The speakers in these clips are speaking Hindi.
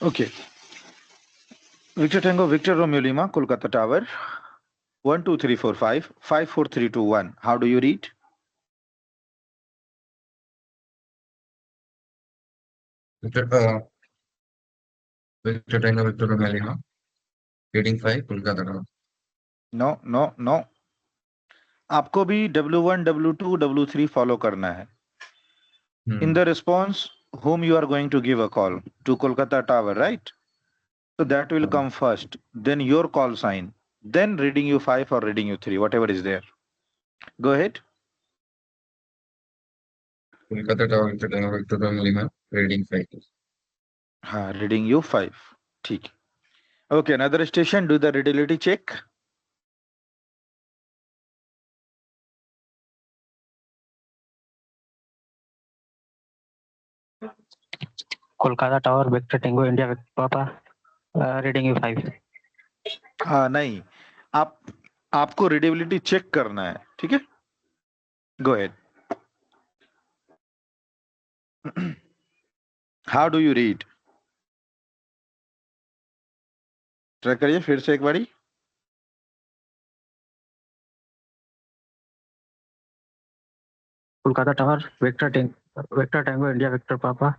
Okay. Victor Tango, Victor Romeo Lima, Kolkata Tower. 1, 2, 3, 4, 5, 5, 4, 3, 2, 1. How do you read? Victor, Victor Tango, Victor Romeo Lima, reading 5, Kolkata Tower. No, no, no. आपको भी W1, W2, W3 follow करना है. In the response, whom you are going to give a call? To Kolkata Tower, right? So that will come first. Then your call sign. Then reading you 5 or reading you 3, whatever is there. Go ahead. Kolkata Tower, Victor Tango, Victor Romeo Lima, reading 5. हाँ, reading you 5. ठीक. Okay, another station, do the readability check. Kolkata Tower, Victor Tango, India, Victor Papa, reading you 5. हाँ नहीं, आपको रीडेबिलिटी चेक करना है, ठीक है. Go ahead. How do you read? Try करिए फिर से एक बारी. Kolkata Tower, Victor Tango, India, Victor Papa,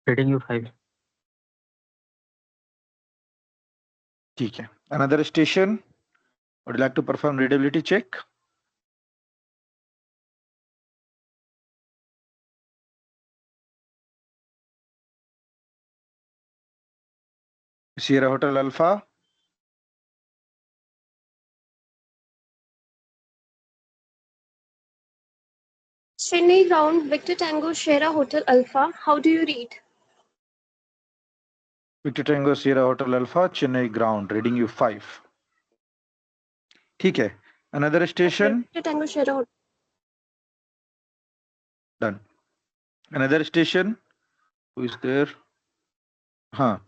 reading you 5. ठीक है. Another station, would like to perform readability check. Sierra Hotel Alpha. Chennai ground, Victor Tango, Sierra Hotel Alpha. How do you read? Victor Tango Sierra Hotel Alpha, Chennai ground, reading you 5. ठीक है. Another station. Victor Tango, Sierra Hotel. Done. Another station. Who is there? हाँ.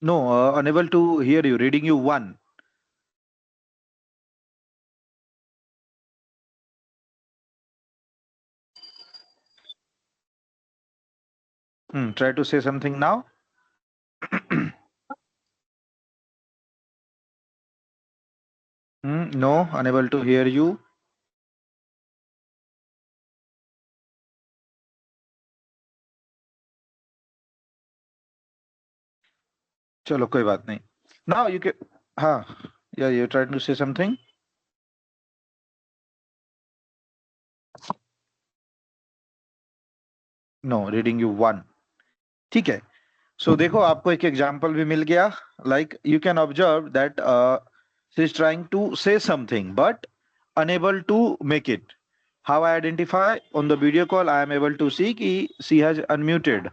No, unable to hear you. Reading you 1. Try to say something now. No, unable to hear you. चलो कोई बात नहीं. Now you can. हाँ. Yeah, you tried to say something. No, reading you 1. ठीक है. So देखो आपको एक एग्जांपल भी मिल गया. Like you can observe that she is trying to say something but unable to make it. How I identify? On the video call I am able to see कि she has unmuted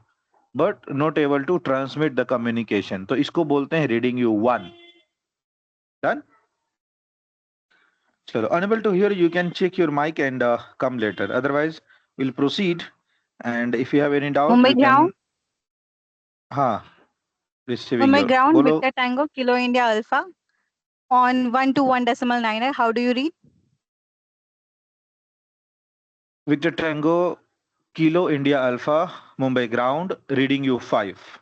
but not able to transmit the communication. तो इसको बोलते हैं reading you 1. Done? चलो, unable to hear, you can check your mic and come later. Otherwise we'll proceed, and if you have any doubt Mumbai you can. ground. हाँ, receiving Mumbai your. ground, बोलो. Victor Tango, Kilo India Alpha, on 121.9. How do you read? Victor Tango Kilo India Alpha, Mumbai ground, reading you 5.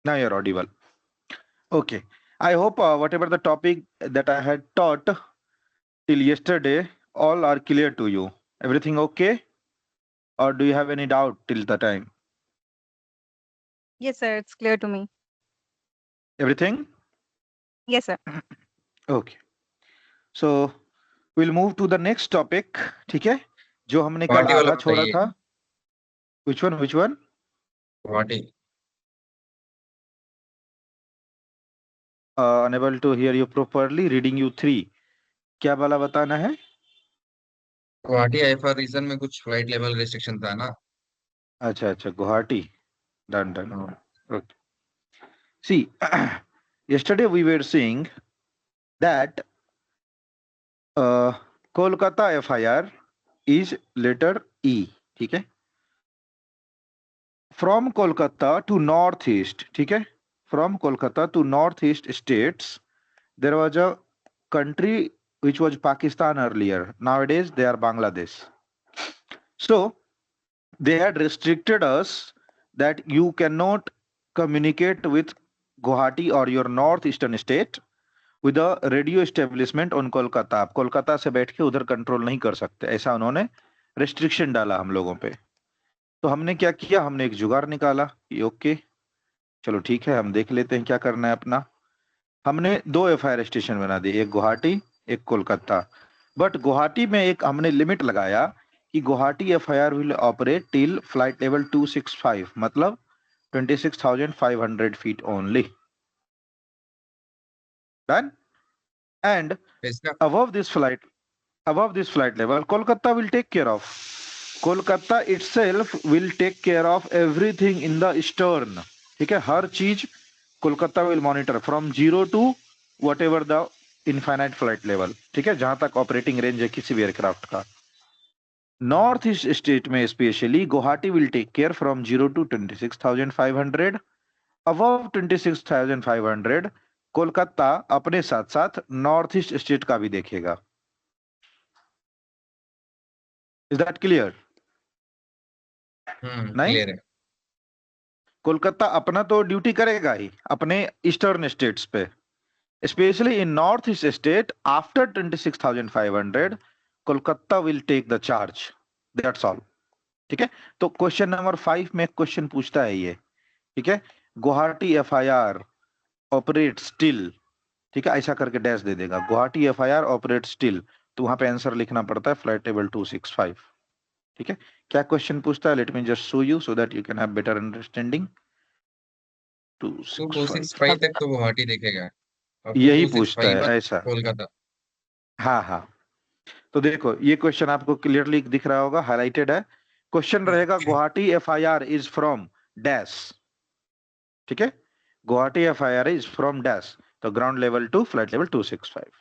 Now you're audible. Okay. I hope whatever the topic that I had taught till yesterday, all are clear to you. Everything okay? Or do you have any doubt till the time? Yes, sir. It's clear to me. Everything? Yes, sir. Okay. So we'll move to the next topic. ठीक है? जो हमने कल गुवाहाटी वाला आधा छोड़ा बताइए. था. Which one? Which one? Guwahati. Unable to hear you properly. Reading you 3. क्या वाला बताना है? गुवाहाटी आईफा रीजन में कुछ फ्लाइट लेवल रिस्ट्रिक्शन था ना. अच्छा अच्छा, Guwahati. Done. Okay. See, yesterday we were seeing that Kolkata FIR is letter E. ठीक है? From Kolkata to northeast. ठीक है? From Kolkata to northeast states, there was a country which was Pakistan earlier. Nowadays they are Bangladesh. So they had restricted us that you cannot communicate with Guwahati or your northeastern state with a radio establishment on Kolkata. आप कोलकाता से बैठ के उधर कंट्रोल नहीं कर सकते, ऐसा उन्होंने रेस्ट्रिक्शन डाला हम लोगों पे. तो हमने क्या किया, हमने एक जुगाड़ निकाला कि ओके चलो ठीक है, हम देख लेते हैं क्या करना है अपना. हमने 2 FIR स्टेशन बना दिए, एक गुवाहाटी एक कोलकाता. बट गुवाहाटी में एक हमने लिमिट लगाया कि Guwahati FIR will operate till flight level 265, मतलब 26,500 feet only. Done? And इसका above this flight level, Kolkata will take care of. Kolkata itself will take care of everything in the stern. ठीक है, हर चीज Kolkata will monitor from 0 to whatever the infinite flight level. ठीक है, जहां तक ऑपरेटिंग रेंज है किसी भी एयरक्राफ्ट का. नॉर्थ ईस्ट स्टेट में specially Guwahati will take care from 0 to 26,500. Above 26,500 Kolkata अपने साथ साथ नॉर्थ ईस्ट स्टेट का भी देखेगा. Is that clear? नहीं, क्लियर है. कोलकाता अपना तो ड्यूटी करेगा ही अपने ईस्टर्न स्टेट्स पे, specially in north east state after 26,500 Kolkata will take the charge. That's all. ठीक है, तो क्वेश्चन नंबर 5 में क्वेश्चन पूछता है ये. ठीक है, गुवाहाटी FIR ऑपरेट स्टिल. ठीक है, ऐसा करके डैश दे देगा, गुवाहाटी FIR ऑपरेट स्टिल. तो वहां पे आंसर लिखना पड़ता है फ्लाइट लेवल 265. ठीक है, क्या क्वेश्चन पूछता है, let me just show you so that you can have better understanding. 265 तक तो गुवाहाटी देखेगा. यही पूछता है ऐसा. कोलकाता. हाँ हाँ, तो देखो ये क्वेश्चन आपको क्लियरली दिख रहा होगा, हाईलाइटेड है. क्वेश्चन रहेगा Guwahati FIR is from dash. ठीक है, Guwahati FIR is from dash, तो ground level to flight level 265.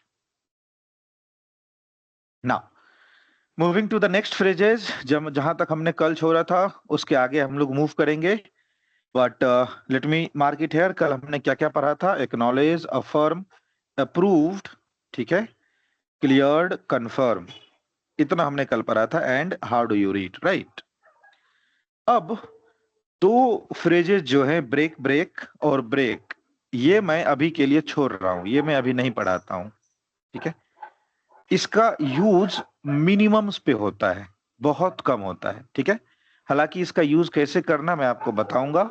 Now moving to the next phrases, जहां तक हमने कल छोड़ा था उसके आगे हम लोग मूव करेंगे. But let me mark it here. कल हमने क्या क्या पढ़ा था, एक्नॉलेज, अफर्म, अप्रूव्ड, ठीक है, क्लियर्ड, कंफर्म, इतना हमने कल पढ़ा था. And how do you read, right. अब 2 फ्रेजेस जो है ब्रेक ब्रेक और ब्रेक, ये मैं अभी के लिए छोड़ रहा हूं, ये मैं अभी नहीं पढ़ाता हूं. ठीक है, इसका यूज मिनिमम्स पे होता है, बहुत कम होता है. ठीक है, हालांकि इसका यूज कैसे करना मैं आपको बताऊंगा,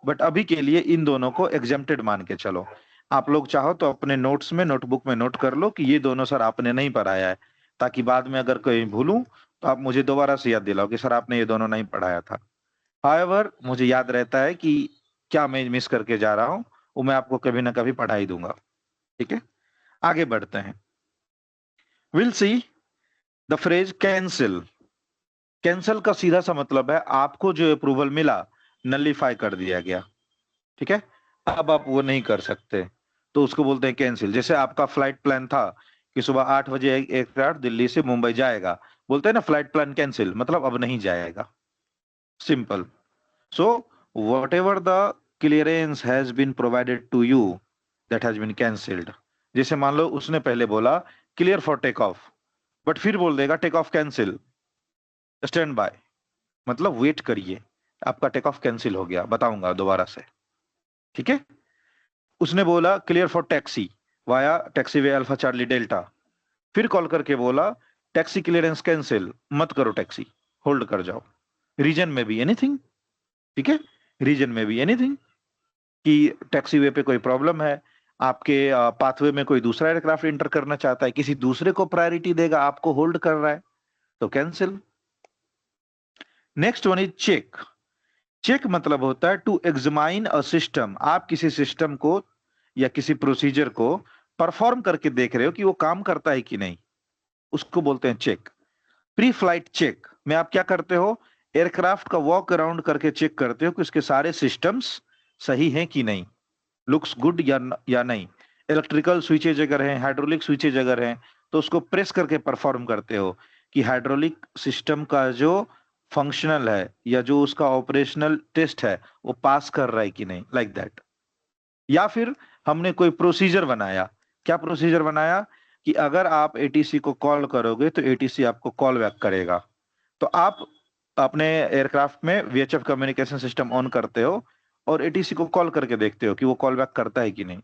बट अभी के लिए इन दोनों को एग्जेम्प्टेड मान के चलो. आप लोग चाहो तो अपने नोट्स में, नोटबुक में नोट कर लो कि ये दोनों सर आपने नहीं पढ़ाया है, ताकि बाद में अगर कहीं भूलूं तो आप मुझे दोबारा से याद दिलाओ कि सर आपने ये दोनों नहीं पढ़ाया था. हाउएवर मुझे याद रहता है कि क्या मैं मिस करके जा रहा हूं, वो मैं आपको कभी ना कभी पढ़ा ही दूंगा. ठीक है, आगे बढ़ते हैं. Will see the phrase cancel. Cancel का सीधा सा मतलब है आपको जो अप्रूवल मिला नलिफाई कर दिया गया. ठीक है, अब आप वो नहीं कर सकते, तो उसको बोलते हैं कैंसिल. जैसे आपका फ्लाइट प्लान था कि सुबह 8 बजे एयरक्राफ्ट दिल्ली से मुंबई जाएगा, बोलते हैं ना फ्लाइट प्लान कैंसिल, मतलब अब नहीं जाएगा. Simple. So whatever the clearance has been provided to you that has been cancelled. जैसे मान लो उसने पहले बोला clear for take off, but फिर बोल देगा take off cancel, stand by, मतलब वेट करिए, आपका टेक ऑफ कैंसिल हो गया, बताऊंगा दोबारा से. ठीक है, उसने बोला clear for taxi via taxiway Alpha Charlie delta, फिर कॉल करके बोला टैक्सी क्लियरेंस कैंसिल, मत करो टैक्सी, होल्ड कर जाओ. रीजन में भी एनीथिंग. ठीक है, रीजन में भी एनीथिंग कि टैक्सी वे पे कोई प्रॉब्लम है, आपके पाथवे में कोई दूसरा एयरक्राफ्ट एंटर करना चाहता है, किसी दूसरे को प्रायोरिटी देगा, आपको होल्ड कर रहा है, तो cancel. Next one is check. Check मतलब होता है टू एग्जामाइन अ सिस्टम. आप किसी सिस्टम को या किसी प्रोसीजर को परफॉर्म करके देख रहे हो कि वो काम करता है कि नहीं, उसको बोलते हैं चेक. प्री फ्लाइट चेक में आप क्या करते हो, एयरक्राफ्ट का वॉक अराउंड करके चेक करते हो कि उसके सारे सिस्टम्स सही हैं कि नहीं, लुक्स गुड या नहीं. इलेक्ट्रिकल स्विचेज अगर हैं, हाइड्रोलिक स्विचेज अगर हैं, तो उसको प्रेस करके परफॉर्म करते हो कि हाइड्रोलिक सिस्टम का जो फंक्शनल है या जो उसका ऑपरेशनल टेस्ट है वो पास कर रहा है कि नहीं, लाइक दैट. या फिर हमने कोई प्रोसीजर बनाया, क्या प्रोसीजर बनाया कि अगर आप एटीसी को कॉल करोगे तो एटीसी आपको कॉल बैक करेगा। तो आप अपने एयरक्राफ्ट में वीएचएफ कम्युनिकेशन सिस्टम ऑन करते हो और एटीसी को कॉल करके देखते हो कि वो कॉल बैक करता है कि नहीं।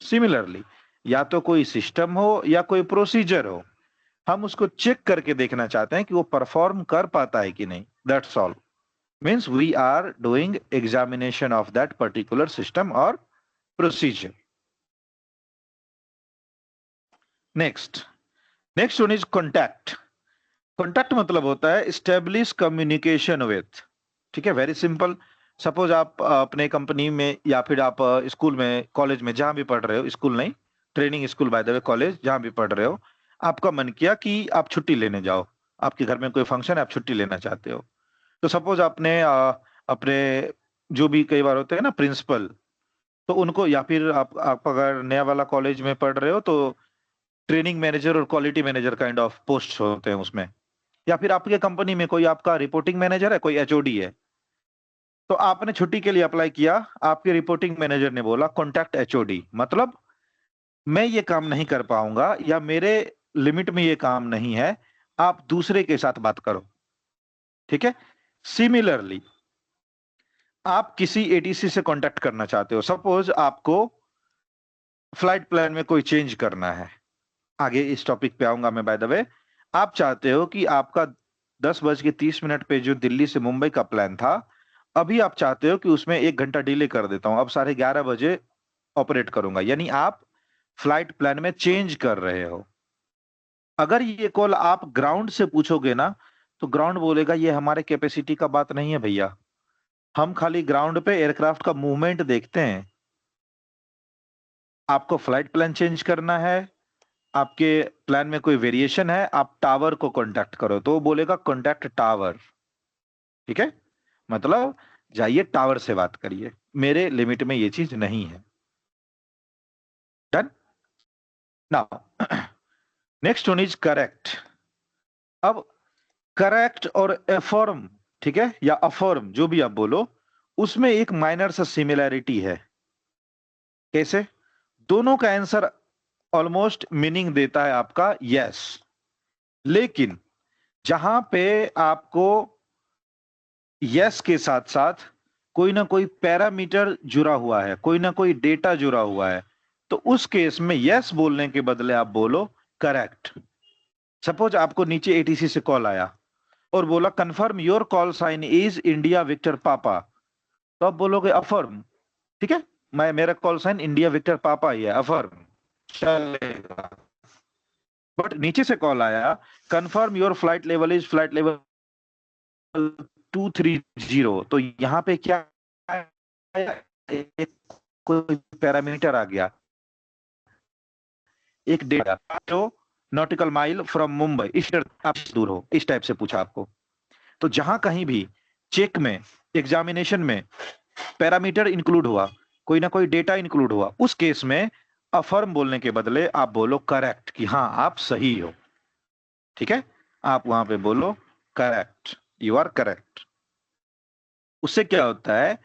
सिमिलरली, या तो कोई सिस्टम हो या कोई प्रोसीजर हो, हम उसको चेक करके देखना चाहते हैं कि वो परफॉर्म कर पाता है कि नहीं। That's all. Means we are doing examination of that particular system और procedure. Next one is contact. Contact मतलब होता है स्टेब्लिश कम्युनिकेशन विथ। ठीक है, वेरी सिंपल। सपोज आप अपने कंपनी में या फिर आप स्कूल में, कॉलेज में, जहां भी पढ़ रहे हो, स्कूल नहीं, training school by the way, college जहां भी पढ़ रहे हो, आपका मन किया कि आप छुट्टी लेने जाओ, आपके घर में कोई फंक्शन है, आप छुट्टी लेना चाहते हो। तो सपोज आपने अपने जो भी कई बार होते हैं ना प्रिंसिपल, तो उनको, या फिर आप अगर नया वाला कॉलेज में पढ़ रहे हो तो ट्रेनिंग मैनेजर और quality manager kind of post होते हैं उसमें, या फिर आपके कंपनी में कोई आपका रिपोर्टिंग मैनेजर है, कोई एचओडी है, तो आपने छुट्टी के लिए अप्लाई किया, आपके रिपोर्टिंग मैनेजर ने बोला कॉन्टैक्ट एचओडी, मतलब मैं ये काम नहीं कर पाऊंगा या मेरे लिमिट में ये काम नहीं है, आप दूसरे के साथ बात करो। ठीक है। सिमिलरली, आप किसी एटीसी से कांटेक्ट करना चाहते हो, सपोज आपको फ्लाइट प्लान में कोई चेंज करना है, आगे इस टॉपिक पे आऊंगा मैं बाय द वे। आप चाहते हो कि आपका 10:30 पे जो दिल्ली से मुंबई का प्लान था, अभी आप चाहते हो कि उसमें 1 घंटा डिले कर देता हूं, अब 11:30 ऑपरेट करूंगा, यानी आप फ्लाइट प्लान में चेंज कर रहे हो। अगर ये कॉल आप ग्राउंड से पूछोगे ना, तो ग्राउंड बोलेगा ये हमारे कैपेसिटी का बात नहीं है भैया, हम खाली ग्राउंड पे एयरक्राफ्ट का मूवमेंट देखते हैं। आपको फ्लाइट प्लान चेंज करना है, आपके प्लान में कोई वेरिएशन है, आप टावर को कांटेक्ट करो, तो वो बोलेगा कांटेक्ट टावर। ठीक है, मतलब जाइए टावर से बात करिए, मेरे लिमिट में ये चीज नहीं है। Done. Now next one is correct. अब करेक्ट और अफर्म, ठीक है, या अफर्म, जो भी आप बोलो, उसमें एक माइनर सा सिमिलैरिटी है। कैसे? दोनों का आंसर ऑलमोस्ट मीनिंग देता है आपका यस, लेकिन जहां पे आपको यस के साथ साथ कोई ना कोई पैरामीटर जुड़ा हुआ है, कोई ना कोई डेटा जुड़ा हुआ है, तो उस केस में यस बोलने के बदले आप बोलो करेक्ट। सपोज आपको नीचे एटीसी से कॉल आया और बोला confirm your call sign is India Victor Papa, तो आप बोलोगे अफर्म। ठीक है, मेरा कॉल साइन इंडिया विक्टर पापा ही है, अफर्म चलेगा। बट नीचे से कॉल आया confirm your flight level is flight level 230, तो यहां पे क्या आया? एक कोई पैरामीटर आ गया, एक डेटा, जो नॉटिकल माइल फ्रॉम मुंबई, इस आप दूर हो, इस टाइप से पूछा आपको। तो जहां कहीं भी चेक में, एग्जामिनेशन में पैरामीटर इंक्लूड हुआ, कोई ना कोई डेटा इंक्लूड हुआ, उस केस में अफर्म बोलने के बदले आप बोलो करेक्ट, कि हाँ आप सही हो। ठीक है, आप वहां पे बोलो करेक्ट, यू आर करेक्ट। उससे क्या होता है,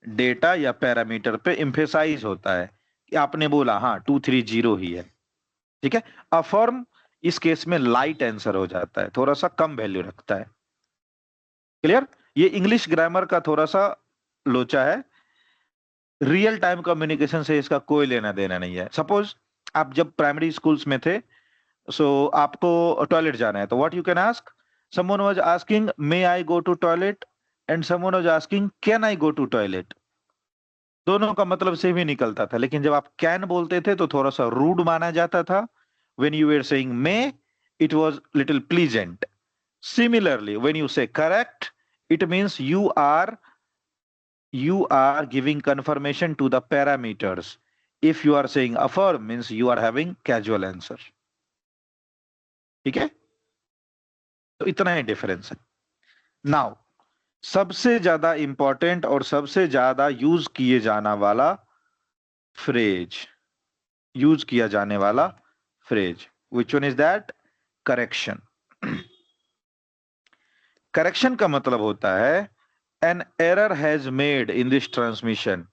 डेटा या पैरामीटर पे एम्फेसाइज होता है कि आपने बोला हाँ 230 ही है। ठीक है, अफर्म इस केस में लाइट आंसर हो जाता है, थोड़ा सा कम वैल्यू रखता है। क्लियर? ये इंग्लिश ग्रामर का थोड़ा सा लोचा है, रियल टाइम कम्युनिकेशन से इसका कोई लेना देना नहीं है। सपोज आप जब प्राइमरी स्कूल्स में थे, सो आपको टॉयलेट जाना है, तो what you can ask, someone was asking may I go to toilet and someone was asking can I go to toilet. दोनों का मतलब सेम ही निकलता था, लेकिन जब आप कैन बोलते थे तो थोड़ा सा रूड माना जाता था। When you were saying may, it was little pleasant. Similarly when you से correct, it means you are giving confirmation to the parameters. If you are saying affirm, means you are having casual answer. ठीक है, तो इतना ही डिफरेंस है। नाउ सबसे ज्यादा इंपॉर्टेंट और सबसे ज्यादा यूज किए जाना वाला phrase, which one is that? Correction. Correction का मतलब होता है an error has made in this transmission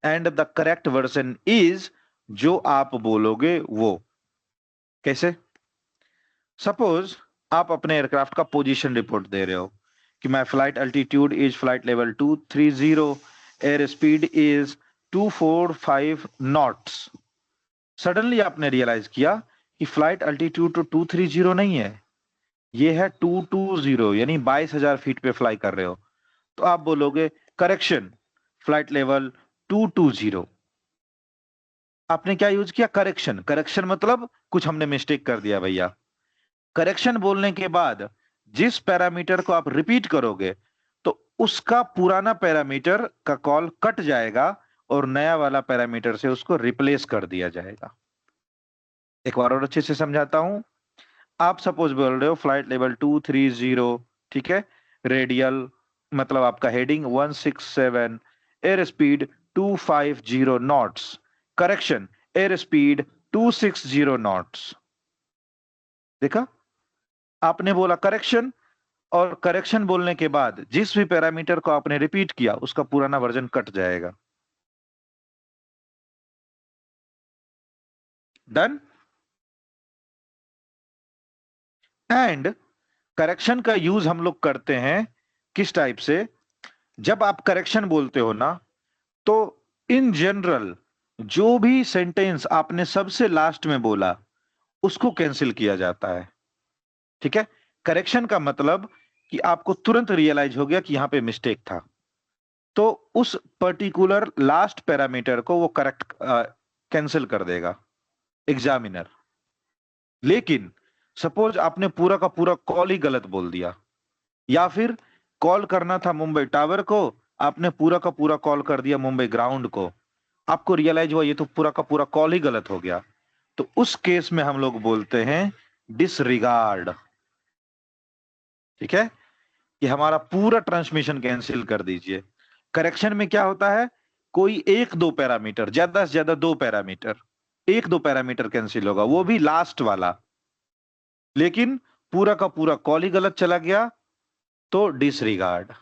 and the correct version is, जो आप बोलोगे वो। कैसे? सपोज आप अपने एयरक्राफ्ट का पोजीशन रिपोर्ट दे रहे हो कि my flight altitude is flight level 230, air speed is 245 knots. Suddenly आपने रियलाइज किया कि फ्लाइट अल्टीट्यूड तो 230 नहीं है, ये है 220, यानी 22,000 फीट पे फ्लाई कर रहे हो। तो आप बोलोगे करेक्शन, फ्लाइट लेवल 220। आपने क्या यूज किया? करेक्शन। करेक्शन मतलब कुछ हमने मिस्टेक कर दिया भैया। करेक्शन बोलने के बाद जिस पैरामीटर को आप रिपीट करोगे तो उसका पुराना पैरामीटर का कॉल कट जाएगा और नया वाला पैरामीटर से उसको रिप्लेस कर दिया जाएगा। एक बार और अच्छे से समझाता हूं। आप सपोज बोल रहे हो फ्लाइट लेवल 230, ठीक है, रेडियल मतलब आपका heading 167, air speed 250 knots. Correction, air speed 260 knots. देखा, आपने बोला करेक्शन, और करेक्शन बोलने के बाद जिस भी पैरामीटर को आपने रिपीट किया उसका पुराना वर्जन कट जाएगा। डन। एंड करेक्शन का यूज हम लोग करते हैं किस टाइप से? जब आप करेक्शन बोलते हो ना, तो इन जनरल जो भी सेंटेंस आपने सबसे लास्ट में बोला उसको कैंसिल किया जाता है। ठीक है, करेक्शन का मतलब कि आपको तुरंत रियलाइज हो गया कि यहां पे मिस्टेक था, तो उस पर्टिकुलर लास्ट पैरामीटर को वो करेक्ट कैंसिल कर देगा एग्जामिनर। लेकिन सपोज आपने पूरा का पूरा कॉल ही गलत बोल दिया, या फिर कॉल करना था मुंबई टावर को, आपने पूरा का पूरा कॉल कर दिया मुंबई ग्राउंड को, आपको रियलाइज हुआ ये तो पूरा का पूरा कॉल ही गलत हो गया, तो उस केस में हम लोग बोलते हैं डिसरिगार्ड। ठीक है, कि हमारा पूरा ट्रांसमिशन कैंसिल कर दीजिए। करेक्शन में क्या होता है? कोई एक दो पैरामीटर, ज्यादा से ज्यादा दो पैरामीटर, एक दो पैरामीटर कैंसिल होगा, वो भी लास्ट वाला, लेकिन पूरा का पूरा कॉल ही गलत चला गया तो डिसरिगार्ड।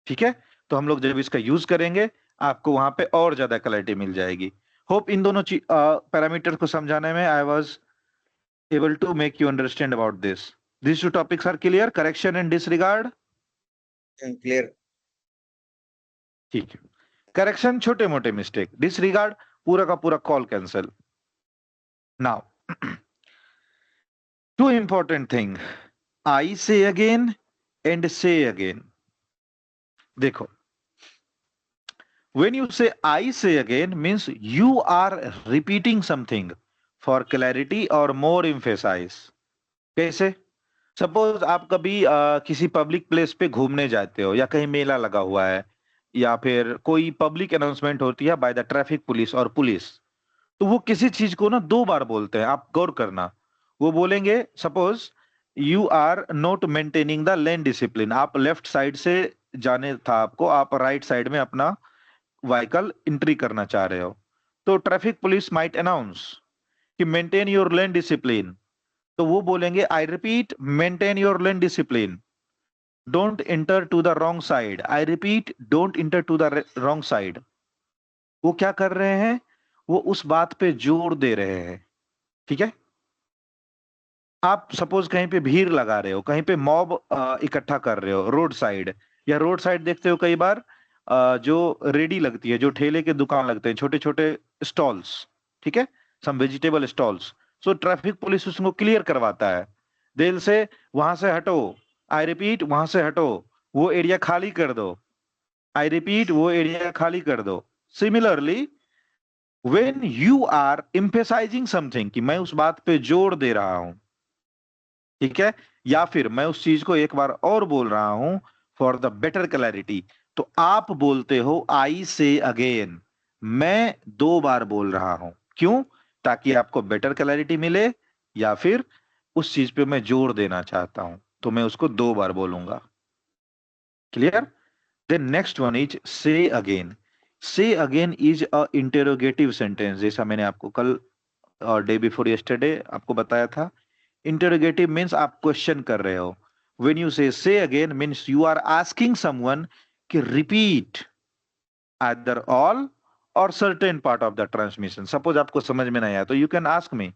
ठीक है, तो हम लोग जब इसका यूज करेंगे आपको वहां पे और ज्यादा क्लैरिटी मिल जाएगी। होप इन दोनों पैरामीटर को समझाने में I was able to make you understand about this. These two topics are clear, correction and disregard. Clear. ठीक है, करेक्शन छोटे मोटे मिस्टेक, डिसरिगार्ड पूरा का पूरा call cancel. Now two important thing, I say again and say again. देखो, when you say I say again means you are repeating something for clarity or more emphasize. कैसे? सपोज आप कभी किसी पब्लिक प्लेस पे घूमने जाते हो, या कहीं मेला लगा हुआ है, या फिर कोई पब्लिक अनाउंसमेंट होती है बाय द ट्रैफिक पुलिस और पुलिस, तो वो किसी चीज को ना दो बार बोलते हैं, आप गौर करना। वो बोलेंगे suppose you are not maintaining the lane discipline, आप लेफ्ट साइड से जाने था आपको, आप राइट साइड में अपना व्हीकल एंट्री करना चाह रहे हो, तो ट्रैफिक पुलिस माइट अनाउंस कि मेंटेन योर लेन डिसिप्लिन, तो वो बोलेंगे I repeat maintain your lane discipline, don't enter to the wrong side, I repeat don't enter to the wrong side. वो क्या कर रहे हैं? वो उस बात पे जोर दे रहे हैं। ठीक है, आप सपोज कहीं पे भीड़ लगा रहे हो, कहीं पे मॉब इकट्ठा कर रहे हो रोड साइड, या रोड साइड देखते हो कई बार जो रेडी लगती है, जो ठेले के दुकान लगते हैं, छोटे छोटे स्टॉल्स, ठीक है, some vegetable stalls. So traffic police उसको क्लियर करवाता है, दिल से वहां से हटो, आई रिपीट वहां से हटो, वो एरिया खाली कर दो, आई रिपीट वो एरिया खाली कर दो। Similarly when you are emphasising something, कि मैं उस बात पे जोर दे रहा हूं, ठीक है, या फिर मैं उस चीज को एक बार और बोल रहा हूं फॉर द बेटर क्लैरिटी, तो आप बोलते हो आई से अगेन, मैं दो बार बोल रहा हूं। क्यों? ताकि आपको बेटर क्लैरिटी मिले, या फिर उस चीज पे मैं जोर देना चाहता हूं तो मैं उसको दो बार बोलूंगा। Clear? Then next one is say again. Say again is a interrogative sentence, जैसा मैंने आपको कल और डे बिफोर यस्टरडे आपको बताया था। इंटरोगेटिव मीन्स आप क्वेश्चन कर रहे हो। When you say again means you are asking someone कि रिपीट आइदर ऑल और certain part of the transmission. Suppose आपको समझ में नहीं आया तो you can ask me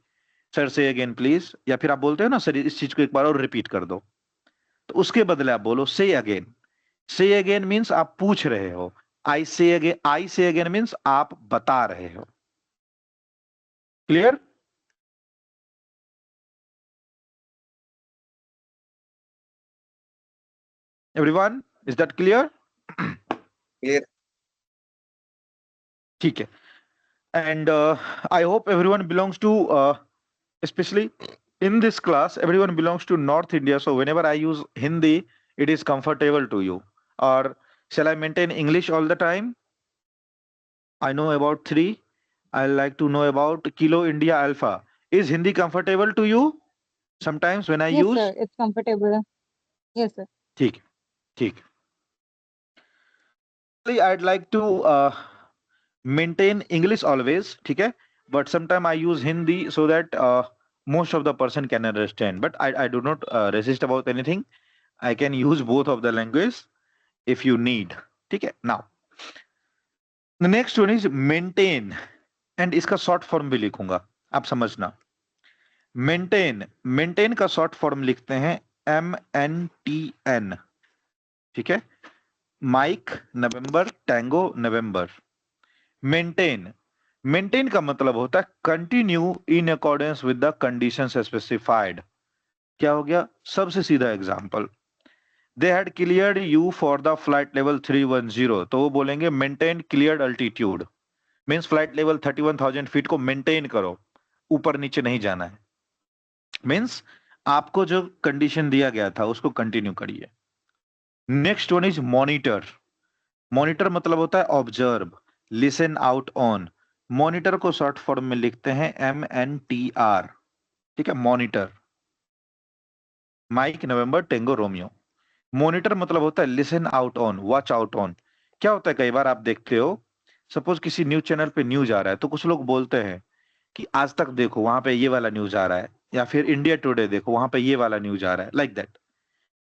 sir say again please, या फिर आप बोलते हो ना सर इस चीज को एक बार और रिपीट कर दो, तो उसके बदले आप बोलो से अगेन। से अगेन मीन्स आप पूछ रहे हो, आई से अगेन मीन्स आप बता रहे हो। Clear? Everyone, is that clear? Clear. ठीक है। And I hope everyone belongs to, especially in this class, everyone belongs to North India. So whenever I use Hindi, it is comfortable to you. Or shall I maintain English all the time? I know about 3. I like to know about Kilo India Alpha. Is Hindi comfortable to you? Sometimes when I Yes, use. sir. It's comfortable. Yes, sir. ठीक ठीक। I'd like to maintain English always, ठीक है, but sometime I use Hindi so that most of the person can understand, but I do not resist about anything. I can use both of the language if you need, ठीक है। Now the next one is maintain, and इसका short form भी लिखूंगा, आप समझना। maintain का short form लिखते हैं MNTN, ठीक है, माइक नवंबर टैंगो नवंबर। मेंटेन का मतलब होता है continue in accordance with the conditions specified. क्या हो गया? सबसे सीधा example, they had cleared you for the flight level 310, तो वो बोलेंगे maintain cleared altitude, means flight level 31,000 feet को मेंटेन करो, ऊपर नीचे नहीं जाना है, मींस आपको जो कंडीशन दिया गया था उसको कंटिन्यू करिए। Next one is monitor. Monitor मतलब होता है observe, listen out on. Monitor को शॉर्ट फॉर्म में लिखते हैं MNTR, ठीक है, मॉनिटर, माइक नवंबर टेंगो रोमियो। मॉनिटर मतलब होता है listen out on, watch out on. क्या होता है, कई बार आप देखते हो, सपोज किसी न्यूज चैनल पे न्यूज आ रहा है तो कुछ लोग बोलते हैं कि आज तक देखो वहां पे ये वाला न्यूज आ रहा है, या फिर इंडिया टुडे देखो वहां पे ये वाला न्यूज आ रहा है, like that.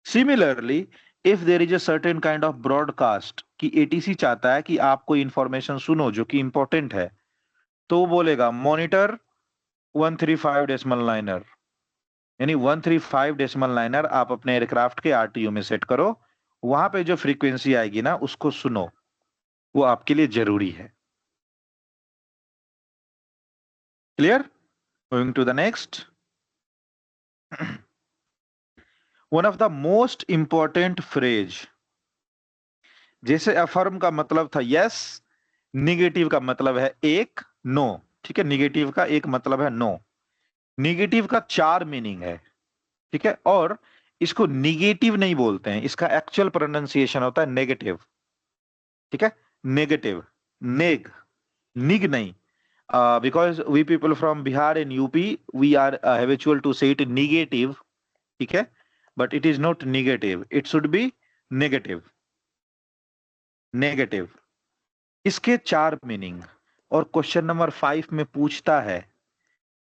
Similarly if there is a certain kind of broadcast कि ATC चाहता है कि आप कोई इंफॉर्मेशन सुनो जो कि इंपॉर्टेंट है, तो वो बोलेगा मॉनिटर 135 डेसिमल लाइनर, यानी 135 डेसिमल लाइनर आप अपने एयरक्राफ्ट के RTU में सेट करो, वहां पे जो फ्रीक्वेंसी आएगी ना उसको सुनो, वो आपके लिए जरूरी है। Clear? Going to the next, one of the most important phrase, जैसे अफर्म का मतलब था यस, निगेटिव का मतलब है एक, नो, ठीक है, निगेटिव का एक मतलब है नो। निगेटिव का 4 मीनिंग है, ठीक है, और इसको निगेटिव नहीं बोलते हैं, इसका एक्चुअल प्रोनाउंसिएशन होता है नेगेटिव, ठीक है, नेगेटिव, निग नहीं, because we people from Bihar and UP we are habitual to say it negative, ठीक है, but it is not negative, it should be negative. Negative, इसके 4 मीनिंग, और क्वेश्चन नंबर 5 में पूछता है,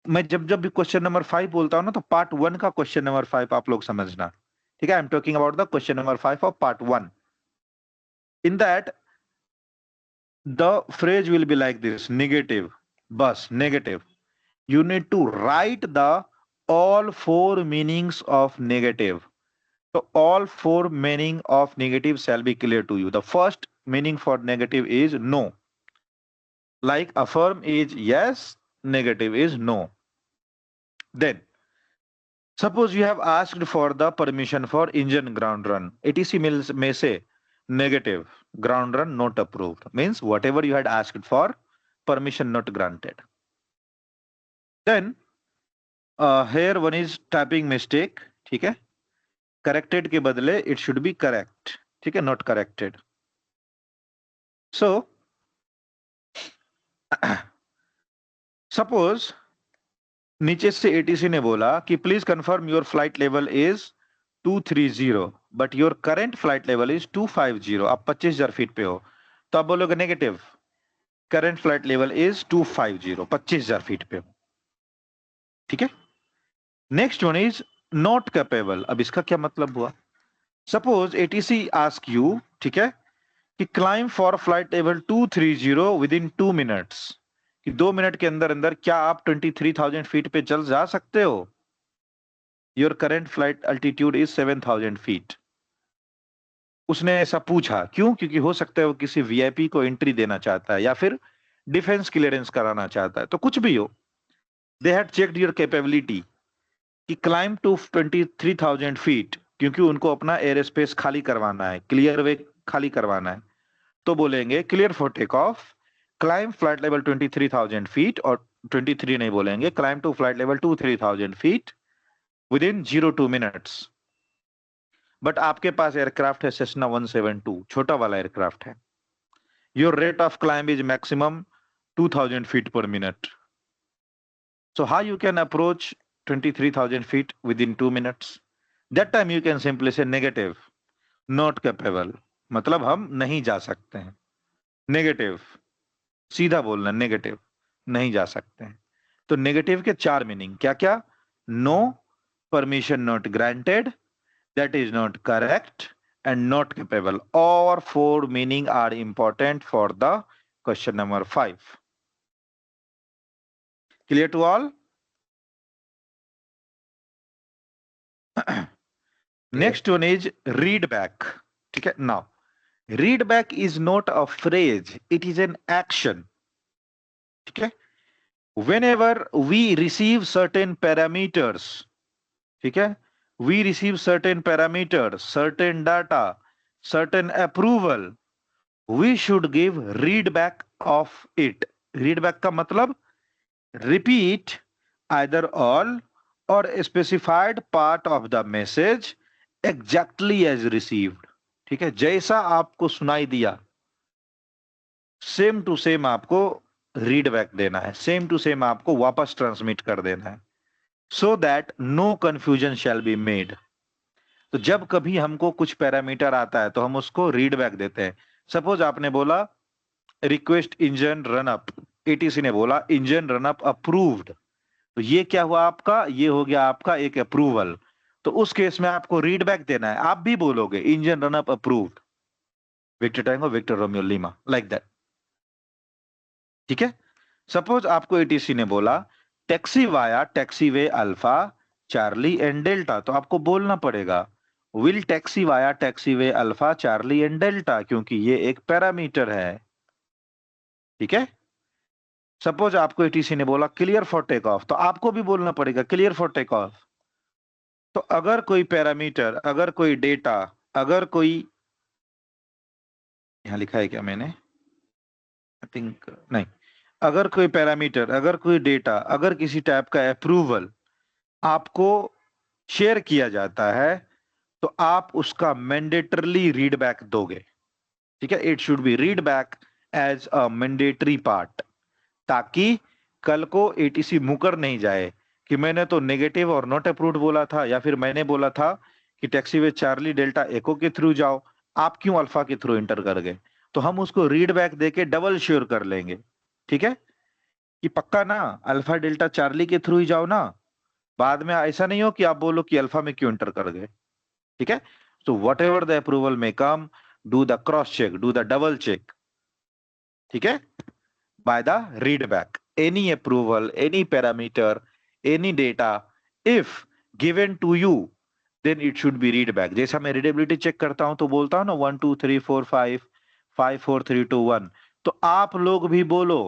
मैं जब जब भी क्वेश्चन नंबर 5 बोलता हूं ना तो पार्ट 1 का क्वेश्चन नंबर 5 आप लोग समझना, ठीक है, I am talking about the question number 5 of part 1। In that the phrase will be like this, negative, बस negative, you need to write the all 4 meanings of negative. So all 4 meaning of negative shall be clear to you. The first meaning for negative is no, like affirm is yes, negative is no. Then suppose you have asked for the permission for engine ground run, ATC may say negative, ground run not approved, means whatever you had asked for, permission not granted. Then here one is typing mistake, ठीक है, corrected के बदले it should be correct, ठीक है, not corrected. So suppose नीचे से ATC ने बोला कि please confirm your flight level is 230 but your current flight level is 250, आप 25,000 फीट पे हो, तो आप बोलोगे negative, current flight level is 250, 25,000 feet पे हो, ठीक है। Next one is not capable. अब इसका क्या मतलब हुआ, सपोज ATC आस्क यू, ठीक है, कि climb for flight level 230 with in 2 minutes, कि 2 मिनट के अंदर अंदर क्या आप 23,000 फीट पे चल जा सकते हो? Your current flight altitude is 7,000 feet. उसने ऐसा पूछा, क्यों? क्योंकि हो सकता है वो किसी वीआईपी को एंट्री देना चाहता है या फिर डिफेंस क्लियरेंस कराना चाहता है, तो कुछ भी हो। They had checked your capability कि क्लाइम टू 23,000 फीट, क्योंकि उनको अपना एयर स्पेस खाली करवाना है, क्लियर वे खाली करवाना है। तो बोलेंगे clear for take off, climb flight level 23,000 feet, और 23 नहीं बोलेंगे, climb to flight level 23,000 feet within 02 minutes. But आपके पास एयरक्राफ्ट है सेस्ना 172, छोटा वाला एयरक्राफ्ट है। Your rate of climb is maximum 2,000 feet per minute. So how you can approach 23,000 feet within 2 minutes? That time you can simply say negative, not capable. मतलब हम नहीं जा सकते हैं। नेगेटिव, सीधा बोलना, नेगेटिव, नहीं जा सकते हैं। तो नेगेटिव के 4 मीनिंग क्या क्या? No, permission not granted, that is not correct, and not capable. All 4 meaning are important for the question number 5. Clear to all? Next one is read back. Okay, now read back is not a phrase, it is an action. Okay, whenever we receive certain parameters, okay, we receive certain parameters, certain data, certain approval, we should give read back of it. Read back का मतलब repeat either all or specified part of the message exactly as received. ठीक है, जैसा आपको सुनाई दिया सेम टू सेम आपको रीड बैक देना है, सेम टू सेम आपको वापस ट्रांसमिट कर देना है, so that no confusion shall be made. तो जब कभी हमको कुछ पैरामीटर आता है तो हम उसको रीड बैक देते हैं। सपोज आपने बोला request engine run up, ATC ने बोला इंजन रन अप अप्रूव्ड, तो ये क्या हुआ आपका? ये हो गया आपका एक अप्रूवल। तो उस केस में आपको रीड बैक देना है, आप भी बोलोगे engine run up approved, Victor tango Victor Romeo Lima, like that. ठीक है, सपोज आपको एटीसी ने बोला taxi via taxiway Alpha Charlie and Delta, तो आपको बोलना पड़ेगा will taxi via taxiway Alpha Charlie and Delta, क्योंकि ये एक पैरामीटर है। ठीक है, सपोज आपको एटीसी ने बोला क्लियर फॉर टेक ऑफ, तो आपको भी बोलना पड़ेगा क्लियर फॉर टेक ऑफ। तो अगर कोई पैरामीटर, अगर कोई डेटा, अगर कोई, यहां लिखा है क्या मैंने? आई थिंक नहीं, अगर कोई पैरामीटर, अगर कोई डेटा, अगर किसी टाइप का अप्रूवल आपको शेयर किया जाता है तो आप उसका मैंडेटरली रीड बैक दोगे। ठीक है, it should be read back as a mandatory part, ताकि कल को एटीसी मुकर नहीं जाए कि मैंने तो नेगेटिव और नॉट अप्रूव्ड बोला था, या फिर मैंने बोला था कि टैक्सी वे चार्ली डेल्टा एको के थ्रू जाओ, आप क्यों अल्फा के थ्रू इंटर कर गए? तो हम उसको रीड बैक देके डबल श्योर कर लेंगे। ठीक है, कि पक्का ना अल्फा डेल्टा चार्ली के थ्रू ही जाओ ना, बाद में ऐसा नहीं हो कि आप बोलो कि अल्फा में क्यों इंटर कर गए। ठीक है, so whatever the approval may come, do the cross check, do the double check. ठीक है, by the read back any approval, any parameter, any data if given to you, then it should be read back. जैसा मैं रीडेबिलिटी चेक करता हूं तो बोलता हूं ना 1 2 3 4 5 5 4 3 2 1, तो आप लोग भी बोलो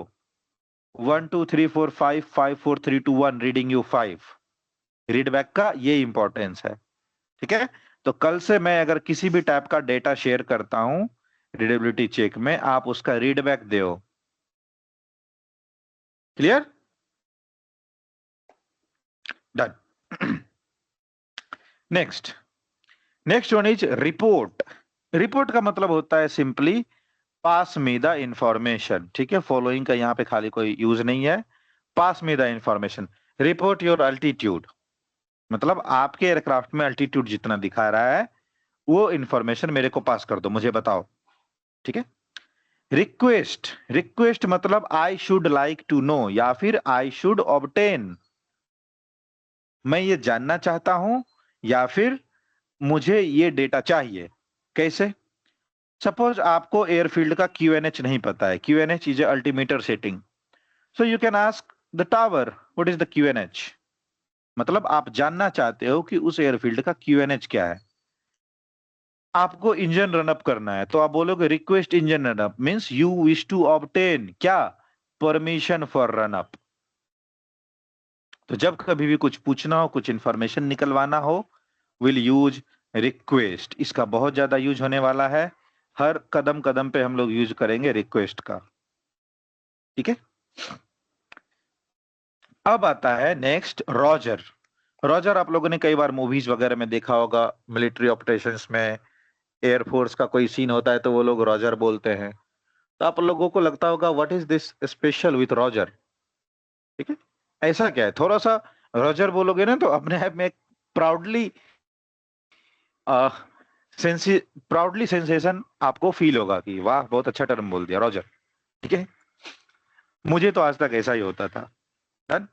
1 2 3 4 5 5 4 3 2 1 रीडिंग यू 5। रीड बैक का ये इंपॉर्टेंस है। ठीक है, तो कल से मैं अगर किसी भी टाइप का डेटा शेयर करता हूं रीडेबिलिटी चेक में, आप उसका रीड बैक दो। Clear? Done. Next one is report. Report का मतलब होता है simply pass me the information. ठीक है, फॉलोइंग का यहाँ पे खाली कोई यूज नहीं है, pass me the information. Report your altitude, मतलब आपके एयरक्राफ्ट में अल्टीट्यूड जितना दिखा रहा है वो इंफॉर्मेशन मेरे को पास कर दो, मुझे बताओ। ठीक है, रिक्वेस्ट, रिक्वेस्ट मतलब I should like to know या फिर आई शुड ऑब्टेन, मैं ये जानना चाहता हूं या फिर मुझे ये डेटा चाहिए। कैसे? सपोज आपको एयरफील्ड का क्यूएनएच नहीं पता है, QNH is altimeter setting, So you can ask the tower, what is the QNH? मतलब आप जानना चाहते हो कि उस एयरफील्ड का QNH क्या है। आपको इंजन रनअप करना है तो आप बोलोगे request engine run up, means you wish to obtain क्या, परमिशन फॉर रनअप। तो जब कभी भी कुछ पूछना हो, कुछ इंफॉर्मेशन निकलवाना हो, विल यूज रिक्वेस्ट। इसका बहुत ज्यादा यूज होने वाला है, हर कदम कदम पे हम लोग यूज करेंगे रिक्वेस्ट का। ठीक है, अब आता है नेक्स्ट रॉजर। रॉजर आप लोगों ने कई बार मूवीज वगैरह में देखा होगा, मिलिट्री ऑपरेशंस में एयरफोर्स का कोई सीन होता है तो वो लोग रॉजर बोलते हैं। तो आप लोगों को लगता होगा what is this special with Roger. ठीक है, ऐसा क्या है, थोड़ा सा रॉजर बोलोगे ना तो अपने आप में एक प्राउडली प्राउडली सेंसेशन आपको फील होगा कि वाह बहुत अच्छा टर्म बोल दिया रॉजर। ठीक है, मुझे तो आज तक ऐसा ही होता था। Done.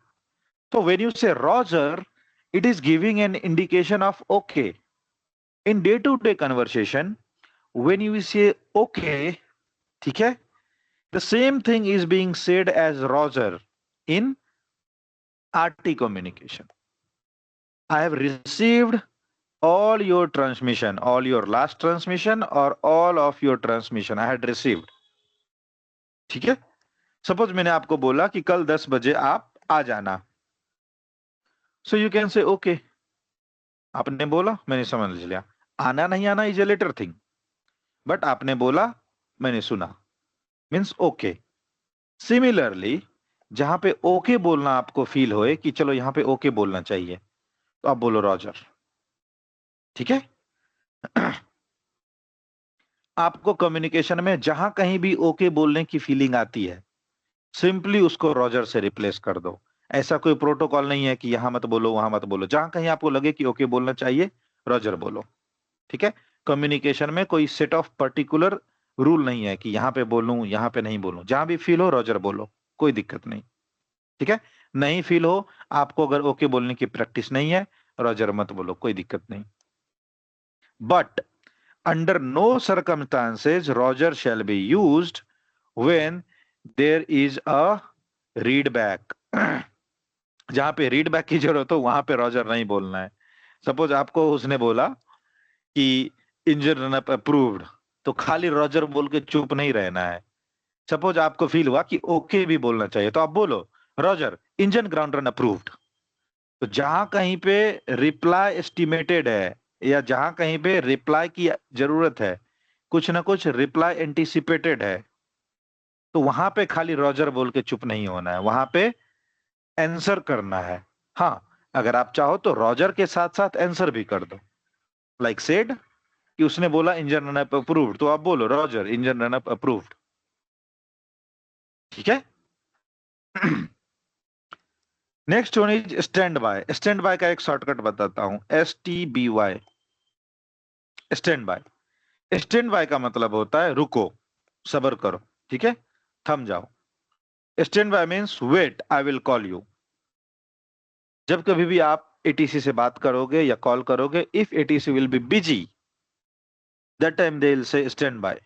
So when you say Roger, it is giving an indication of okay. In day-to-day conversation, when you say okay, ठीक है, the same thing is being said as Roger in RT communication. I have received all your transmission, all your last transmission or all of your transmission I had received. ठीक है, सपोज मैंने आपको बोला कि कल 10 बजे आप आ जाना, so you can say okay. आपने बोला, मैंने समझ लिया, आना नहीं आना is a later thing, but आपने बोला, मैंने सुना, मीन्स ओके। सिमिलरली जहां पे ओके बोलना आपको फील होए कि चलो यहां पे ओके बोलना चाहिए, तो आप बोलो रॉजर। ठीक है, आपको कम्युनिकेशन में जहां कहीं भी ओके बोलने की फीलिंग आती है, सिंपली उसको रॉजर से रिप्लेस कर दो। ऐसा कोई प्रोटोकॉल नहीं है कि यहां मत बोलो वहां मत बोलो, जहां कहीं आपको लगे कि ओके बोलना चाहिए रॉजर बोलो। ठीक है, कम्युनिकेशन में कोई सेट ऑफ पर्टिकुलर रूल नहीं है कि यहां पे बोलूं यहां पे नहीं बोलूं, जहां भी फील हो रॉजर बोलो, कोई दिक्कत नहीं। ठीक है, नहीं फील हो, आपको अगर ओके बोलने की प्रैक्टिस नहीं है, रॉजर मत बोलो, कोई दिक्कत नहीं। But under no circumstances roger shall be used when there is a read back. जहां पे रीड बैक की जरूरत हो वहां पे रॉजर नहीं बोलना है। सपोज आपको उसने बोला कि इंजन रनअप अप्रूव्ड, तो खाली रॉजर बोल के चुप नहीं रहना है। सपोज आपको फील हुआ कि ओके भी बोलना चाहिए, तो आप बोलो Roger engine ground run approved. तो जहां कहीं पे रिप्लाई एस्टिमेटेड है या जहां कहीं पे रिप्लाई की जरूरत है, कुछ ना कुछ रिप्लाई एंटिसिपेटेड है, तो वहां पे खाली रॉजर बोल के चुप नहीं होना है, वहां पे आंसर करना है। हाँ, अगर आप चाहो तो रॉजर के साथ साथ आंसर भी कर दो। लाइक सेड कि उसने बोला इंजन रनअप अप्रूव्ड, तो आप बोलो रॉजर इंजन रनअप अप्रूव्ड। ठीक है, next one is stand by. Stand by का एक शॉर्टकट बताता हूं, STBY, stand by. Stand by का मतलब होता है रुको, सब्र करो। ठीक है, थम जाओ। Stand by means wait, I will call you. जब कभी भी आप ATC से बात करोगे या कॉल करोगे, if ATC will be busy, that time they will say stand by,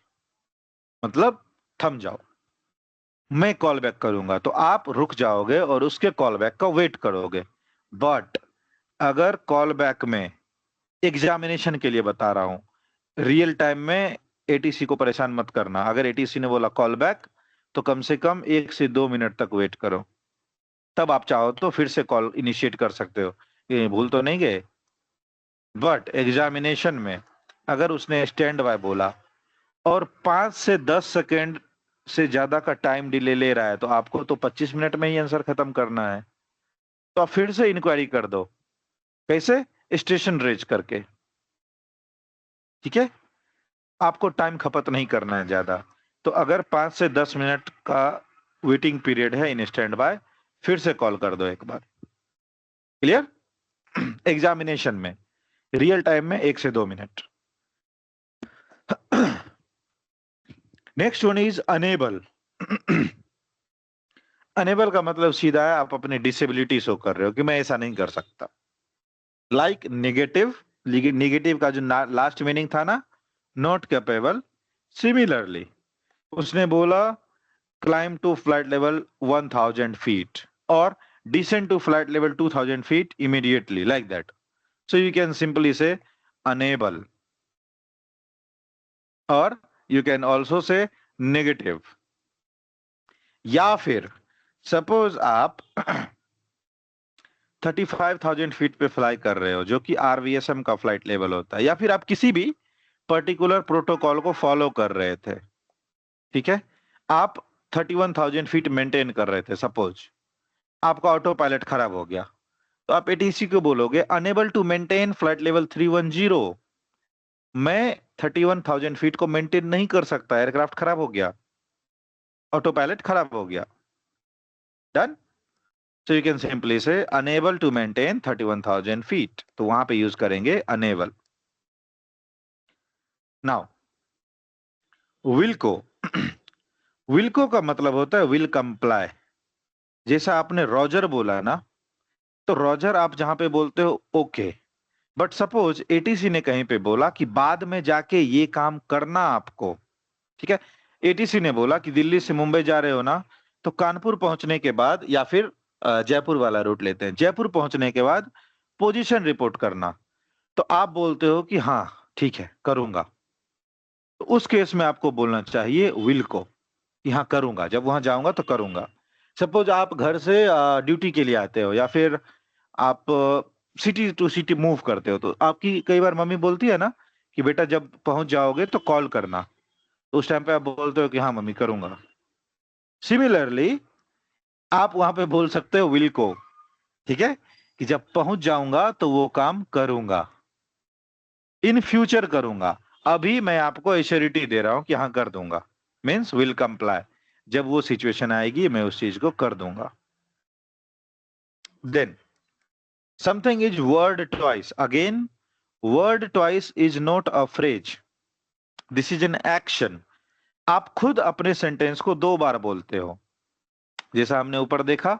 मतलब थम जाओ, मैं कॉल बैक करूंगा। तो आप रुक जाओगे और उसके कॉल बैक का वेट करोगे। बट अगर कॉल बैक में, एग्जामिनेशन के लिए बता रहा हूं, रियल टाइम में ATC को परेशान मत करना। अगर ATC ने बोला कॉल बैक, तो कम से कम 1 से 2 मिनट तक वेट करो, तब आप चाहो तो फिर से कॉल इनिशिएट कर सकते हो, ये भूल तो नहीं गए। बट एग्जामिनेशन में अगर उसने स्टैंड बाय बोला और 5 से 10 सेकेंड से ज्यादा का टाइम डिले ले रहा है, तो आपको तो 25 मिनट में ही आंसर खत्म करना है। तो आप फिर से इंक्वायरी कर दो, कैसे, स्टेशन रेज करके। ठीक है, आपको टाइम खपत नहीं करना है ज्यादा। तो अगर 5 से 10 मिनट का वेटिंग पीरियड है इन स्टैंड बाय, फिर से कॉल कर दो एक बार। क्लियर? एग्जामिनेशन में, रियल टाइम में 1 से 2 minute. Next one is unable. Unable का मतलब सीधा है, आप अपनी डिसेबिलिटी शो कर रहे हो कि मैं ऐसा नहीं कर सकता। लाइक नेगेटिव, नेगेटिव का जो लास्ट मीनिंग था ना, नॉट कैपेबल। सिमिलरली उसने बोला climb to flight level 1000 feet or descend to flight level 2000 feet immediately, like that. So you can simply say unable, or you can also say negative. या फिर सपोज आप 35,000 फीट पे फ्लाई कर रहे हो, जो कि आरवीएसएम का फ्लाइट लेवल होता है, या फिर आप किसी भी पर्टिकुलर प्रोटोकॉल को फॉलो कर रहे थे, ठीक है, आप 31,000 फीट मेंटेन कर रहे थे, सपोज आपका ऑटो पायलट खराब हो गया, तो आप एटीसी को बोलोगे unable to maintain flight level 310, मैं 31,000 फीट को मेंटेन नहीं कर सकता, एयरक्राफ्ट खराब हो गया, ऑटो पायलट खराब हो गया, done. So you can simply say unable to maintain 31,000 feet. तो वहां पे यूज करेंगे unable. Now, will को will को का मतलब होता है will comply. जैसा आपने रॉजर बोला ना, तो रॉजर आप जहां पे बोलते हो ओके, बट सपोज एटीसी ने कहीं पे बोला कि बाद में जाके ये काम करना आपको, ठीक है, एटीसी ने बोला कि दिल्ली से मुंबई जा रहे हो ना, तो कानपुर पहुंचने के बाद, या फिर जयपुर वाला रूट लेते हैं, जयपुर पहुंचने के बाद पोजीशन रिपोर्ट करना, तो आप बोलते हो कि हाँ ठीक है करूंगा, तो उस केस में आपको बोलना चाहिए विल को कि हाँ करूंगा, जब वहां जाऊंगा तो करूंगा. सपोज आप घर से ड्यूटी के लिए आते हो, या फिर आप सिटी टू सिटी मूव करते हो, तो आपकी कई बार मम्मी बोलती है ना कि बेटा जब पहुंच जाओगे तो कॉल करना, तो उस टाइम पे आप बोलते हो कि हाँ मम्मी करूंगा. सिमिलरली आप वहां पे बोल सकते हो विल को, ठीक है, कि जब पहुंच जाऊंगा तो वो काम करूंगा, इन फ्यूचर करूंगा, अभी मैं आपको एश्योरिटी दे रहा हूं कि हाँ कर दूंगा, मीन्स विल कंप्लाई, जब वो सिचुएशन आएगी मैं उस चीज को कर दूंगा. Then something is word twice. Again word twice is not a phrase, this is an action. आप खुद अपने सेंटेंस को 2 बार बोलते हो, जैसा हमने ऊपर देखा.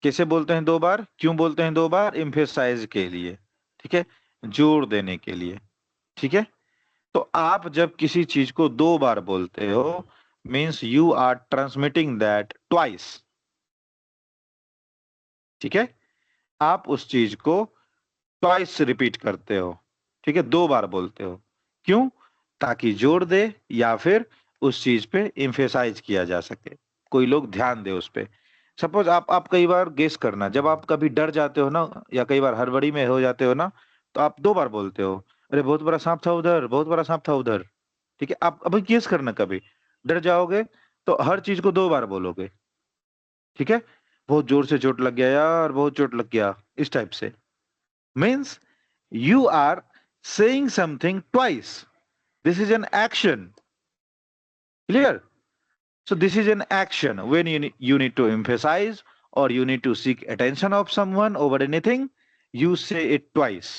कैसे बोलते हैं 2 बार, क्यों बोलते हैं 2 बार? एम्फेसाइज के लिए, ठीक है, जोर देने के लिए, ठीक है. तो आप जब किसी चीज को 2 बार बोलते हो, means you are transmitting that twice, ठीक है, आप उस चीज को ट्वाइस रिपीट करते हो, ठीक है, 2 बार बोलते हो. क्यों? ताकि जोर दे, या फिर उस चीज पे एम्फेसाइज किया जा सके, कोई लोग ध्यान दे उस पे. सपोज आप कई बार गेस करना, जब आप कभी डर जाते हो ना, या कई बार हड़बड़ी में हो जाते हो ना, तो आप 2 बार बोलते हो, अरे बहुत बड़ा सांप था उधर, बहुत बड़ा सांप था उधर, ठीक है. आप अभी गेस करना, कभी डर जाओगे तो हर चीज को 2 बार बोलोगे, ठीक है, बहुत जोर से चोट लग गया यार, बहुत चोट लग गया, इस टाइप से. Means you are saying something twice, this is an action. Clear? So this is an action when you need to emphasize, or you need to seek attention of someone over anything, you say it twice.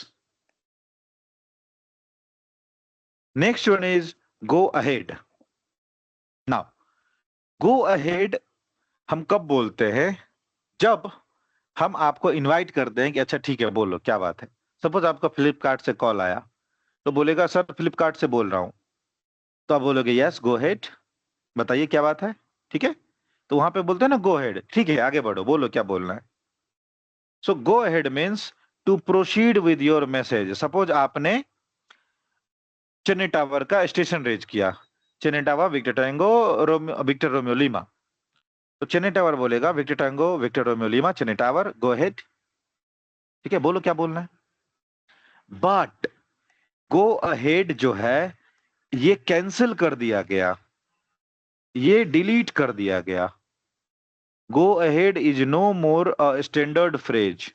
Next one is go ahead. Now, go ahead हम कब बोलते हैं? जब हम आपको इनवाइट करते हैं कि अच्छा ठीक है बोलो क्या बात है. सपोज आपका फ्लिपकार्ट से कॉल आया, तो बोलेगा सर फ्लिपकार्ट से बोल रहा हूं, तो आप बोलोगे यस गो हेड, बताइए क्या बात है, ठीक है. तो वहां पे बोलते हैं ना गो हेड, ठीक है आगे बढ़ो, बोलो क्या बोलना है. So go ahead means to proceed with your message. Suppose आपने चेन्नई टावर का स्टेशन रेज किया, Chennai tower Victor tango Victor Romeo Lima, तो चेन्नई टावर बोलेगा victor tango Victor Romeo lima Chennai tower, go ahead, ठीक है, बोलो क्या बोलना है. बट गो अहेड जो है ये कैंसिल कर दिया गया, ये डिलीट कर दिया गया. Go ahead is no more a standard phrase.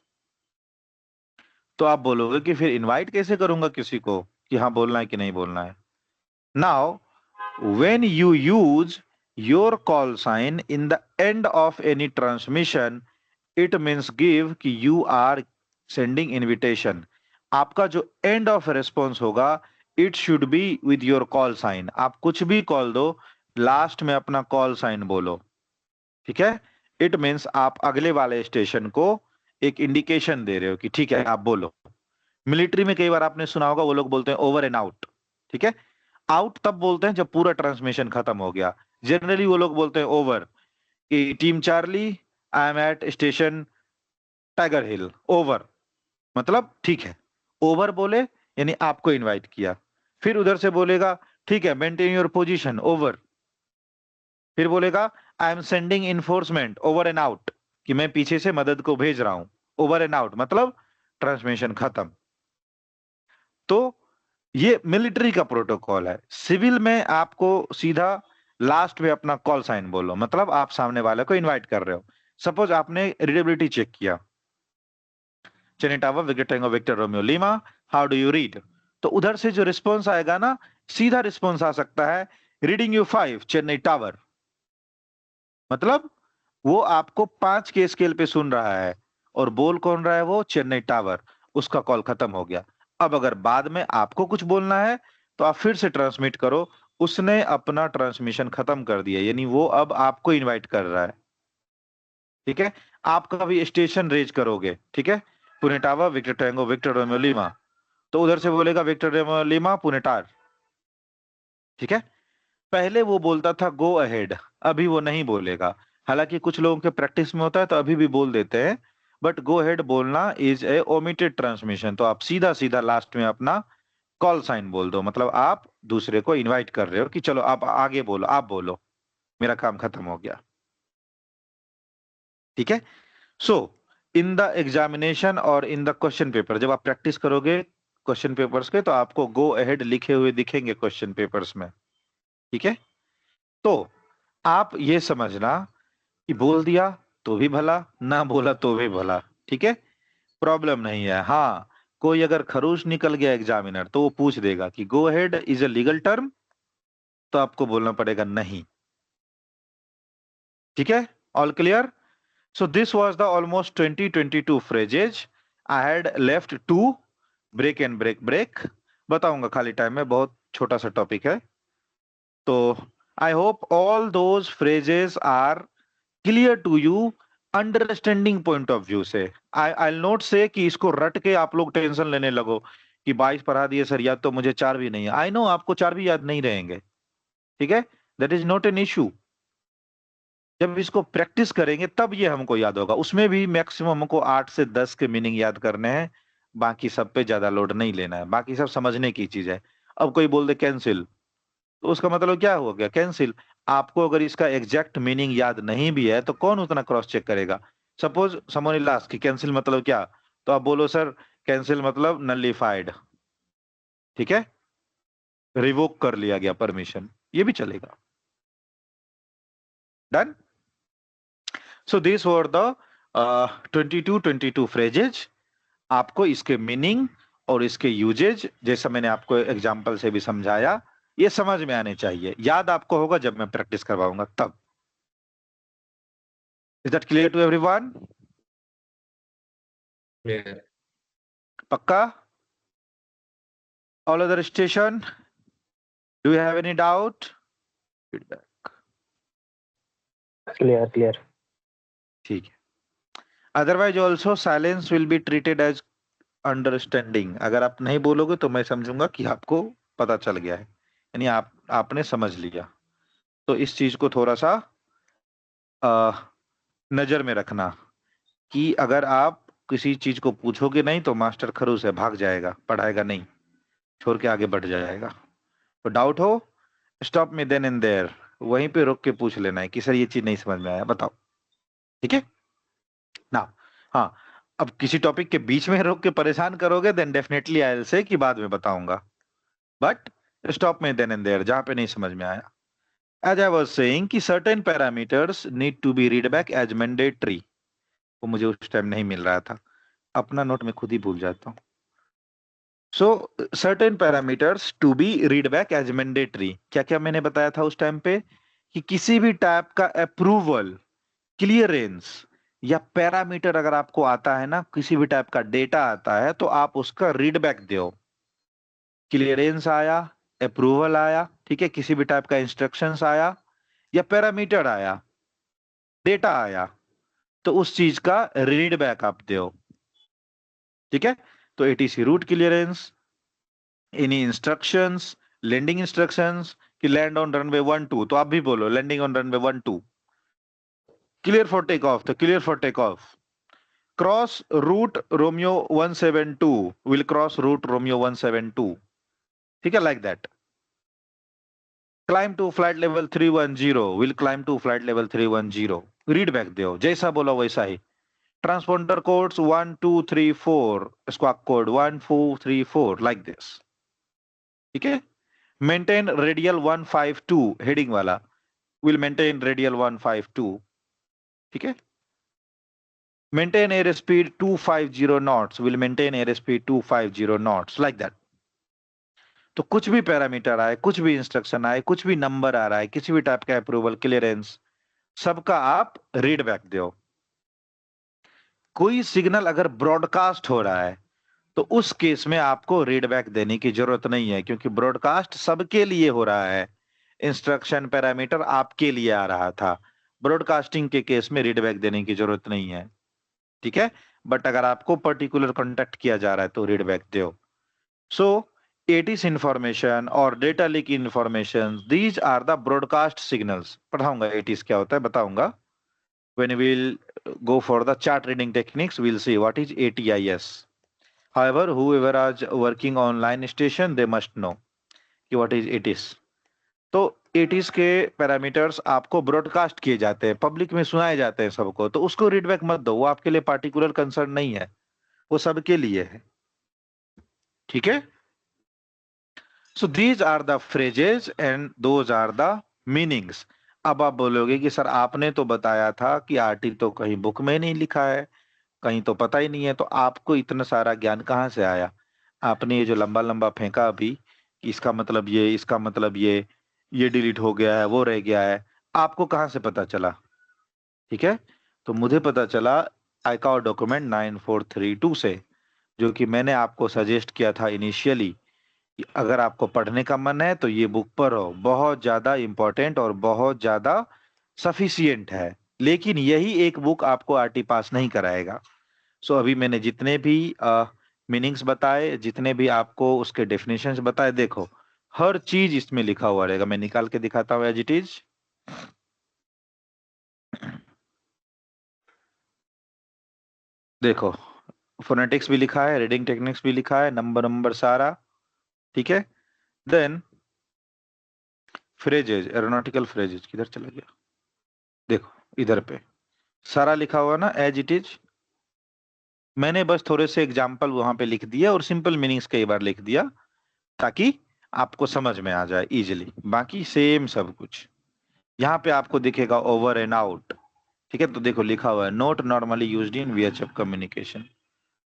तो आप बोलोगे कि फिर इनवाइट कैसे करूंगा किसी को कि हाँ बोलना है कि नहीं बोलना है. Now when you use your call sign in the end of any transmission, it means give कि यू आर सेंडिंग इनविटेशन. आपका जो एंड ऑफ रेस्पॉन्स होगा it should be with your call sign. आप कुछ भी कॉल दो, लास्ट में अपना कॉल साइन बोलो, ठीक है. इट मीन्स आप अगले वाले स्टेशन को एक इंडिकेशन दे रहे हो कि ठीक है आप बोलो. मिलिट्री में कई बार आपने सुना होगा वो लोग बोलते हैं ओवर एंड आउट, ठीक है. आउट तब बोलते हैं जब पूरा ट्रांसमिशन खत्म हो गया, जनरली वो लोग बोलते हैं ओवर, कि team Charlie I am at station Tiger Hill, over मतलब ठीक है। ओवर बोले यानी आपको इनवाइट किया। फिर उधर से बोलेगा ठीक है मेंटेन योर पोजीशन, ओवर। फिर बोलेगा I am sending enforcement, over and out, कि मैं पीछे से मदद को भेज रहा हूं, ओवर एंड आउट मतलब ट्रांसमिशन खत्म। तो ये मिलिट्री का प्रोटोकॉल है। सिविल में आपको सीधा लास्ट में अपना कॉल साइन बोलो, मतलब आप सामने वाले को इनवाइट कर रहे हो। सपोज आपने रीडेबिलिटी चेक किया, Chennai tower Victor Tango Victor Romeo Lima, how do you read, तो उधर से जो रिस्पॉन्स आएगा ना, सीधा रिस्पॉन्स आ सकता है रीडिंग यू 5 चेन्नई टावर, मतलब वो आपको 5 के स्केल पे सुन रहा है और बोल कौन रहा है, वो चेन्नई टावर। उसका कॉल खत्म हो गया। अब अगर बाद में आपको कुछ बोलना है तो आप फिर से ट्रांसमिट करो, उसने अपना ट्रांसमिशन खत्म कर दिया, यानी वो अब आपको इनवाइट कर रहा है। ठीक है, आप कभी स्टेशन रेज करोगे, ठीक है, Pune tower Victor tango Victor Romeo Lima, तो उधर से बोलेगा Victor Romeo Lima Pune tower. ठीक है, पहले वो बोलता था गो अहेड, अभी वो नहीं बोलेगा। हालांकि कुछ लोगों के प्रैक्टिस में होता है तो अभी भी बोल देते हैं, बट गो अहेड बोलना इज ए ओमिटेड ट्रांसमिशन। तो आप सीधा सीधा लास्ट में अपना कॉल साइन बोल दो, मतलब आप दूसरे को इनवाइट कर रहे हो कि चलो आप आगे बोलो, आप बोलो, मेरा काम खत्म हो गया। ठीक है, सो इन द एग्जामिनेशन और इन द क्वेश्चन पेपर, जब आप प्रैक्टिस करोगे क्वेश्चन पेपर्स के, तो आपको गो अहेड लिखे हुए दिखेंगे क्वेश्चन पेपर्स में। ठीक है, तो आप ये समझना कि बोल दिया तो भी भला, ना बोला तो भी भला, ठीक है, प्रॉब्लम नहीं है। हाँ, कोई अगर खरूश निकल गया एग्जामिनर तो वो पूछ देगा कि go ahead is a legal term, तो आपको बोलना पड़ेगा नहीं। ठीक है, all clear? So this was the almost 20-22 phrases. I had left 2, break and break break, बताऊंगा खाली टाइम में, बहुत छोटा सा टॉपिक है। तो I hope all those phrases are clear to you understanding point of view से। आई नोट से कि इसको रट के आप लोग टेंशन लेने लगो कि 22 पढ़ा दिए सर, याद तो मुझे 4 भी नहीं है। आई नो आपको 4 भी याद नहीं रहेंगे, ठीक है, that is not an issue. जब इसको प्रैक्टिस करेंगे तब ये हमको याद होगा। उसमें भी मैक्सिमम हमको 8 से 10 के मीनिंग याद करने हैं, बाकी सब पे ज्यादा लोड नहीं लेना है, बाकी सब समझने की चीज है। अब कोई बोल दे कैंसिल, तो उसका मतलब क्या हो गया, कैंसिल। आपको अगर इसका एग्जैक्ट मीनिंग याद नहीं भी है तो कौन उतना क्रॉस चेक करेगा। सपोज समवन लास्ट की कैंसिल मतलब क्या, तो आप बोलो सर कैंसिल मतलब नलिफाइड, ठीक है, रिवोक कर लिया गया परमिशन, ये भी चलेगा। Done. So this were the 22 phrases। आपको इसके मीनिंग और इसके यूजेज, जैसा मैंने आपको एग्जांपल से भी समझाया, ये समझ में आने चाहिए। याद आपको होगा जब मैं प्रैक्टिस करवाऊंगा तब। Is that clear to everyone? Clear. पक्का? All other station, do you have any doubt? Feedback? Clear. ठीक है। Otherwise also silence will be treated as understanding. अगर आप नहीं बोलोगे तो मैं समझूंगा कि आपको पता चल गया है, यानी आपने समझ लिया। तो इस चीज को थोड़ा सा नजर में रखना कि अगर आप किसी चीज को पूछोगे नहीं तो मास्टर खरूस है, भाग जाएगा, पढ़ाएगा नहीं, छोड़ के आगे बढ़ जाएगा। तो डाउट हो, stop me then and there, वहीं पे रोक के पूछ लेना है कि सर ये चीज नहीं समझ में आया, बताओ। ठीक है ना? हाँ, अब किसी टॉपिक के बीच में रोक के परेशान करोगे then definitely I will say कि बाद में बताऊंगा, but stop me then and there जहां पे नहीं समझ में आया। एज आई वाज सेइंग कि certain parameters need to be read back as mandatory. वो मुझे उस टाइम नहीं मिल रहा था, अपना नोट में खुद ही भूल जाता हूँ। So certain parameters to be read back as mandatory. क्या क्या मैंने बताया था उस टाइम पे, कि किसी भी टाइप का अप्रूवल, क्लियरेंस या पैरामीटर अगर आपको आता है ना, किसी भी टाइप का डेटा आता है, तो आप उसका रीड बैक दो। क्लियरेंस आया, अप्रूवल आया, ठीक है, किसी भी टाइप का इंस्ट्रक्शंस आया या पैरामीटर आया, डेटा आया, तो उस चीज का रीड बैक आप दो। ठीक है, तो ATC route clearance, any instructions, landing instructions कि लैंड ऑन रनवे 1-2, तो आप भी बोलो landing on runway 1-2। Clear for take off, तो clear for take off. Cross route romeo 172 will cross route romeo 172, ठीक है, like that. Climb to flight level 310 will climb to flight level 310। Read back दो, जैसा बोला वैसा ही। Transponder codes 1 2 3 4, स्क्वाक code 1 4 3 4, like this, ठीक है। मेंटेन रेडियल 152, हेडिंग वाला विल मेंटेन रेडियल 152, ठीक है। Maintain air speed 250 knots will maintain air speed 250 knots, like that. तो कुछ भी पैरामीटर आए, कुछ भी इंस्ट्रक्शन आए, कुछ भी नंबर आ रहा है, किसी भी टाइप का अप्रूवल, क्लियरेंस, सबका आप रीड बैक दो। कोई सिग्नल अगर ब्रॉडकास्ट हो रहा है तो उस केस में आपको रीड बैक देने की जरूरत नहीं है, क्योंकि ब्रॉडकास्ट सबके लिए हो रहा है, इंस्ट्रक्शन पैरामीटर आपके लिए आ रहा था। ब्रॉडकास्टिंग के केस में रीड बैक देने की जरूरत नहीं है, ठीक है। बट अगर आपको पर्टिकुलर कॉन्टेक्ट किया जा रहा है तो रीड बैक दो। सो एटीस इंफॉर्मेशन और data link information, these are the broadcast signals. पढ़ाऊंगा एटीस क्या होता है, बताऊंगा। when we'll go for the chart reading techniques, we'll see what is ATIS. However, whoever is working online station, they must know कि what is ATIS. तो ATIS के पैरामीटर्स आपको ब्रॉडकास्ट किए जाते हैं, पब्लिक में सुनाए जाते हैं सबको, तो उसको रीडबैक मत दो, वो आपके लिए पार्टिकुलर कंसर्न नहीं है, वो सबके लिए है, ठीक है। So these are the phrases and those are the meanings. अब आप बोलोगे कि सर आपने तो बताया था कि आरटी तो कहीं बुक में नहीं लिखा है, कहीं तो पता ही नहीं है, तो आपको इतना सारा ज्ञान कहाँ से आया? आपने ये जो लंबा लंबा फेंका अभी कि इसका मतलब ये, इसका मतलब ये डिलीट हो गया है, वो रह गया है, आपको कहाँ से पता चला? ठीक है, तो मुझे पता चला आईकाओ डॉक्यूमेंट 9432 से, जो कि मैंने आपको सजेस्ट किया था इनिशियली कि अगर आपको पढ़ने का मन है तो ये बुक पढ़ो, बहुत ज्यादा इंपॉर्टेंट और बहुत ज्यादा सफिशियंट है। लेकिन यही एक बुक आपको आरटी पास नहीं कराएगा। सो अभी मैंने जितने भी मीनिंग्स बताए, जितने भी आपको उसके डेफिनेशंस बताए, देखो हर चीज इसमें लिखा हुआ रहेगा। मैं निकाल के दिखाता हूँ एज इट इज। देखो फोनेटिक्स भी लिखा है, रीडिंग टेक्निक्स भी लिखा है, नंबर सारा, ठीक है। देन फ्रेजेज, एरोनॉटिकल फ्रेजेज किधर चला गया? देखो इधर पे सारा लिखा हुआ ना एज इट इज। मैंने बस थोड़े से एग्जाम्पल वहां पे लिख दिया और सिंपल मीनिंग्स कई बार लिख दिया ताकि आपको समझ में आ जाए इजीली। बाकी सेम सब कुछ यहाँ पे आपको दिखेगा ओवर एंड आउट, ठीक है। तो देखो लिखा हुआ है note normally used in VHF communication,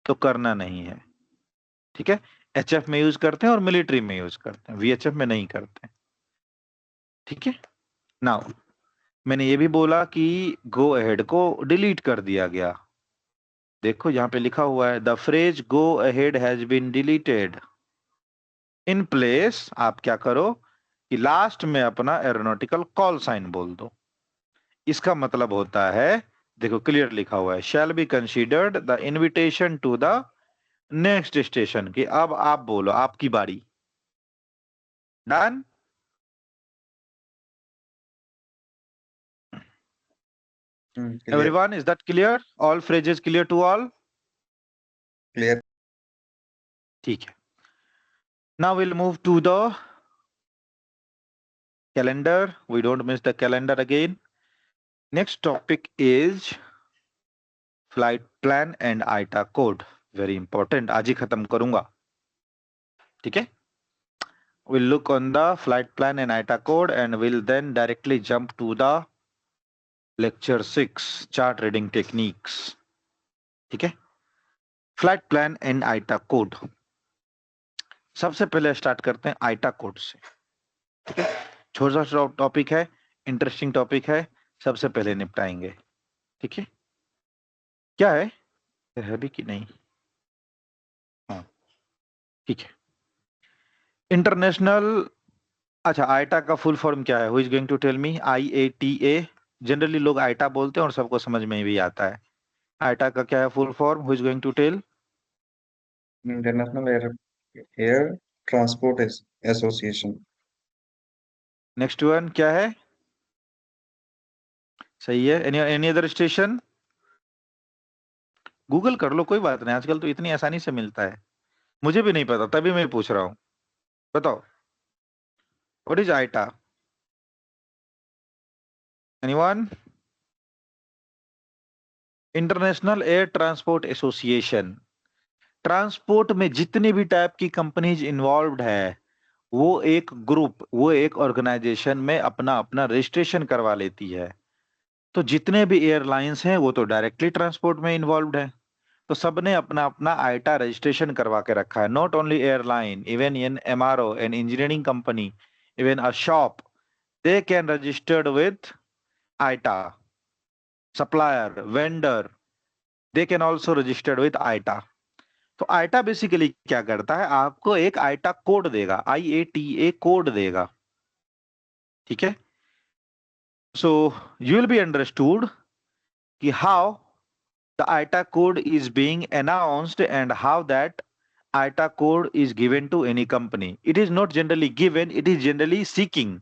तो करना नहीं है, ठीक है। एचएफ में यूज करते हैं और मिलिट्री में यूज करते हैं, वीएचएफ में नहीं करते, ठीक है। नाउ मैंने ये भी बोला कि गो अहेड को डिलीट कर दिया गया। देखो यहाँ पे लिखा हुआ है the phrase go ahead has been deleted. In place आप क्या करो कि लास्ट में अपना एरोनॉटिकल कॉल साइन बोल दो। इसका मतलब होता है, देखो क्लियर लिखा हुआ है, shall be considered the invitation to the next station, कि अब आप बोलो, आपकी बारी। Done? clear, everyone, is that clear? All phrases clear to all? clear. ठीक है। Now will move to the calendar. We don't miss the calendar again. Next topic is flight plan and ITA code. Very important. आज ही खत्म करूंगा, ठीक है। We'll look on the flight plan and ITA code and we'll then directly jump to the lecture 6 chart reading techniques, ठीक है। Flight plan and आईटा code. सबसे पहले स्टार्ट करते हैं आईटा कोड से, ठीक है। छोटा सा टॉपिक है, इंटरेस्टिंग टॉपिक है, सबसे पहले निपटाएंगे, ठीक है। क्या है भी कि नहीं? हाँ ठीक है। इंटरनेशनल, अच्छा आईटा का फुल फॉर्म क्या है? Who is going to tell me? IATA। Generally लोग आईटा बोलते हैं और सबको समझ में भी आता है। आईटा का क्या है full form? Who is going to tell? International Air Transport Association. Next one क्या है? सही है। Any other station? गूगल कर लो, कोई बात नहीं, आजकल तो इतनी आसानी से मिलता है। मुझे भी नहीं पता, तभी मैं पूछ रहा हूँ। बताओ, what is आईटा? Anyone? International air transport association. Transport में जितनी भी टाइप की कंपनीज इन्वॉल्व्ड है, वो एक ग्रुप, वो एक ऑर्गेनाइजेशन में अपना अपना रजिस्ट्रेशन करवा लेती है। तो जितने भी एयरलाइंस हैं वो तो डायरेक्टली ट्रांसपोर्ट में इन्वॉल्व्ड है, तो सबने अपना अपना आईटा रजिस्ट्रेशन करवा के रखा है। Not only airline, even in MRO and engineering company, even a shop, they can registered with IATA. Supplier, vendor, they can also registered with IATA. तो आईटा बेसिकली क्या करता है, आपको एक आईटा कोड देगा, IATA कोड देगा, ठीक है। So you will be understood कि how the IATA code is being announced and how that IATA code is given to any company. It is not generally given, it is generally seeking.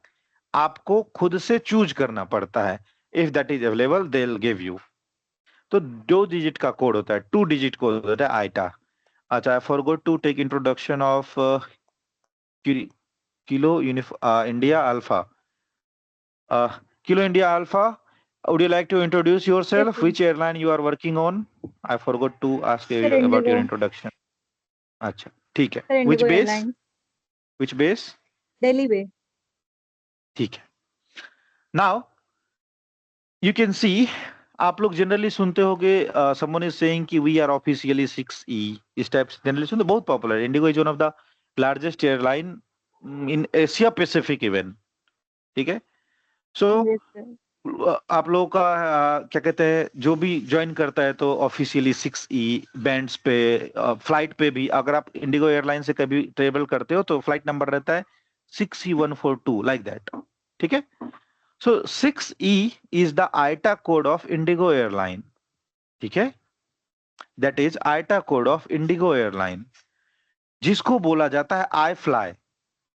आपको खुद से चूज करना पड़ता है। If that is available they will give you. तो 2 डिजिट का कोड होता है, 2 डिजिट कोड होता है आईटा। अच्छा, I forgot to take introduction of Kilo India Alpha. Kilo India Alpha, would you like to introduce yourself? Yes, Which airline you are working on? I forgot to ask you Sir, about your Indigo. introduction. अच्छा, ठीक है। Sir, Which Indigo base? Airlines, Which base? Delhi Bay. ठीक है। Now you can see, आप लोग जनरली सुनते होगे someone is saying कि we are officially 6E, इस टाइप से जनरली सुनते, बहुत popular. Indigo is one of the largest airline in Asia Pacific even, ठीक है। सो Yes, sir. आप लोगों का क्या कहते हैं, जो भी ज्वाइन करता है तो ऑफिशियली 6E बैंड्स पे, फ्लाइट पे भी, अगर आप इंडिगो एयरलाइन से कभी ट्रेवल करते हो तो फ्लाइट नंबर रहता है 6E142 लाइक दैट, ठीक है। सो 6E is the IATA code of Indigo airline, ठीक है। That is आईटा code of Indigo airline, जिसको बोला जाता है आई फ्लाई।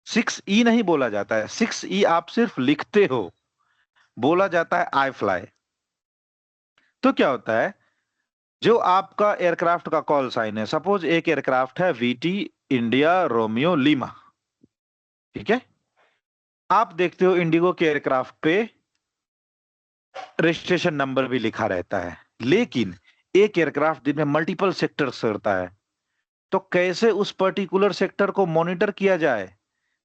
6E नहीं बोला जाता है, 6E आप सिर्फ लिखते हो, बोला जाता है आई फ्लाई। तो क्या होता है, जो आपका एयरक्राफ्ट का कॉल साइन है, सपोज एक एयरक्राफ्ट है VT इंडिया रोमियो लीमा, ठीक है। आप देखते हो इंडिगो के एयरक्राफ्ट पे रजिस्ट्रेशन नंबर भी लिखा रहता है, लेकिन एक एयरक्राफ्ट दिन में मल्टीपल सेक्टर्स करता है, तो कैसे उस पर्टिकुलर सेक्टर को मॉनिटर किया जाए।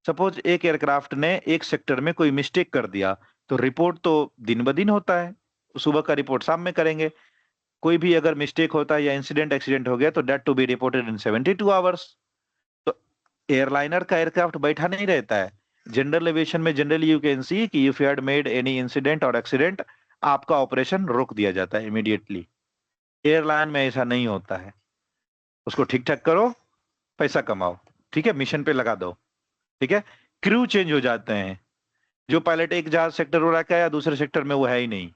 सपोज एक एयरक्राफ्ट ने एक सेक्टर में कोई मिस्टेक कर दिया, तो रिपोर्ट तो दिन ब दिन होता है, सुबह का रिपोर्ट शाम में करेंगे। कोई भी अगर मिस्टेक होता है या इंसिडेंट एक्सीडेंट हो गया तो date to be reported in 72 hours. तो एयरलाइनर का एयरक्राफ्ट बैठा नहीं रहता है। जनरल एविएशन में जनरली यू कैन सी कि if you had made any incident और एक्सीडेंट, आपका ऑपरेशन रोक दिया जाता है इमीडिएटली। एयरलाइन में ऐसा नहीं होता है, उसको ठीक ठाक करो, पैसा कमाओ, ठीक है, मिशन पे लगा दो, ठीक है। क्रू चेंज हो जाते हैं, जो पायलट एक जहाज सेक्टर हो रखा है या दूसरे सेक्टर में वो है ही नहीं,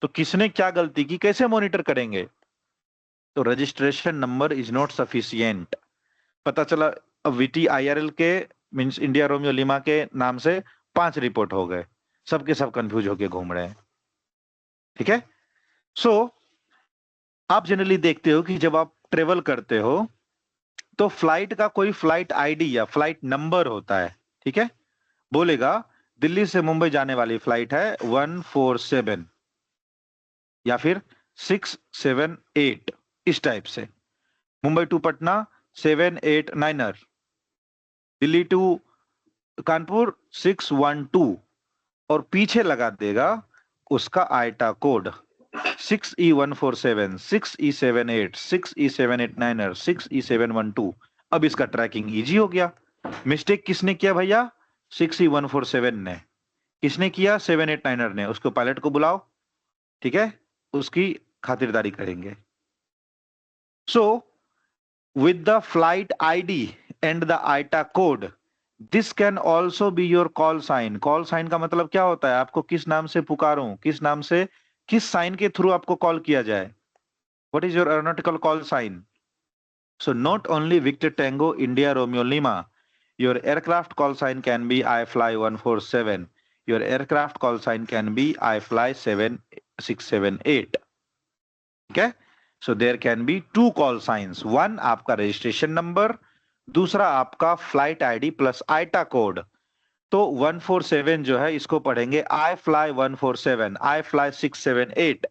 तो किसने क्या गलती की, कैसे मॉनिटर करेंगे। तो registration number is not sufficient. पता चला VT IRL के मींस इंडिया रोमियो लिमा के नाम से 5 रिपोर्ट हो गए, सबके सब कंफ्यूज होके घूम रहे हैं, ठीक है। सो आप जनरली देखते हो कि जब आप ट्रेवल करते हो तो फ्लाइट का कोई फ्लाइट ID या फ्लाइट नंबर होता है, ठीक है। बोलेगा दिल्ली से मुंबई जाने वाली फ्लाइट है 147 या फिर 678, इस टाइप से। मुंबई टू पटना 789, दिल्ली टू कानपुर 612, और पीछे लगा देगा उसका आईटा code 6E147, 6E78, 6E789, 6E712। अब इसका ट्रैकिंग इजी हो गया। मिस्टेक किसने किया भैया? 6E147 ने। किसने किया? 789 ने। उसको पायलट को बुलाओ, ठीक है, उसकी खातिरदारी करेंगे। सो with the flight ID and the ITA code, this can also be your call sign. Call sign का मतलब क्या होता है? आपको किस नाम से पुकारूं, किस नाम से, किस साइन के थ्रू आपको कॉल किया जाए। What is your aeronautical call sign? So not only Victor Tango India Romeo Lima, Your aircraft call sign can be I fly 147. Your aircraft call sign can be I fly 7678. ठीक है? So there can be two call signs. One आपका registration number, दूसरा आपका flight ID plus ITA code. तो 147 जो है इसको पढ़ेंगे I fly 147, I fly 678,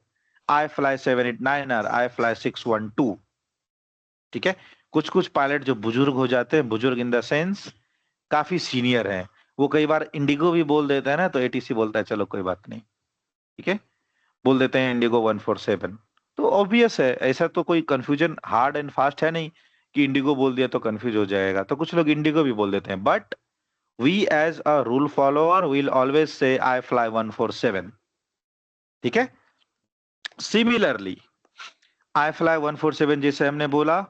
I fly 789, I fly 612. ठीक है? कुछ कुछ पायलट जो बुजुर्ग हो जाते हैं, बुजुर्ग इन द सेंस काफी सीनियर हैं, वो कई बार इंडिगो भी बोल देते हैं ना, तो एटीसी बोलता है चलो कोई बात नहीं, ठीक है, बोल देते हैं इंडिगो 147। तो ऑब्वियस है, ऐसा तो कोई कंफ्यूजन हार्ड एंड फास्ट है नहीं कि इंडिगो बोल दिया तो कंफ्यूज हो जाएगा, तो कुछ लोग इंडिगो भी बोल देते हैं, but we as a rule follower will always say I fly 147। ठीक है? सिमिलरली आई फ्लाई 147 जैसे हमने बोला,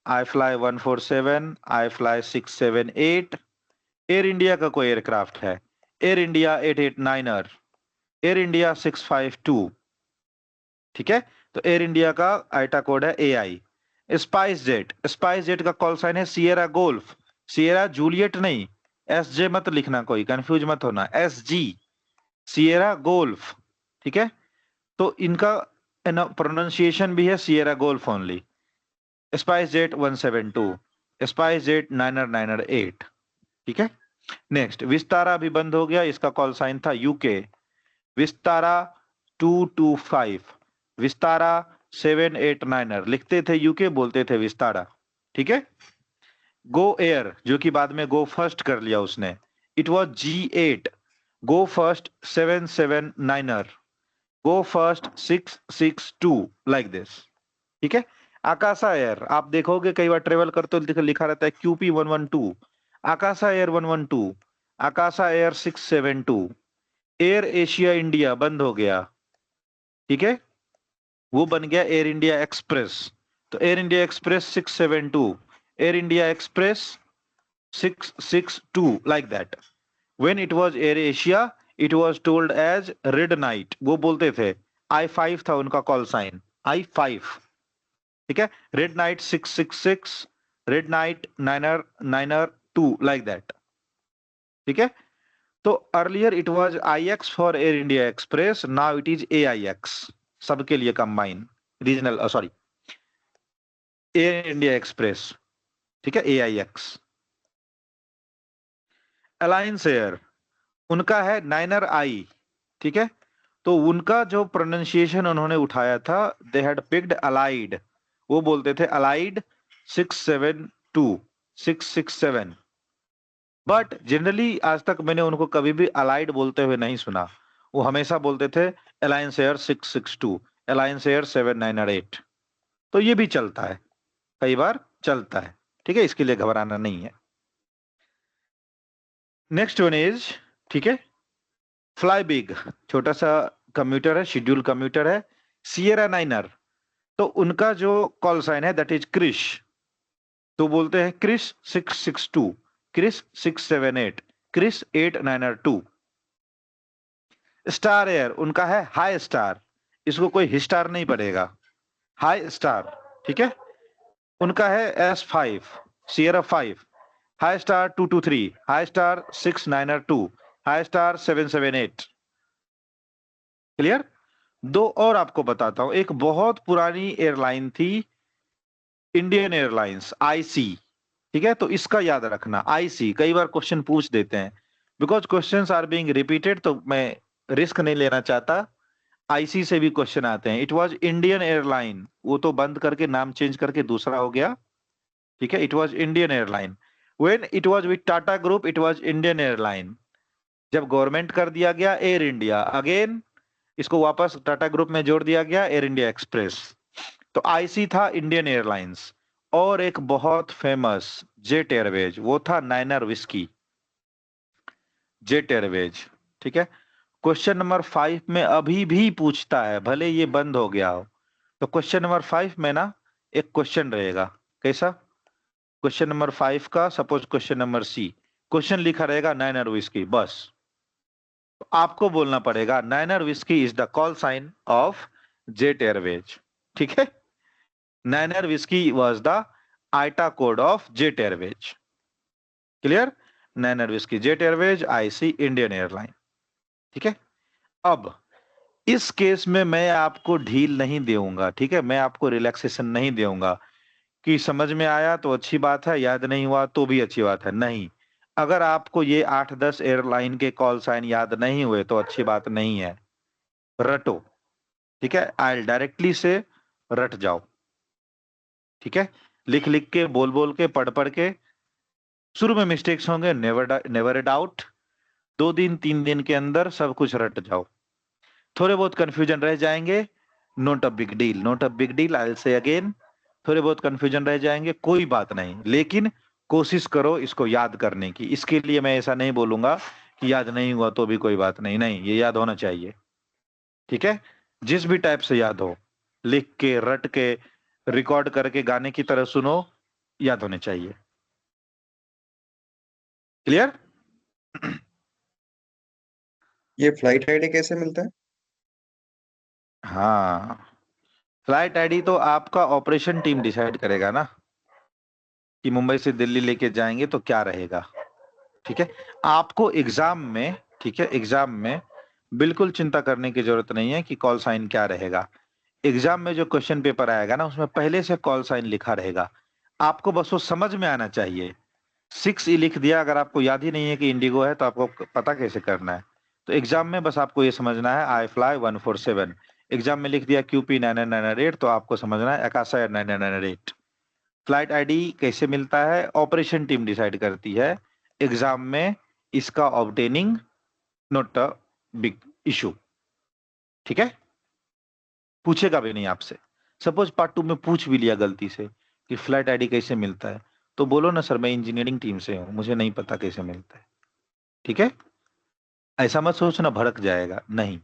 आई फ्लाई 147, आई फ्लाई 678, एयर इंडिया का कोई एयरक्राफ्ट है, air India 889er, air India 652, ठीक है, तो एयर इंडिया का आइटा कोड है AI। स्पाइस जेट का कॉल साइन है सिएरा गोल्फ, सिएरा जूलियट नहीं, SJ मत लिखना, कोई कंफ्यूज मत होना, SG सिएरा गोल्फ, ठीक है, तो इनका प्रोनाउंसिएशन भी है Sierra golf only. Spice jet 172, spice jet 9er 8, ठीक है। नेक्स्ट विस्तारा भी बंद हो गया, इसका कॉल साइन था UK, विस्तारा 225, विस्तारा 789er, लिखते थे UK बोलते थे विस्तारा, ठीक है। गो एयर जो कि बाद में गो फर्स्ट कर लिया उसने, it was G8, go first 779er, go first 662, like this, ठीक है। आकाशा एयर आप देखोगे कई बार ट्रेवल करते हो लिखा रहता है QP 112, Akasa Air 112, Akasa Air 672, Air Asia India बंद हो गया, ठीक है, वो बन गया एयर इंडिया एक्सप्रेस, तो Air India Express 672, Air India Express 662, like that. When it was Air Asia it was told as red knight, वो बोलते थे, I5 था उनका कॉल साइन, I5, ठीक है, red night 666, red night 9er 2, like that, ठीक है। तो earlier it was IX for air India express, now it is AIX, सबके लिए combine, regional sorry air India express, ठीक है, AIX। अलायंस एयर उनका है 9er I, ठीक है, तो उनका जो प्रोनाउंसिएशन उन्होंने उठाया था, दे हैड पिक्ड अलाइड, वो बोलते थे अलाइड 672, 667, बट जनरली आज तक मैंने उनको कभी भी अलाइड बोलते हुए नहीं सुना, वो हमेशा बोलते थे alliance air 662, alliance air 799er 8, तो ये भी चलता है, कई बार चलता है, ठीक है, इसके लिए घबराना नहीं है। नेक्स्ट वन इज, ठीक है, फ्लाई बिग, छोटा सा कम्यूटर है, शेड्यूल कम्यूटर है, सिएरा 9er, तो उनका जो कॉल साइन है दैट इज क्रिश, तो बोलते हैं Krish 662, Krish 678, Krish 899er 2। Star Air उनका है हाई स्टार, इसको कोई हिस्टार नहीं पड़ेगा, हाई स्टार, ठीक है, उनका है S5 Sierra 5, high star 223, high star 699er 2, high star 778। Clear? दो और आपको बताता हूं, एक बहुत पुरानी एयरलाइन थी इंडियन एयरलाइंस IC, ठीक है, तो इसका याद रखना IC, कई बार क्वेश्चन पूछ देते हैं, because questions are being repeated, तो मैं रिस्क नहीं लेना चाहता, IC से भी क्वेश्चन आते हैं। इट वाज इंडियन एयरलाइन, वो तो बंद करके नाम चेंज करके दूसरा हो गया, ठीक है, it was Indian airline. When it was with Tata group it was Indian airline, जब गवर्नमेंट कर दिया गया एयर इंडिया, अगेन इसको वापस टाटा ग्रुप में जोड़ दिया गया एयर इंडिया एक्सप्रेस, तो IC था इंडियन एयरलाइंस। और एक बहुत फेमस जेट एयरवेज, वो था 9er विस्की, जेट एयरवेज, ठीक है। क्वेश्चन नंबर 5 में अभी भी पूछता है, भले ये बंद हो गया हो, तो क्वेश्चन नंबर 5 में ना एक क्वेश्चन रहेगा, कैसा? क्वेश्चन नंबर 5 का suppose question number C, question लिखा रहेगा 9er विस्की, बस तो आपको बोलना पड़ेगा 9er whiskey is the call sign of Jet Airways, ठीक है, 9er whiskey was the IATA code of Jet Airways. Clear? Niner whiskey Jet Airways, IC Indian airline. ठीक है, अब इस केस में मैं आपको ढील नहीं दूंगा, ठीक है, मैं आपको रिलैक्सेशन नहीं दूंगा कि समझ में आया तो अच्छी बात है, याद नहीं हुआ तो भी अच्छी बात है, नहीं। अगर आपको ये 8-10 एयरलाइन के कॉल साइन याद नहीं हुए तो अच्छी बात नहीं है, रटो। ठीक है, आई डायरेक्टली से रट जाओ। ठीक है, लिख लिख के, बोल बोल के, पढ़ पढ़ के। शुरू में मिस्टेक्स होंगे, नेवर डाउट। 2 दिन 3 दिन के अंदर सब कुछ रट जाओ। थोड़े बहुत कंफ्यूजन रह जाएंगे, note a big deal, note a big deal, I will say again. थोड़े बहुत कंफ्यूजन रह जाएंगे, कोई बात नहीं, लेकिन कोशिश करो इसको याद करने की। इसके लिए मैं ऐसा नहीं बोलूंगा कि याद नहीं हुआ तो भी कोई बात नहीं, नहीं, ये याद होना चाहिए। ठीक है, जिस भी टाइप से याद हो, लिख के, रट के, रिकॉर्ड करके गाने की तरह सुनो, याद होने चाहिए। क्लियर? ये फ्लाइट आईडी कैसे मिलता है? हाँ, फ्लाइट आईडी तो आपका ऑपरेशन टीम डिसाइड करेगा ना, कि मुंबई से दिल्ली लेके जाएंगे तो क्या रहेगा। ठीक है, आपको एग्जाम में, ठीक है, एग्जाम में बिल्कुल चिंता करने की जरूरत नहीं है कि कॉल साइन क्या रहेगा। एग्जाम में जो क्वेश्चन पेपर आएगा ना, उसमें पहले से कॉल साइन लिखा रहेगा, आपको बस वो समझ में आना चाहिए। 6 लिख दिया, अगर आपको याद ही नहीं है कि इंडिगो है तो आपको पता कैसे करना है। तो एग्जाम में बस आपको ये समझना है आई फ्लाई 147। एग्जाम में लिख दिया QP 9998 तो आपको समझना है अकाशा एयर 9998। फ्लाइट आईडी कैसे मिलता है, ऑपरेशन टीम डिसाइड करती है। एग्जाम में इसका obtaining not a big issue. ठीक है, पूछेगा भी नहीं आपसे। सपोज पार्ट 2 में पूछ भी लिया गलती से कि फ्लाइट आईडी कैसे मिलता है, तो बोलो ना सर मैं इंजीनियरिंग टीम से हूं, मुझे नहीं पता कैसे मिलता है। ठीक है, ऐसा मत सोचना भड़क जाएगा, नहीं।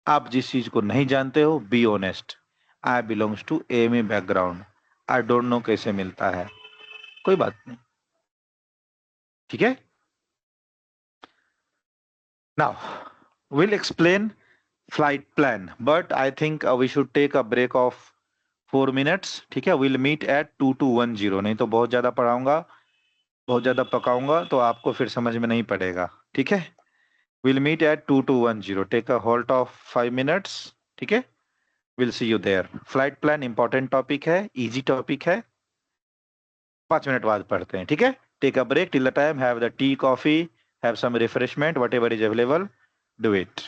आप जिस चीज को नहीं जानते हो, be honest. I belongs to AME background, I don't know कैसे मिलता है, कोई बात नहीं। ठीक है, now we'll explain flight plan, but I think we should take a break of 4 minutes। ठीक है, we'll meet at 2210, नहीं तो बहुत ज्यादा पढ़ाऊंगा, बहुत ज्यादा पकाऊंगा तो आपको फिर समझ में नहीं पड़ेगा। ठीक है, we'll meet at 2210, take a halt of 5 minutes। ठीक है, we'll see you there। Flight plan important topic है, इजी टॉपिक है, 5 मिनट बाद पढ़ते हैं। ठीक है, take a break till the time, have the tea, coffee, have some refreshment, whatever is available, do it.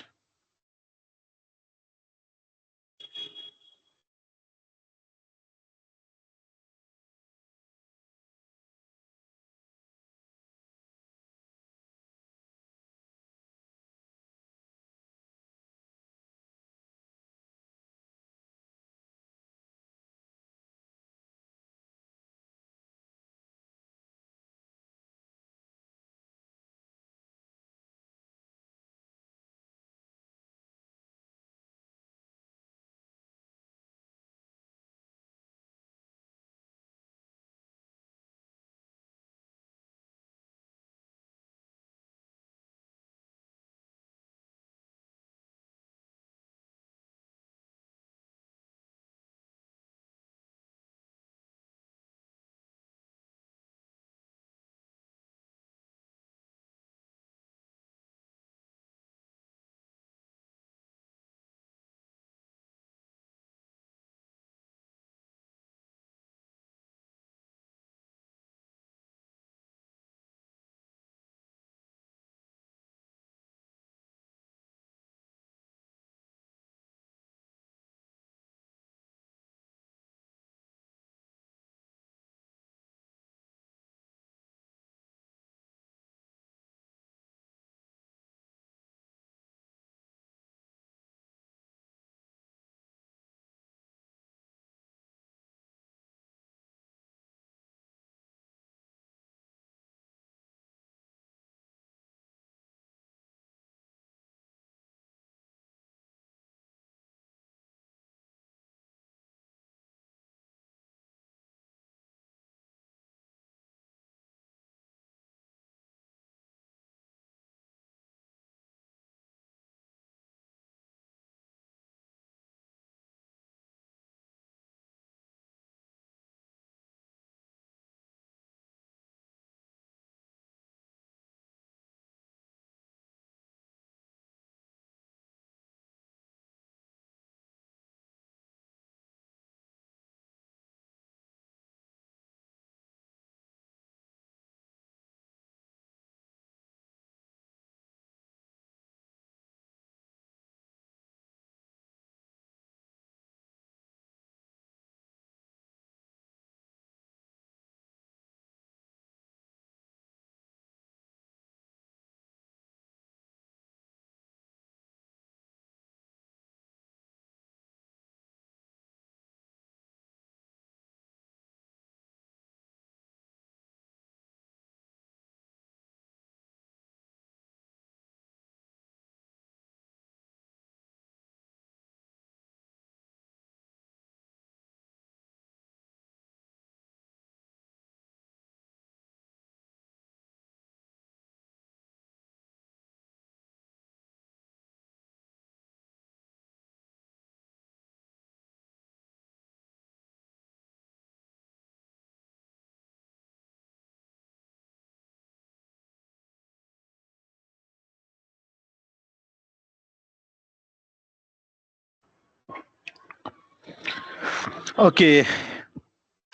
Okay.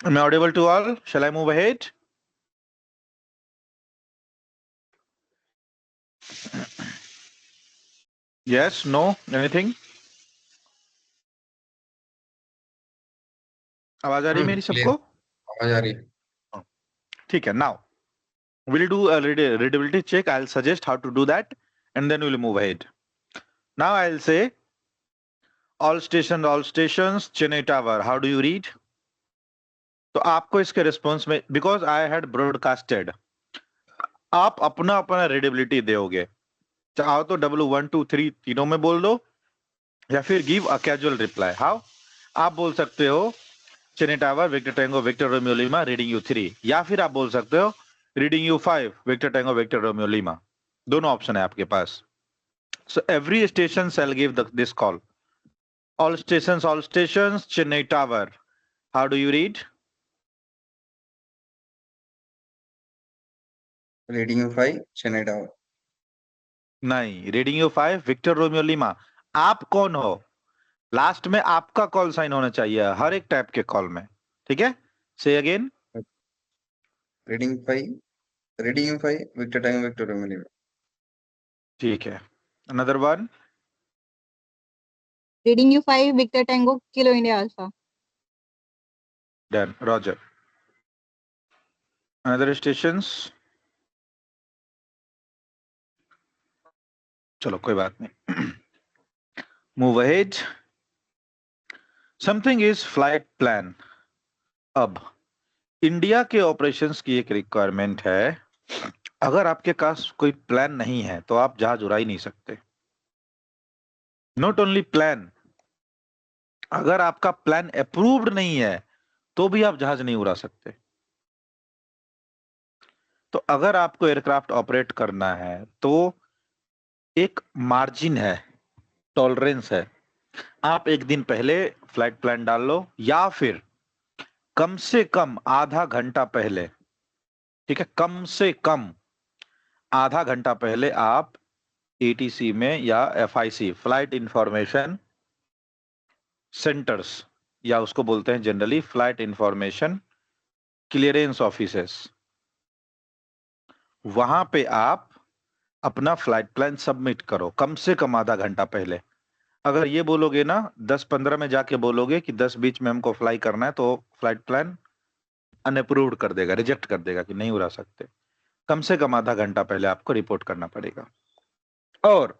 Am I audible to all? Shall I move ahead? Yes, no, anything? आवाज आ रही है मेरी क्लियर, सबको? आवाज आ रही है। ठीक है. Now we'll do a readability check. I'll suggest how to do that, and then we'll move ahead. Now I'll say all stations, Chennai Tower. How do you read? तो आपको इसके रिस्पॉन्स में, बिकॉज आई हैड ब्रॉडकास्टेड, आप अपना अपना रीडेबिलिटी दोगे. चाहो तो W1 2 3 तीनों में बोल दो, या फिर give a casual reply. How? आप बोल सकते हो Chennai tower victor tango Victor Romeo lima reading you 3, या फिर आप बोल सकते हो reading you 5 victor tango Victor Romeo lima. दोनों ऑप्शन है आपके पास. So every station shall give this call. All stations Chennai tower. How do you read? Reading you 5 Chennai tower. नहीं, reading you 5 victor Romeo lima. आप कौन हो? लास्ट में आपका कॉल साइन होना चाहिए हर एक टाइप के कॉल में. ठीक है? Say again. Reading you 5 Victor time Victor Romeo. ठीक है. Another one. Reading you 5, Victor Tango, Kilo India Alpha. Done. Roger. Another stations. चलो कोई बात नहीं. Move ahead. Something is flight plan. अब इंडिया के ऑपरेशंस की एक रिक्वायरमेंट है. अगर आपके पास कोई प्लान नहीं है तो आप जहाज उड़ा ही नहीं सकते. नॉट ओनली प्लान, अगर आपका प्लान अप्रूव्ड नहीं है तो भी आप जहाज नहीं उड़ा सकते. तो अगर आपको एयरक्राफ्ट ऑपरेट करना है तो एक मार्जिन है, टॉलरेंस है. आप एक दिन पहले फ्लाइट प्लान डाल लो, या फिर कम से कम आधा घंटा पहले. ठीक है? कम से कम आधा घंटा पहले आप एटीसी में या FIC, फ्लाइट इंफॉर्मेशन सेंटर्स, या उसको बोलते हैं generally flight information clearance offices, वहां पे आप अपना फ्लाइट प्लान सबमिट करो कम से कम आधा घंटा पहले. अगर ये बोलोगे ना 10-15 में जाके बोलोगे कि 10 बीच में हमको फ्लाई करना है, तो फ्लाइट प्लान अनअप्रूव्ड कर देगा, रिजेक्ट कर देगा कि नहीं उड़ा सकते. कम से कम आधा घंटा पहले आपको रिपोर्ट करना पड़ेगा. और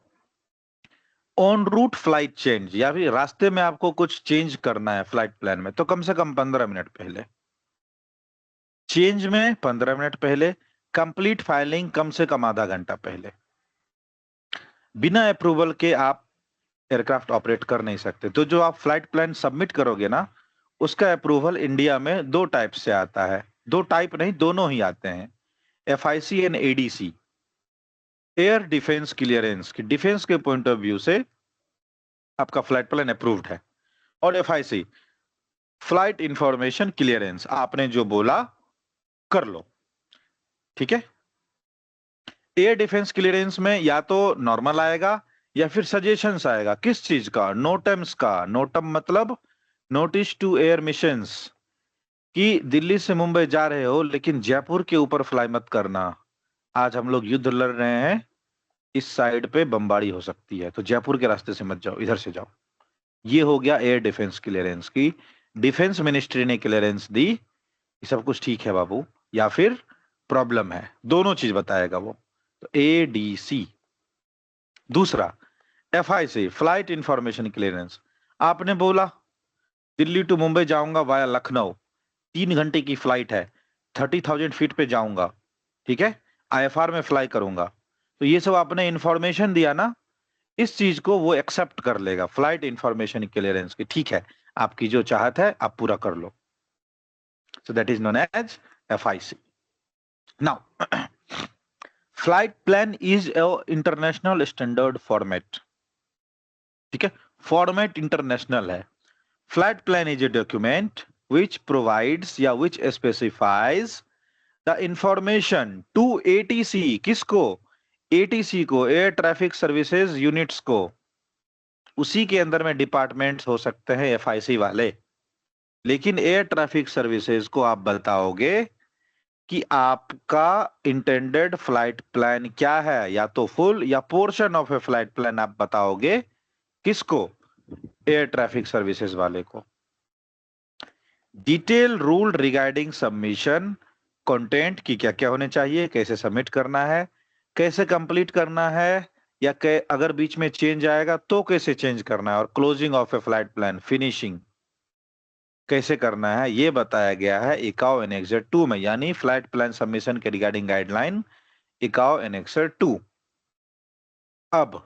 ऑन रूट फ्लाइट चेंज, या फिर रास्ते में आपको कुछ चेंज करना है फ्लाइट प्लान में, तो कम से कम 15 मिनट पहले. चेंज में 15 मिनट पहले, कंप्लीट फाइलिंग कम से कम आधा घंटा पहले. बिना अप्रूवल के आप एयरक्राफ्ट ऑपरेट कर नहीं सकते. तो जो आप फ्लाइट प्लान सबमिट करोगे ना, उसका अप्रूवल इंडिया में 2 टाइप से आता है. 2 टाइप नहीं, दोनों ही आते हैं. FIC and ADC, air defence clearance, की डिफेंस के पॉइंट ऑफ व्यू से आपका फ्लाइट प्लान अप्रूव्ड है. और FIC, फ्लाइट इंफॉर्मेशन क्लियरेंस, आपने जो बोला कर लो. ठीक है? एयर डिफेंस क्लियरेंस में या तो नॉर्मल आएगा या फिर सजेशंस आएगा. किस चीज का? नोटम्स का. नोटम मतलब नोटिस टू एयर मिशंस, कि दिल्ली से मुंबई जा रहे हो लेकिन जयपुर के ऊपर फ्लाई मत करना. आज हम लोग युद्ध लड़ रहे हैं, इस साइड पे बमबारी हो सकती है, तो जयपुर के रास्ते से मत जाओ, इधर से जाओ. ये हो गया एयर डिफेंस क्लियरेंस, की डिफेंस मिनिस्ट्री ने क्लियरेंस दी, ये सब कुछ ठीक है बाबू, या फिर प्रॉब्लम है. दोनों चीज बताएगा वो. तो ADC. दूसरा FIC, फ्लाइट इंफॉर्मेशन क्लियरेंस. आपने बोला दिल्ली टू मुंबई जाऊंगा वाया लखनऊ, 3 घंटे की फ्लाइट है, 30,000 फीट पे जाऊंगा. ठीक है? IFR में फ्लाई करूंगा. तो ये सब आपने इंफॉर्मेशन दिया ना, इस चीज को वो एक्सेप्ट कर लेगा, फ्लाइट इंफॉर्मेशन क्लियरेंस की. ठीक है, आपकी जो चाहत है आप पूरा कर लो. So that is known as FIC. Now flight plan is a international standard format. ठीक है? फॉर्मेट इंटरनेशनल है. Flight plan is a document which provides या which specifies the information to ATC. किसको? ATC को, एयर ट्रैफिक सर्विसेज यूनिट्स को. उसी के अंदर में डिपार्टमेंट्स हो सकते हैं FIC वाले. लेकिन एयर ट्रैफिक सर्विसेज को आप बताओगे कि आपका इंटेंडेड फ्लाइट प्लान क्या है, या तो फुल या portion of A flight plan आप बताओगे। किसको? एयर ट्रैफिक सर्विसेज वाले को। Detail rule regarding submission, content की क्या क्या होने चाहिए, कैसे सबमिट करना है, कैसे कंप्लीट करना है, या अगर बीच में चेंज आएगा तो कैसे चेंज करना है, और closing of A flight plan, finishing कैसे करना है, ये बताया गया है इकाओ एनेक्सर 2 में, यानी फ्लाइट प्लान सबमिशन के रिगार्डिंग गाइडलाइन इकाओ एनेक्सर 2। अब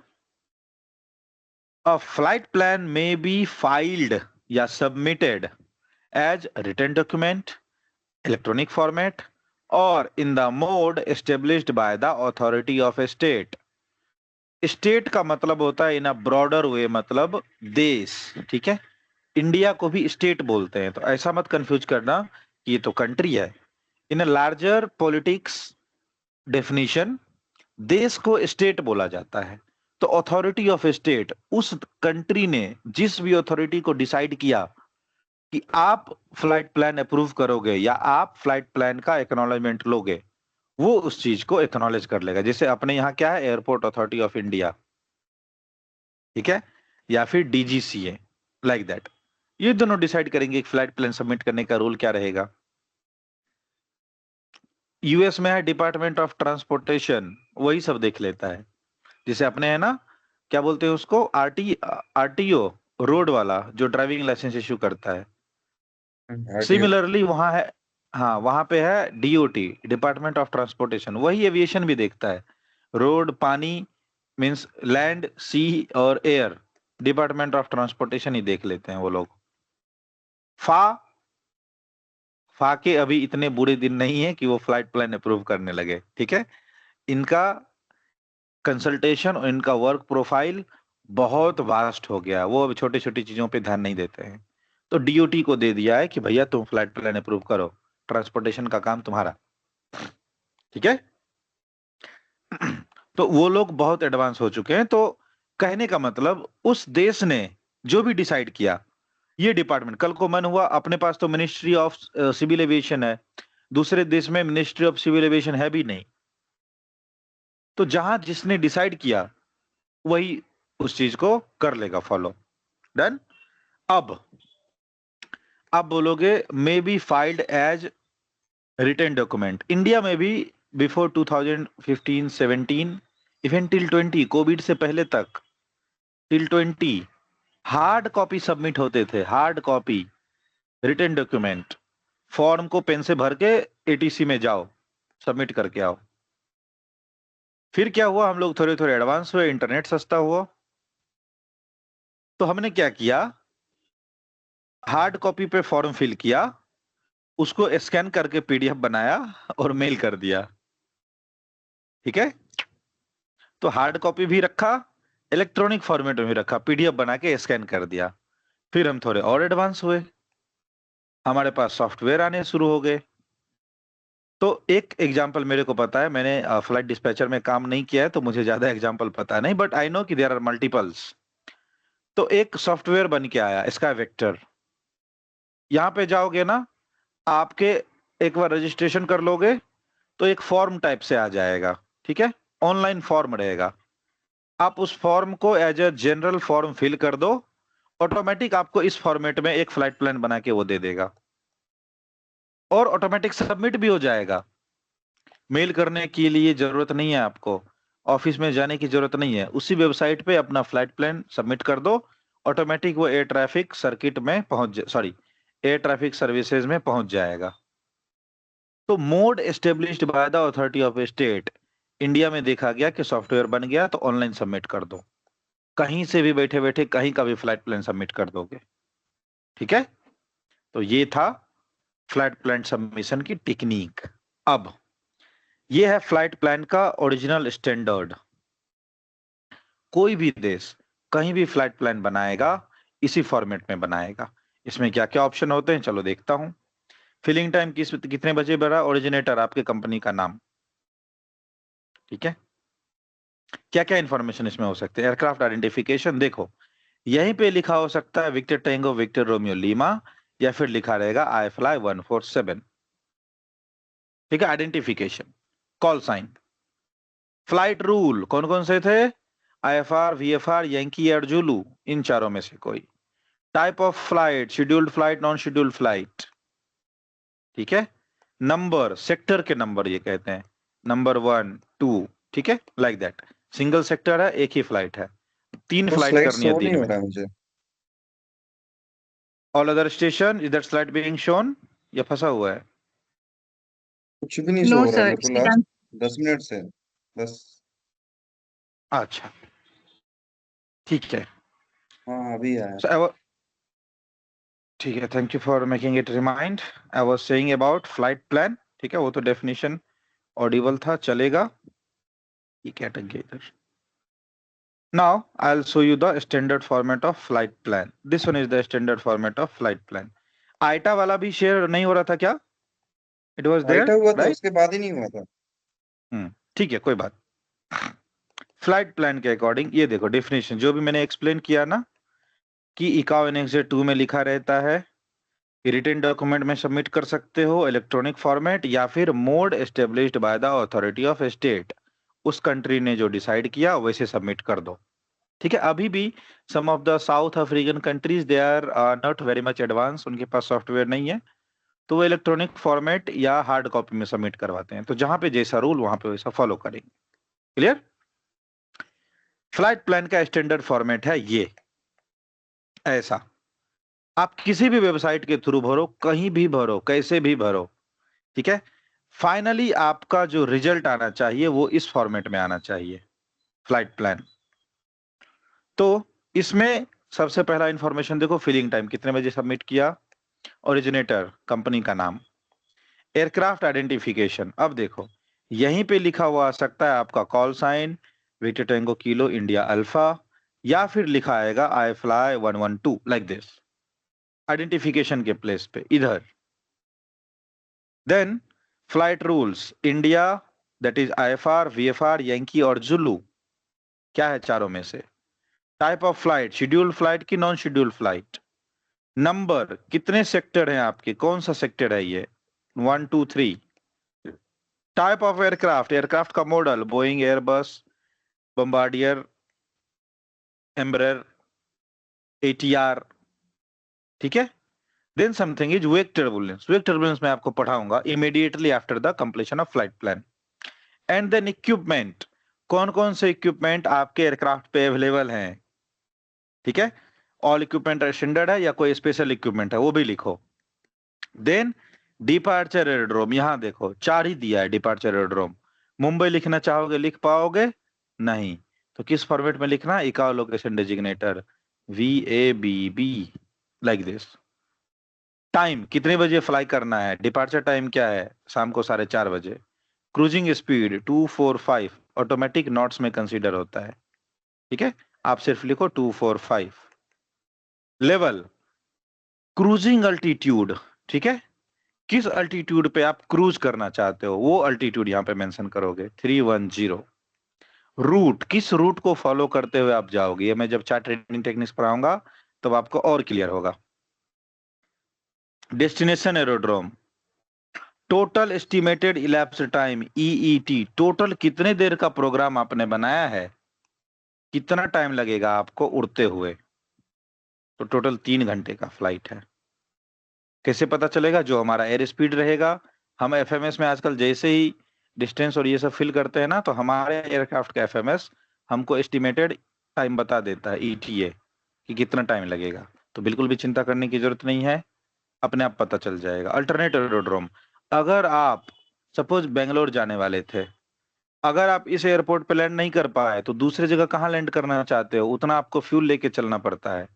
अ फ्लाइट प्लान में बी फाइल्ड या submitted as written document, electronic format, और in the mode established by the authority of a state. State का मतलब होता है इन अ ब्रॉडर वे, मतलब देश, ठीक है। इंडिया को भी स्टेट बोलते हैं, तो ऐसा मत कंफ्यूज करना कि ये तो कंट्री है। इन अ लार्जर पॉलिटिक्स डेफिनेशन, देश को स्टेट बोला जाता है। तो अथॉरिटी ऑफ स्टेट, उस कंट्री ने जिस भी अथॉरिटी को डिसाइड किया कि आप फ्लाइट प्लान अप्रूव करोगे या आप फ्लाइट प्लान का एक्नॉलेजमेंट लोगे, वो उस चीज को एक्नॉलेज कर लेगा। जैसे अपने यहाँ क्या है, एयरपोर्ट अथॉरिटी ऑफ इंडिया, ठीक है, या फिर डीजीसीए, लाइक दैट। ये दोनों डिसाइड करेंगे कि फ्लाइट प्लान सबमिट करने का रूल क्या रहेगा। यूएस में है डिपार्टमेंट ऑफ ट्रांसपोर्टेशन, वही सब देख लेता है। जैसे अपने है ना, क्या बोलते हैं उसको, आरटीओ, रोड वाला जो ड्राइविंग लाइसेंस इश्यू करता है। RTO। सिमिलरली वहां है, हाँ वहां पे है डीओटी, डिपार्टमेंट ऑफ ट्रांसपोर्टेशन, वही एविएशन भी देखता है। रोड, पानी, मींस लैंड, सी और एयर, डिपार्टमेंट ऑफ ट्रांसपोर्टेशन ही देख लेते हैं वो लोग। फा के अभी इतने बुरे दिन नहीं है कि वो फ्लाइट प्लान अप्रूव करने लगे, ठीक है। इनका कंसल्टेशन और इनका वर्क प्रोफाइल बहुत वास्ट हो गया, वो अभी छोटी छोटी चीजों पे ध्यान नहीं देते हैं। तो डीओटी को दे दिया है कि भैया तुम फ्लाइट प्लान अप्रूव करो, ट्रांसपोर्टेशन का काम तुम्हारा, ठीक है। तो वो लोग बहुत एडवांस हो चुके हैं। तो कहने का मतलब, उस देश ने जो भी डिसाइड किया, ये डिपार्टमेंट, कल को मन हुआ, अपने पास तो मिनिस्ट्री ऑफ सिविल एविएशन है, दूसरे देश में मिनिस्ट्री ऑफ सिविल एविएशन है भी नहीं, तो जहां जिसने डिसाइड किया वही उस चीज को कर लेगा फॉलो। डन। अब बोलोगे may be filed as written document. India में भी बिफोर 2015-17, इवन टिल 20, कोविड से पहले तक, टिल 20 हार्ड कॉपी सबमिट होते थे, hard copy written document. Form को पेन से भर के एटीसी में जाओ, सबमिट करके आओ। फिर क्या हुआ, हम लोग थोड़े थोड़े एडवांस हुए, इंटरनेट सस्ता हुआ, तो हमने क्या किया, हार्ड कॉपी पे फॉर्म फिल किया, उसको स्कैन करके पीडीएफ बनाया और मेल कर दिया, ठीक है। तो हार्ड कॉपी भी रखा, इलेक्ट्रॉनिक फॉर्मेट में भी रखा, पीडीएफ बना के स्कैन कर दिया। फिर हम थोड़े और एडवांस हुए, हमारे पास सॉफ्टवेयर आने शुरू हो गए। तो एक एग्जांपल मेरे को पता है, मैंने फ्लाइट डिस्पैचर में काम नहीं किया है तो मुझे ज्यादा एग्जांपल पता नहीं, बट आई नो कि देयर आर मल्टीपल्स। तो एक सॉफ्टवेयर बन के आया, स्काई वेक्टर। यहाँ पे जाओगे ना, आपके एक बार रजिस्ट्रेशन कर लोगे तो एक फॉर्म टाइप से आ जाएगा, ठीक है, ऑनलाइन फॉर्म रहेगा। आप उस फॉर्म को as a general form fill कर दो, ऑटोमेटिक आपको इस फॉर्मेट में एक फ्लाइट प्लान बना के वो दे देगा, और ऑटोमेटिक सबमिट भी हो जाएगा। मेल करने के लिए जरूरत नहीं है आपको, ऑफिस में जाने की जरूरत नहीं है, उसी वेबसाइट पे अपना फ्लाइट प्लान सबमिट कर दो, ऑटोमेटिक वो एयर ट्रैफिक सर्किट में एयर ट्रैफिक सर्विसेज में पहुंच जाएगा। तो mode established by the authority of state, India में देखा गया कि सॉफ्टवेयर बन गया तो ऑनलाइन सबमिट कर दो, कहीं से भी बैठे बैठे कहीं का भी फ्लाइट प्लान सबमिट कर दोगे, ठीक है। तो ये था फ्लाइट प्लान सबमिशन की टेक्निक। अब ये है फ्लाइट प्लान का ओरिजिनल स्टैंडर्ड। कोई भी देश कहीं भी फ्लाइट प्लान बनाएगा इसी फॉर्मेट में बनाएगा। इसमें क्या क्या ऑप्शन होते हैं चलो देखता हूं। फिलिंग टाइम कितने बजे भरा, ओरिजिनेटर आपके कंपनी का नाम, ठीक है। क्या क्या इंफॉर्मेशन इसमें हो सकते हैं, एयरक्राफ्ट आइडेंटिफिकेशन, देखो यहीं पे लिखा हो सकता है Victor tango Victor Romeo Lima, या फिर लिखा रहेगा आई फ्लाई 147। ठीक है, identification, call sign, flight rule कौन कौन से थे, IFR, VFR, Yankee air Zulu, इन चारों में से कोई। Type of flight, scheduled flight, non scheduled flight. ठीक है, नंबर, सेक्टर के नंबर ये कहते हैं, नंबर 1 2, ठीक है, लाइक दैट। सिंगल सेक्टर है, एक ही फ्लाइट है, 3 वो फ्लाइट स्लाइड करनी है शो नहीं दिन हो में। रहा है मुझे। All other station, is that slide being shown या फंसा हुआ है? कुछ भी नहीं शो No, हो रहा sir. मेरे को It's लास्ट done. 10 मिनट से बस। अच्छा, ठीक है। हाँ अभी आया। So, ठीक है, thank you for making it remind. I was saying about flight plan. ठीक है, वो तो डेफिनेशन ऑडिबल था, चलेगा। ये क्या अटक गया इधर। Now I will show you the standard format of flight plan. This one is the standard format of flight plan. IATA वाला भी शेयर नहीं हो रहा था क्या? इट वाज देयर, आइटा हुआ था, राइट? उसके बाद ही नहीं हुआ था। ठीक है, कोई बात। फ्लाइट प्लान के अकॉर्डिंग ये देखो डेफिनेशन जो भी मैंने एक्सप्लेन किया ना, कि ICAO Annex 2 में लिखा रहता है, रिटन डॉक्यूमेंट में सबमिट कर सकते हो, इलेक्ट्रॉनिक फॉर्मेट, या फिर mode established by the authority of state. उस कंट्री ने जो डिसाइड किया वैसे सबमिट कर दो। ठीक है, अभी भी some of the South African countries they are not very much advance, उनके पास सॉफ्टवेयर नहीं है, तो वो इलेक्ट्रॉनिक फॉर्मेट या हार्ड कॉपी में सबमिट करवाते हैं। तो जहां पे जैसा रूल वहां पे वैसा फॉलो करेंगे। क्लियर? फ्लाइट प्लान का स्टैंडर्ड फॉर्मेट है ये ऐसा। आप किसी भी वेबसाइट के थ्रू भरो, कहीं भी भरो, कैसे भी भरो, ठीक है, फाइनली आपका जो रिजल्ट आना चाहिए वो इस फॉर्मेट में आना चाहिए, फ्लाइट प्लान। तो इसमें सबसे पहला इंफॉर्मेशन देखो, फिलिंग टाइम कितने बजे सबमिट किया, ओरिजिनेटर कंपनी का नाम, एयरक्राफ्ट आइडेंटिफिकेशन। अब देखो यहीं पे लिखा हुआ आ सकता है आपका call sign, Victor Tango Kilo India Alpha, या फिर लिखा आएगा I fly 112 like this, identification के प्लेस पे इधर। Then flight rules, India, that is IFR, VFR, Yankee और जुलू, क्या है चारों में से। Type of flight, scheduled flight की नॉन शेड्यूल्ड फ्लाइट। नंबर, कितने सेक्टर हैं आपके, कौन सा सेक्टर है ये, 1 2 3। टाइप ऑफ एयरक्राफ्ट, एयरक्राफ्ट का model, Boeing, Airbus, Bombardier, Embraer, ATR। ठीक है, then something is wake turbulence. Wake turbulence मैं आपको पढ़ाऊंगा immediately after the completion of flight plan. And then equipment, कौन कौन से इक्विपमेंट आपके एयरक्राफ्ट पे अवेलेबल हैं। ठीक है, ऑल इक्विपमेंट स्टैंडर्ड है या कोई स्पेशल इक्विपमेंट है वो भी लिखो। देन डिपार्चर एयरड्रोम, यहां देखो 4 ही दिया है डिपार्चर एयरड्रोम। मुंबई लिखना चाहोगे लिख पाओगे नहीं, तो किस फॉर्मेट में लिखना, ICAO location डेजिग्नेटर, VABB, like this. Time, कितने बजे फ्लाई करना है, डिपार्चर टाइम क्या है, शाम को 4:30 बजे। क्रूजिंग स्पीड 245, ऑटोमेटिक नॉट्स में कंसीडर होता है। ठीक है, आप सिर्फ लिखो 245। लेवल, क्रूजिंग अल्टीट्यूड, ठीक है, किस अल्टीट्यूड पे आप क्रूज करना चाहते हो वो अल्टीट्यूड यहां पे मेंशन करोगे, 310। रूट, किस रूट को फॉलो करते हुए आप जाओगे, ये मैं जब चार्ट ट्रेडिंग टेक्निक्स पढ़ाऊंगा तब आपको और क्लियर होगा। Destination aerodrome, total estimated elapse time, EET, total कितने देर का प्रोग्राम आपने बनाया है, कितना टाइम लगेगा आपको उड़ते हुए, तो टोटल 3 घंटे का फ्लाइट है। कैसे पता चलेगा, जो हमारा एयर स्पीड रहेगा, हम FMS में आजकल जैसे ही डिस्टेंस और ये सब फिल करते हैं ना, तो हमारे एयरक्राफ्ट का FMS हमको एस्टिमेटेड टाइम बता देता है, ETA, कि कितना टाइम लगेगा। तो बिल्कुल भी चिंता करने की जरूरत नहीं है, अपने आप पता चल जाएगा। अल्टरनेट एरोड्रोम, अगर आप सपोज बेंगलोर जाने वाले थे, अगर आप इस एयरपोर्ट पे लैंड नहीं कर पाए तो दूसरी जगह कहाँ लैंड करना चाहते हो, उतना आपको फ्यूल लेके चलना पड़ता है।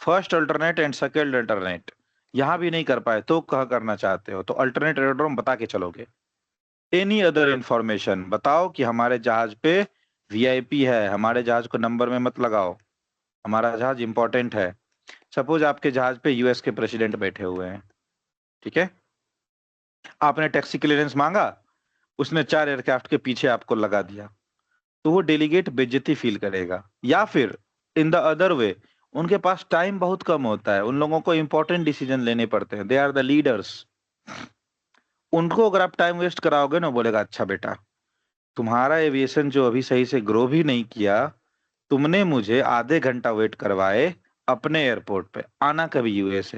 First alternate and second alternate, यहां भी नहीं कर पाए तो कहाँ करना चाहते हो, तो अल्टरनेट एरोड्रोम बता के चलोगे। एनी अदर इंफॉर्मेशन, बताओ कि हमारे जहाज पे VIP है, हमारे जहाज को नंबर में मत लगाओ, हमारा जहाज इंपॉर्टेंट है। सपोज आपके जहाज पे US के प्रेसिडेंट बैठे हुए हैं, ठीक है, आपने टैक्सी क्लियरेंस मांगा, उसने 4 एयरक्राफ्ट के पीछे आपको लगा दिया, तो वो डेलीगेट बेइज्जती फील करेगा। या फिर इन द अदर वे, उनके पास टाइम बहुत कम होता है, उन लोगों को इंपॉर्टेंट डिसीजन लेने पड़ते हैं, दे आर द लीडर्स। उनको अगर आप टाइम वेस्ट कराओगे ना, बोलेगा अच्छा बेटा तुम्हारा एविएशन जो अभी सही से ग्रो भी नहीं किया, तुमने मुझे आधे घंटा वेट करवाए अपने एयरपोर्ट पे, आना कभी यूएस से,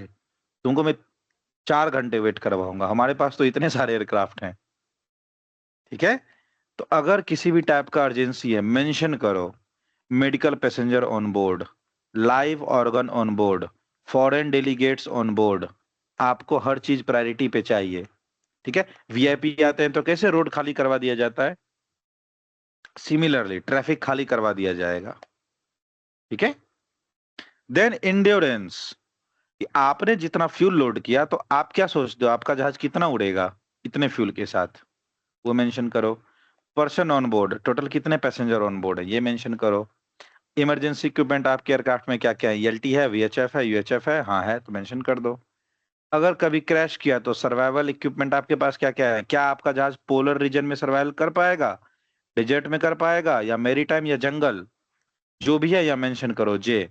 तुमको मैं 4 घंटे वेट करवाऊंगा, हमारे पास तो इतने सारे एयरक्राफ्ट हैं। ठीक है, तो अगर किसी भी टाइप का अर्जेंसी है, मेंशन करो medical passenger on board, live organ on board, foreign delegates on board, आपको हर चीज प्रायोरिटी पे चाहिए। ठीक है, वीआईपी आते हैं तो कैसे रोड खाली करवा दिया जाता है, सिमिलरली ट्रैफिक खाली करवा दिया जाएगा। ठीक है, देन इंड्योरेंस, कि आपने जितना फ्यूल लोड किया तो आप क्या सोचते हो आपका जहाज कितना उड़ेगा इतने फ्यूल के साथ, वो मेंशन करो। पर्सन ऑन बोर्ड, टोटल कितने पैसेंजर ऑन बोर्ड है, ये मेंशन करो। इमरजेंसी इक्विपमेंट आपके एयरक्राफ्ट में क्या क्या है, एलटी है, वीएचएफ है, यूएचएफ है, हाँ है तो मेंशन कर दो। अगर कभी क्रैश किया तो सर्वाइवल इक्विपमेंट आपके पास क्या क्या है, क्या आपका जहाज पोलर रीजन में सर्वाइवल कर पाएगा, डेजर्ट में कर पाएगा, या मैरीटाइम या जंगल, जो भी है या मेंशन करो। जे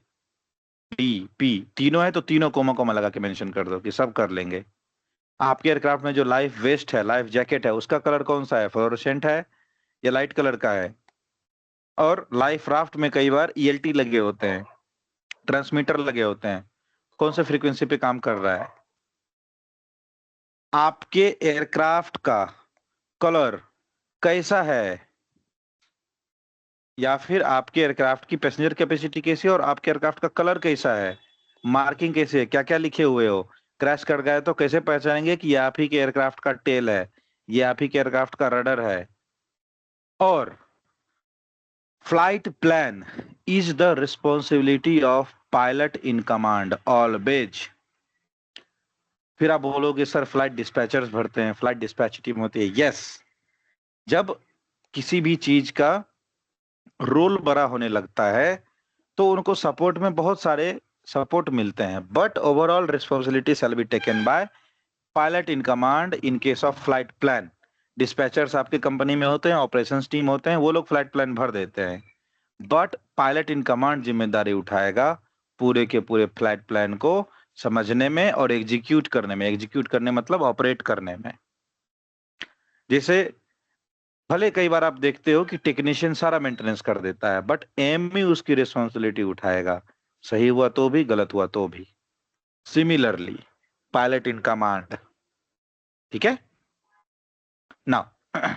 डी पी तीनों है तो तीनों कोमा कोमा लगा के मेंशन कर दो कि सब कर लेंगे। आपके एयरक्राफ्ट में जो लाइफ वेस्ट है, लाइफ जैकेट है, उसका कलर कौन सा है, फ्लोरोसेंट है या लाइट कलर का है। और लाइफ राफ्ट में कई बार ईएलटी लगे होते हैं, ट्रांसमीटर लगे होते हैं, कौन से फ्रीक्वेंसी पे काम कर रहा है। आपके एयरक्राफ्ट का कलर कैसा है, या फिर आपके एयरक्राफ्ट की पैसेंजर कैपेसिटी कैसी है और आपके एयरक्राफ्ट का कलर कैसा है, मार्किंग कैसे है, क्या क्या लिखे हुए हो। क्रैश कर गए तो कैसे पहचानेंगे कि ये आप ही के एयरक्राफ्ट का टेल है, ये आप ही के एयरक्राफ्ट का रडर है। और flight plan is the responsibility of pilot in command always. फिर आप बोलोगे सर फ्लाइट डिस्पैचर्स भरते हैं, फ्लाइट डिस्पैच टीम होती है। यस, जब किसी भी चीज का रोल बड़ा होने लगता है तो उनको सपोर्ट में बहुत सारे सपोर्ट मिलते हैं, but overall responsibility shall be taken by pilot in command in case of flight plan. Dispatchers आपकी कंपनी में होते हैं, ऑपरेशंस टीम होते हैं, वो लोग फ्लाइट प्लान भर देते हैं, बट पायलट इन कमांड जिम्मेदारी उठाएगा पूरे के पूरे फ्लाइट प्लान को समझने में और एग्जीक्यूट करने में। एग्जीक्यूट करने मतलब ऑपरेट करने में। जैसे भले कई बार आप देखते हो कि टेक्नीशियन सारा मेंटेनेंस कर देता है, बट एम में उसकी रिस्पॉन्सिबिलिटी उठाएगा, सही हुआ तो भी गलत हुआ तो भी। Similarly pilot in command. ठीक है, now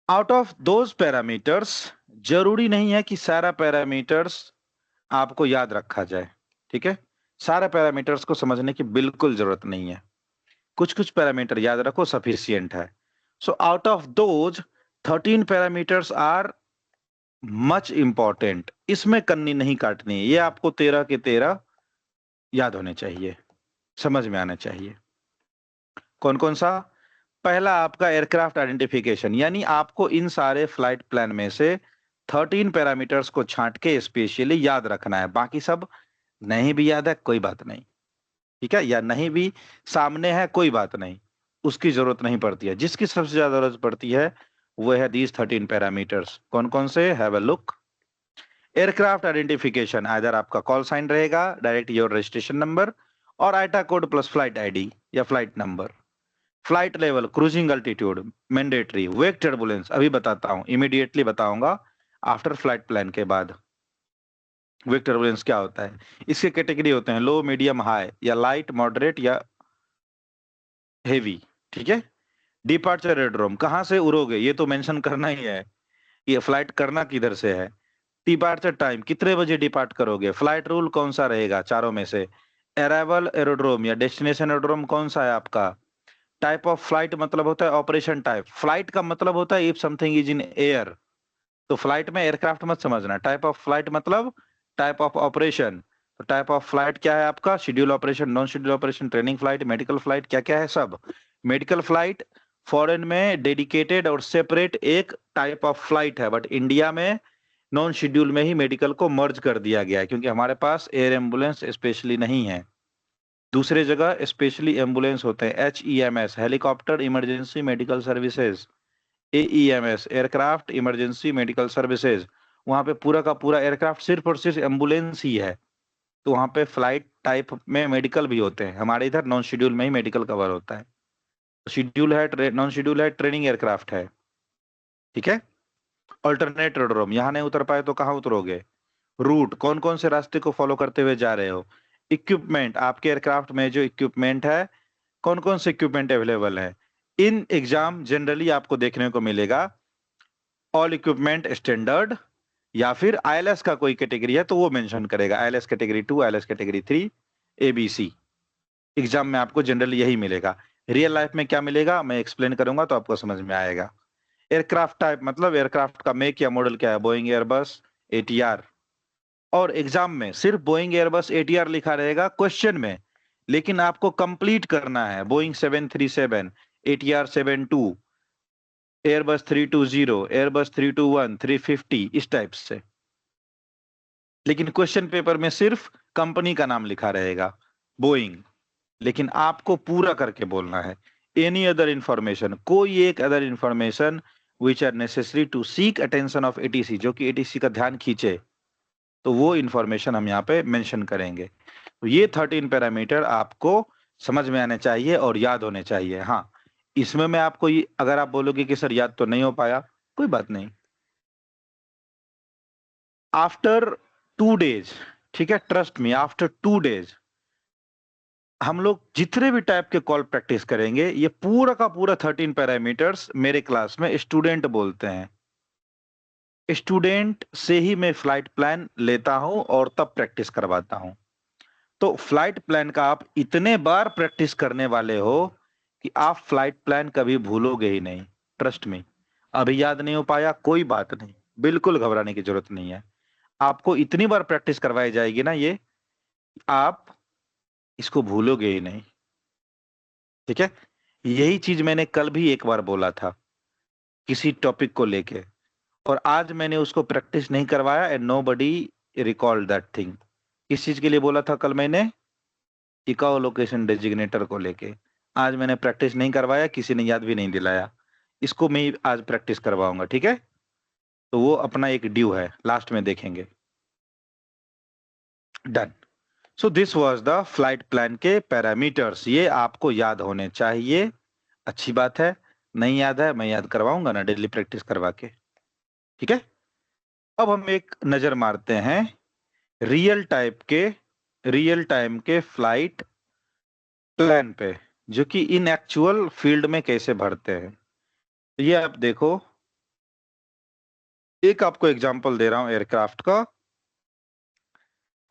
out of those parameters, जरूरी नहीं है कि सारा पैरामीटर्स आपको याद रखा जाए। ठीक है, सारे पैरामीटर्स को समझने की बिल्कुल जरूरत नहीं है, कुछ कुछ पैरामीटर याद रखो सफिशिएंट है। So out of those 13 parameters are much important, इसमें कन्नी नहीं काटनी है, ये आपको 13 के 13 याद होने चाहिए, समझ में आना चाहिए। कौन कौन सा, पहला आपका एयरक्राफ्ट आइडेंटिफिकेशन, यानी आपको इन सारे फ्लाइट प्लान में से 13 पैरामीटर्स को छांट के स्पेशली याद रखना है, बाकी सब नहीं भी याद है कोई बात नहीं। ठीक है, या नहीं भी सामने है कोई बात नहीं, उसकी जरूरत नहीं पड़ती है। जिसकी सबसे ज्यादा जरूरत पड़ती है वो है दीज 13 पैरामीटर्स। कौन कौन से, have a look. Aircraft identification, either आपका कॉल साइन रहेगा, डायरेक्ट योर रजिस्ट्रेशन नंबर, और IATA code plus flight ID या flight number. Flight level, cruising altitude mandatory, wake turbulence अभी बताता हूं, इमीडिएटली बताऊंगा आफ्टर फ्लाइट प्लान के बाद। वेक टर्बुलेंस क्या होता है, इसके कैटेगरी होते हैं लो, मीडियम, हाई, या लाइट, मॉडरेट या हेवी। ठीक है, डिपार्चर एयरड्रोम, कहां से उड़ोगे ये तो मेंशन करना ही है, ये फ्लाइट करना किधर से है। डिपार्चर टाइम, कितने बजे डिपार्ट करोगे। फ्लाइट रूल कौन सा रहेगा चारों में से। अराइवल एरोड्रोम या डेस्टिनेशन एरोड्रोम कौन सा है आपका। टाइप ऑफ फ्लाइट मतलब होता है ऑपरेशन टाइप, फ्लाइट का मतलब होता है if something is in air, तो फ्लाइट में एयरक्राफ्ट मत समझना। टाइप ऑफ फ्लाइट मतलब टाइप ऑफ ऑपरेशन, तो टाइप ऑफ फ्लाइट क्या है आपका, schedule operation, non schedule operation, training flight, medical flight, क्या क्या है सब। मेडिकल फ्लाइट फॉरेन में डेडिकेटेड और सेपरेट एक टाइप ऑफ फ्लाइट है, बट इंडिया में नॉन शेड्यूल में ही मेडिकल को मर्ज कर दिया गया है, क्योंकि हमारे पास एयर एम्बुलेंस स्पेशली नहीं है। दूसरे जगह स्पेशली एम्बुलेंस होते हैं, HEMS helicopter emergency medical services, AEMS aircraft emergency medical services, वहां पे पूरा का पूरा एयरक्राफ्ट सिर्फ और सिर्फ एम्बुलेंस ही है, तो वहां पे फ्लाइट टाइप में मेडिकल भी होते हैं। हमारे इधर नॉन शेड्यूल में ही मेडिकल कवर होता है। शेड्यूल है, नॉन शेड्यूल है, ट्रेनिंग एयरक्राफ्ट है, ठीक है। अल्टरनेट एरोड्रोम, यहाँ नहीं उतर पाए तो कहाँ उतरोगे। रूट, कौन कौन से रास्ते को फॉलो करते हुए जा रहे हो। इक्विपमेंट, आपके एयरक्राफ्ट में जो इक्विपमेंट है, कौन कौन से इक्विपमेंट अवेलेबल है। इन एग्जाम जनरली आपको देखने को मिलेगा ऑल इक्विपमेंट स्टैंडर्ड, या फिर आईएलएस का कोई कैटेगरी है तो वो मेंशन करेगा, ILS category 2, ILS category 3, ABC. Exam में आपको जनरली यही मिलेगा। रियल लाइफ में क्या मिलेगा मैं एक्सप्लेन करूंगा तो आपको समझ में आएगा। एयरक्राफ्ट टाइप मतलब एयरक्राफ्ट का मेक या मॉडल क्या है, बोइंग, एयरबस, एटीआर। और एग्जाम में सिर्फ बोइंग, एयरबस, एटीआर लिखा रहेगा क्वेश्चन में, लेकिन आपको कंप्लीट करना है। बोइंग 737, एटीआर 72, एयरबस 320, एयरबस 321, 350, इस टाइप से। लेकिन क्वेश्चन पेपर में सिर्फ कंपनी का नाम लिखा रहेगा बोइंग, लेकिन आपको पूरा करके बोलना है। एनी अदर इंफॉर्मेशन, कोई एक other information which are necessary to seek attention of ATC, जो कि एटीसी का ध्यान खींचे, तो वो इंफॉर्मेशन हम यहाँ पे मेंशन करेंगे। तो ये 13 पैरामीटर आपको समझ में आने चाहिए और याद होने चाहिए। हाँ, इसमें मैं आपको अगर आप बोलोगे कि सर याद तो नहीं हो पाया, कोई बात नहीं। आफ्टर 2 डेज, ठीक है, ट्रस्ट मी, आफ्टर 2 डेज हम लोग जितने भी टाइप के कॉल प्रैक्टिस करेंगे, ये पूरा का पूरा 13 पैरामीटर्स मेरे क्लास में स्टूडेंट बोलते हैं। स्टूडेंट से ही मैं फ्लाइट प्लान लेता हूं और तब प्रैक्टिस करवाता हूं। तो फ्लाइट प्लान का आप इतने बार प्रैक्टिस करने वाले हो कि आप फ्लाइट प्लान कभी भूलोगे ही नहीं। ट्रस्ट मी, अभी याद नहीं हो पाया कोई बात नहीं, बिल्कुल घबराने की जरूरत नहीं है। आपको इतनी बार प्रैक्टिस करवाई जाएगी ना, ये आप इसको भूलोगे ही नहीं, ठीक है। यही चीज मैंने कल भी एक बार बोला था किसी टॉपिक को लेके, और आज मैंने उसको प्रैक्टिस नहीं करवाया and nobody recall that thing. किस चीज के लिए बोला था कल मैंने, इकाओ लोकेशन डेजिग्नेटर को लेके। आज मैंने प्रैक्टिस नहीं करवाया, किसी ने याद भी नहीं दिलाया, इसको मैं आज प्रैक्टिस करवाऊंगा, ठीक है। तो वो अपना एक ड्यू है, लास्ट में देखेंगे। Done. So this was the flight plan के पैरामीटर्स, ये आपको याद होने चाहिए। अच्छी बात है, नहीं याद है मैं याद करवाऊंगा ना डेली प्रैक्टिस करवा के, ठीक है। अब हम एक नजर मारते हैं रियल टाइम के फ्लाइट प्लान पे, जो कि इन एक्चुअल फील्ड में कैसे भरते हैं। तो ये आप देखो, एक आपको एग्जांपल दे रहा हूं एयरक्राफ्ट का,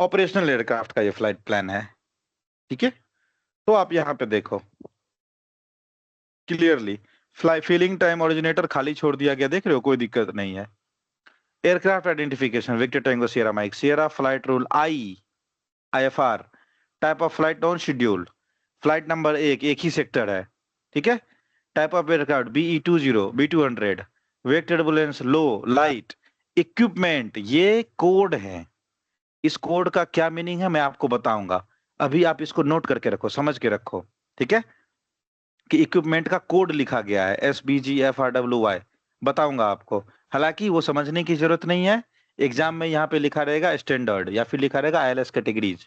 ऑपरेशनल एयरक्राफ्ट का ये फ्लाइट प्लान है, ठीक है। तो आप यहां पे देखो clearly, fly feeling time originator खाली छोड़ दिया गया, देख रहे हो, कोई दिक्कत नहीं है। Aircraft identification, Victor Tango Sierra Mike Sierra, flight rule IFR, type of flight non scheduled, flight number एक ही सेक्टर है, ठीक है। Type of aircraft BE-20, B-200, weight turbulence low, light, equipment, ये कोड है। इस कोड का क्या मीनिंग है मैं आपको बताऊंगा, अभी आप इसको नोट करके रखो, समझ के रखो, ठीक है, कि इक्विपमेंट का कोड लिखा गया है SBGFRWY, बताऊंगा आपको। हालांकि वो समझने की जरूरत नहीं है, एग्जाम में यहाँ पे लिखा रहेगा स्टैंडर्ड या फिर लिखा रहेगा ILS कैटेगरीज,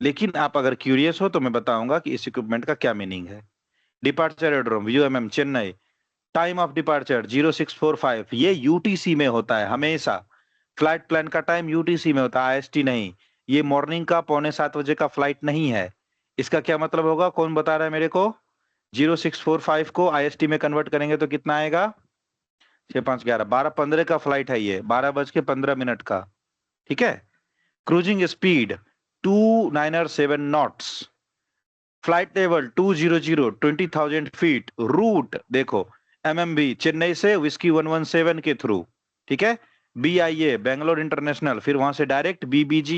लेकिन आप अगर क्यूरियस हो तो मैं बताऊंगा कि इस इक्विपमेंट का क्या मीनिंग है। Departure aerodrome UMM Chennai, time of departure 0645, ये UTC में होता है हमेशा। फ्लाइट प्लान का टाइम UTC में होता है, IST नहीं। ये मॉर्निंग का 6:45 बजे का फ्लाइट नहीं है। इसका क्या मतलब होगा, कौन बता रहा है मेरे को। 0645 को IST में कन्वर्ट करेंगे तो कितना आएगा, 6 5 11 12:15 का फ्लाइट है ये, 12:15 का, ठीक है। Cruising speed 297 knots, flight level 200, 20,000 feet, route देखो MMB चेन्नई से विस्की 117 के थ्रू, ठीक है। BIA बेंगलोर इंटरनेशनल, फिर वहां से डायरेक्ट BBG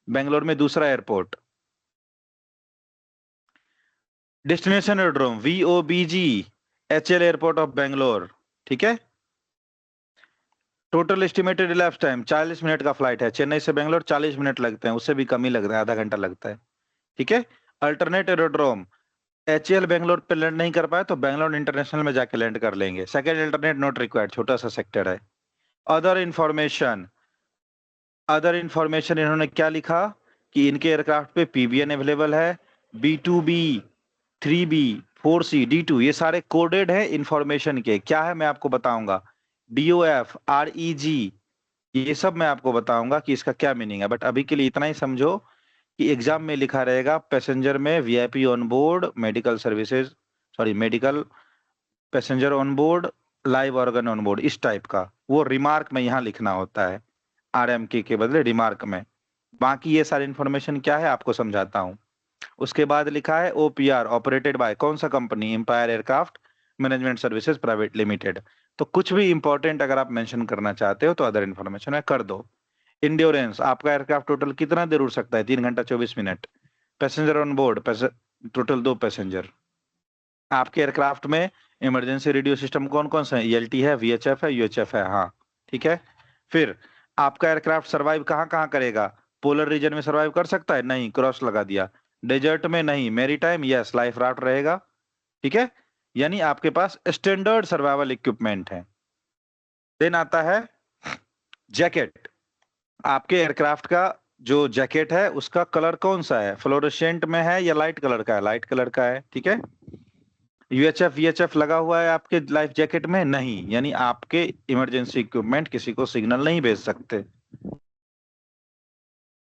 बेंगलोर में दूसरा airport. Destination aerodrome VOBG HL airport of Bangalore, ठीक है। Total estimated elapsed time 40 minute का फ्लाइट है, चेन्नई से बेंगलोर 40 मिनट लगते हैं, उससे भी कम ही लगता है, आधा घंटा लगता है, ठीक है। अल्टरनेट एरोड्रोम HL बेंगलोर पे लैंड नहीं कर पाए तो बेंगलोर इंटरनेशनल में जाके लैंड कर लेंगे। सेकंड अल्टरनेट नॉट रिक्वायर्ड, छोटा सा सेक्टर है। अदर इंफॉर्मेशन अदर इंफॉर्मेशन इन्होंने क्या लिखा कि इनके एयरक्राफ्ट पे पीबीएन अवेलेबल है, B2B, 3B, 4C, D2, ये सारे कोडेड है इंफॉर्मेशन के। क्या है मैं आपको बताऊंगा, DOF, REG, ये सब मैं आपको बताऊंगा कि इसका क्या मीनिंग है। बट अभी के लिए इतना ही समझो कि एग्जाम में लिखा रहेगा पैसेंजर में VIP on board, medical services, sorry medical passenger on board, live organ on board, इस टाइप का वो रिमार्क में यहाँ लिखना होता है, RMK के बदले रिमार्क में। बाकी ये सारी इंफॉर्मेशन क्या है आपको समझाता हूँ। उसके बाद लिखा है OPR, ऑपरेटेड बाय कौन सा company, Empire Aircraft Management Services Private Limited. तो कुछ भी इंपॉर्टेंट अगर आप मेंशन करना चाहते हो तो अदर इंफॉर्मेशन में कर दो। इंड्योरेंस, आपका एयरक्राफ्ट टोटल कितना देर उड़ सकता है, 3 घंटा 24 minute. Passenger on board, total 2 passenger. आपके एयरक्राफ्ट में इमरजेंसी रेडियो सिस्टम कौन कौन सा है, ELT है, VHF है, UHF है, हाँ ठीक है। फिर आपका एयरक्राफ्ट सर्वाइव कहाँ कहाँ करेगा, पोलर रीजन में सर्वाइव कर सकता है, नहीं, क्रॉस लगा दिया। डेजर्ट में नहीं, मैरीटाइम यस, लाइफ राफ्ट रहेगा, ठीक है। यानी आपके पास स्टैंडर्ड सर्वाइवल इक्विपमेंट है। देन आता है जैकेट। आपके एयरक्राफ्ट का जो जैकेट है उसका कलर कौन सा है, फ्लोरोसेंट में है या लाइट कलर का है, लाइट कलर का है, ठीक है। UHF VHF लगा हुआ है आपके लाइफ जैकेट में, नहीं, यानी आपके इमरजेंसी इक्विपमेंट किसी को सिग्नल नहीं भेज सकते,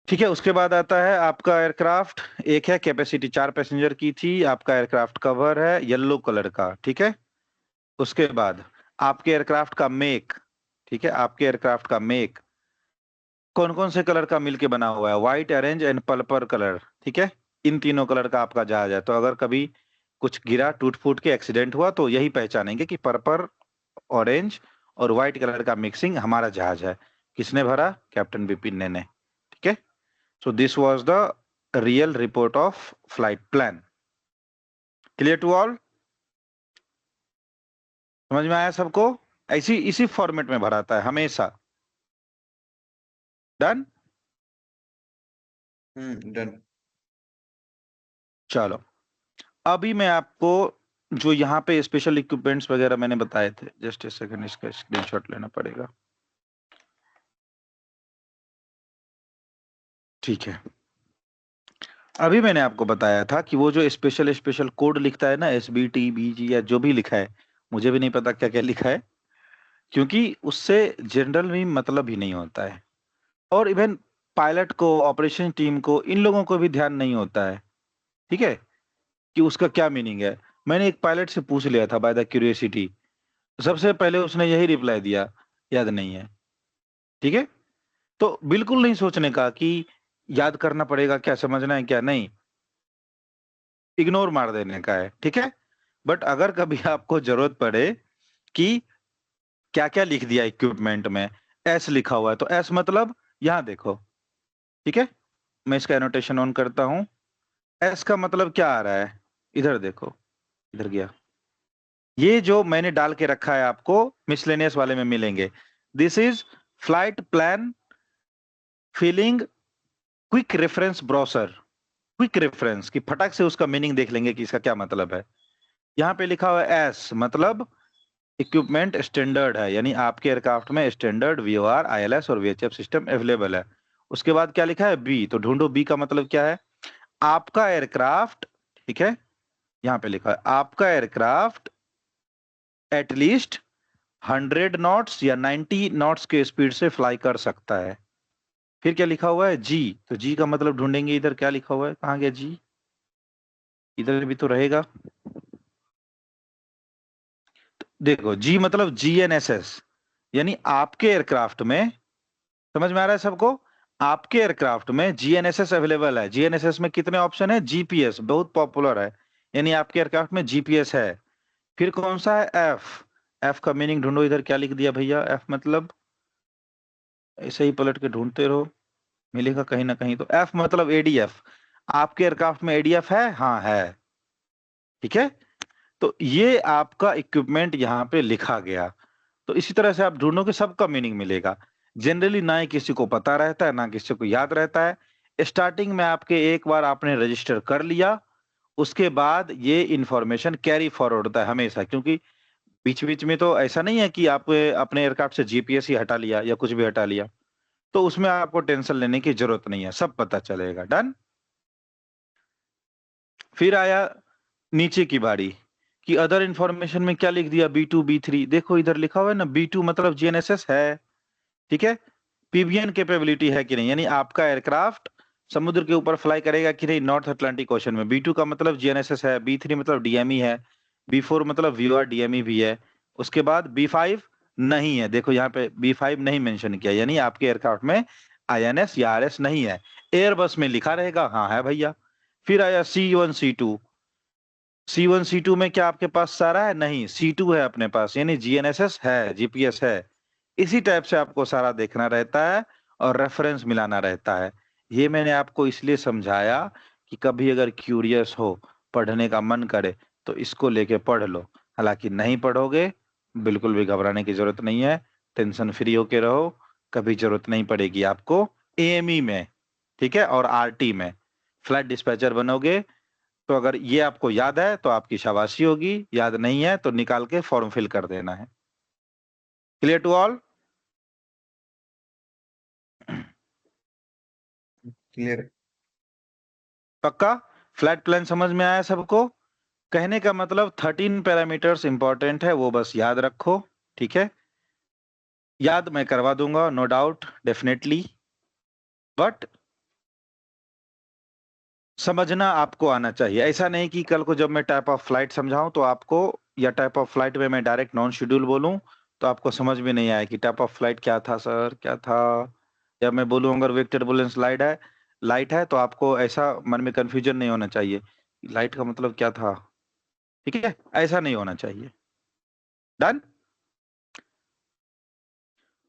ठीक है। उसके बाद आता है आपका एयरक्राफ्ट, एक है कैपेसिटी 4 पैसेंजर की थी, आपका एयरक्राफ्ट कवर है येलो कलर का, ठीक है। उसके बाद आपके एयरक्राफ्ट का मेक, ठीक है, आपके एयरक्राफ्ट का मेक कौन कौन से कलर का मिलके बना हुआ है, white, orange and purple colour, ठीक है। इन तीनों कलर का आपका जहाज है। तो अगर कभी कुछ गिरा, टूट फूट के एक्सीडेंट हुआ तो यही पहचानेंगे कि पर्पल, ऑरेंज और व्हाइट कलर का मिक्सिंग हमारा जहाज है। किसने भरा, कैप्टन बिपिन ने, ठीक है। So this was the real report of flight plan. Clear to all, समझ में आया सबको। ऐसी इसी फॉर्मेट में भराता है हमेशा। Done, done. चलो अभी मैं आपको जो यहाँ पे स्पेशल इक्विपमेंट्स वगैरह मैंने बताए थे, जस्ट ए सेकंड, इसका स्क्रीनशॉट लेना पड़ेगा, ठीक है। अभी मैंने आपको बताया था कि वो जो स्पेशल कोड लिखता है ना, SBT BG या जो भी लिखा है, मुझे भी नहीं पता क्या क्या लिखा है, क्योंकि उससे जनरल में मतलब ही नहीं होता है। और इवन पायलट को, ऑपरेशन टीम को, इन लोगों को भी ध्यान नहीं होता है, ठीक है, कि उसका क्या मीनिंग है। मैंने एक पायलट से पूछ लिया था बाय द क्यूरियोसिटी, सबसे पहले उसने यही रिप्लाई दिया, याद नहीं है, ठीक है। तो बिल्कुल नहीं सोचने का कि याद करना पड़ेगा, क्या समझना है क्या नहीं, इग्नोर मार देने का है, ठीक है। बट अगर कभी आपको जरूरत पड़े कि क्या क्या लिख दिया इक्विपमेंट में, S लिखा हुआ है, तो S मतलब यहां देखो, ठीक है। मैं इसका एनोटेशन ऑन करता हूं। S का मतलब क्या आ रहा है, इधर देखो, इधर गया, ये जो मैंने डाल के रखा है आपको मिसलेनियस वाले में मिलेंगे। This is flight plan feeling quick reference brochure, quick reference की फटाक से उसका मीनिंग देख लेंगे कि इसका क्या मतलब है। यहाँ पे लिखा हुआ है S मतलब इक्विपमेंट स्टैंडर्ड है, यानी आपके एयरक्राफ्ट में स्टैंडर्ड VOR, ILS और VHF सिस्टम अवेलेबल है। उसके बाद क्या लिखा है B, तो ढूंढो B का मतलब क्या है, आपका एयरक्राफ्ट, ठीक है, यहाँ पे लिखा है आपका एयरक्राफ्ट एटलीस्ट 100 नॉट्स या 90 नॉट्स के स्पीड से फ्लाई कर सकता है। फिर क्या लिखा हुआ है G, तो G का मतलब ढूंढेंगे, इधर क्या लिखा हुआ है, कहाँ गया G, इधर भी तो रहेगा, देखो G मतलब GNSS, यानी आपके एयरक्राफ्ट में, समझ में आ रहा है सबको, आपके एयरक्राफ्ट में GNSS अवेलेबल है। GNSS में कितने ऑप्शन है, GPS बहुत पॉपुलर है, यानी आपके एयरक्राफ्ट में GPS है। फिर कौन सा है F, F का मीनिंग ढूंढो, इधर क्या लिख दिया भैया, F मतलब ऐसे ही पलट के ढूंढते रहो, मिलेगा कहीं ना कहीं। तो F मतलब ADF, आपके एयरक्राफ्ट में ADF है, हाँ है, ठीक है। तो ये आपका इक्विपमेंट यहाँ पे लिखा गया। तो इसी तरह से आप ढूंढोगे, सबका मीनिंग मिलेगा। जनरली ना ही किसी को पता रहता है, ना किसी को याद रहता है। स्टार्टिंग में आपके एक बार आपने रजिस्टर कर लिया, उसके बाद ये इंफॉर्मेशन कैरी फॉरवर्ड होता है हमेशा, क्योंकि बीच बीच में तो ऐसा नहीं है कि आप अपने एयरक्राफ्ट से GPS ही हटा लिया या कुछ भी हटा लिया, तो उसमें आपको टेंशन लेने की जरूरत नहीं है, सब पता चलेगा। डन। फिर आया नीचे की बारी कि अदर इंफॉर्मेशन में क्या लिख दिया, B2 B3। देखो इधर लिखा हुआ है ना, B2 मतलब GNSS है, ठीक है, पीवीएन कैपेबिलिटी है कि नहीं, यानी आपका एयरक्राफ्ट समुद्र के ऊपर फ्लाई करेगा कि नहीं, नॉर्थ अटलांटिक ओशन में। B2 का मतलब GNSS है, B3 मतलब DME है, B4 मतलब VOR DME भी है। उसके बाद B5 नहीं है, देखो यहाँ पे B5 नहीं मेंशन किया, यानी आपके एयरक्राफ्ट में INS या RS नहीं है। एयरबस में लिखा रहेगा, हाँ है भैया। फिर आया C1 C2। C1 C2 में क्या आपके पास सारा है? नहीं, C2 है अपने पास, यानी GNSS है, GPS है। इसी टाइप से आपको सारा देखना रहता है और रेफरेंस मिलाना रहता है। ये मैंने आपको इसलिए समझाया कि कभी अगर क्यूरियस हो, पढ़ने का मन करे, तो इसको लेके पढ़ लो। हालांकि नहीं पढ़ोगे, बिल्कुल भी घबराने की जरूरत नहीं है, टेंशन फ्री होके रहो, कभी जरूरत नहीं पड़ेगी आपको AME में, ठीक है, और RT में फ्लाइट डिस्पैचर बनोगे। तो अगर ये आपको याद है तो आपकी शाबाशी होगी, याद नहीं है तो निकाल के फॉर्म फिल कर देना है। Clear to all? क्लियर। पक्का? फ्लैट प्लान समझ में आया सबको? कहने का मतलब 13 पैरामीटर्स इंपॉर्टेंट है, वो बस याद रखो, ठीक है। याद मैं करवा दूंगा, नो डाउट, डेफिनेटली, बट समझना आपको आना चाहिए। ऐसा नहीं कि कल को जब मैं टाइप ऑफ फ्लाइट समझाऊं तो आपको, या टाइप ऑफ फ्लाइट में मैं डायरेक्ट नॉन शेड्यूल बोलूं तो आपको समझ में नहीं आया कि टाइप ऑफ फ्लाइट क्या था सर, क्या था। या मैं बोलूं अगर वेक टर्बुलेंस लाइट है तो आपको ऐसा मन में कंफ्यूजन नहीं होना चाहिए, लाइट का मतलब क्या था, ठीक है, ऐसा नहीं होना चाहिए। डन।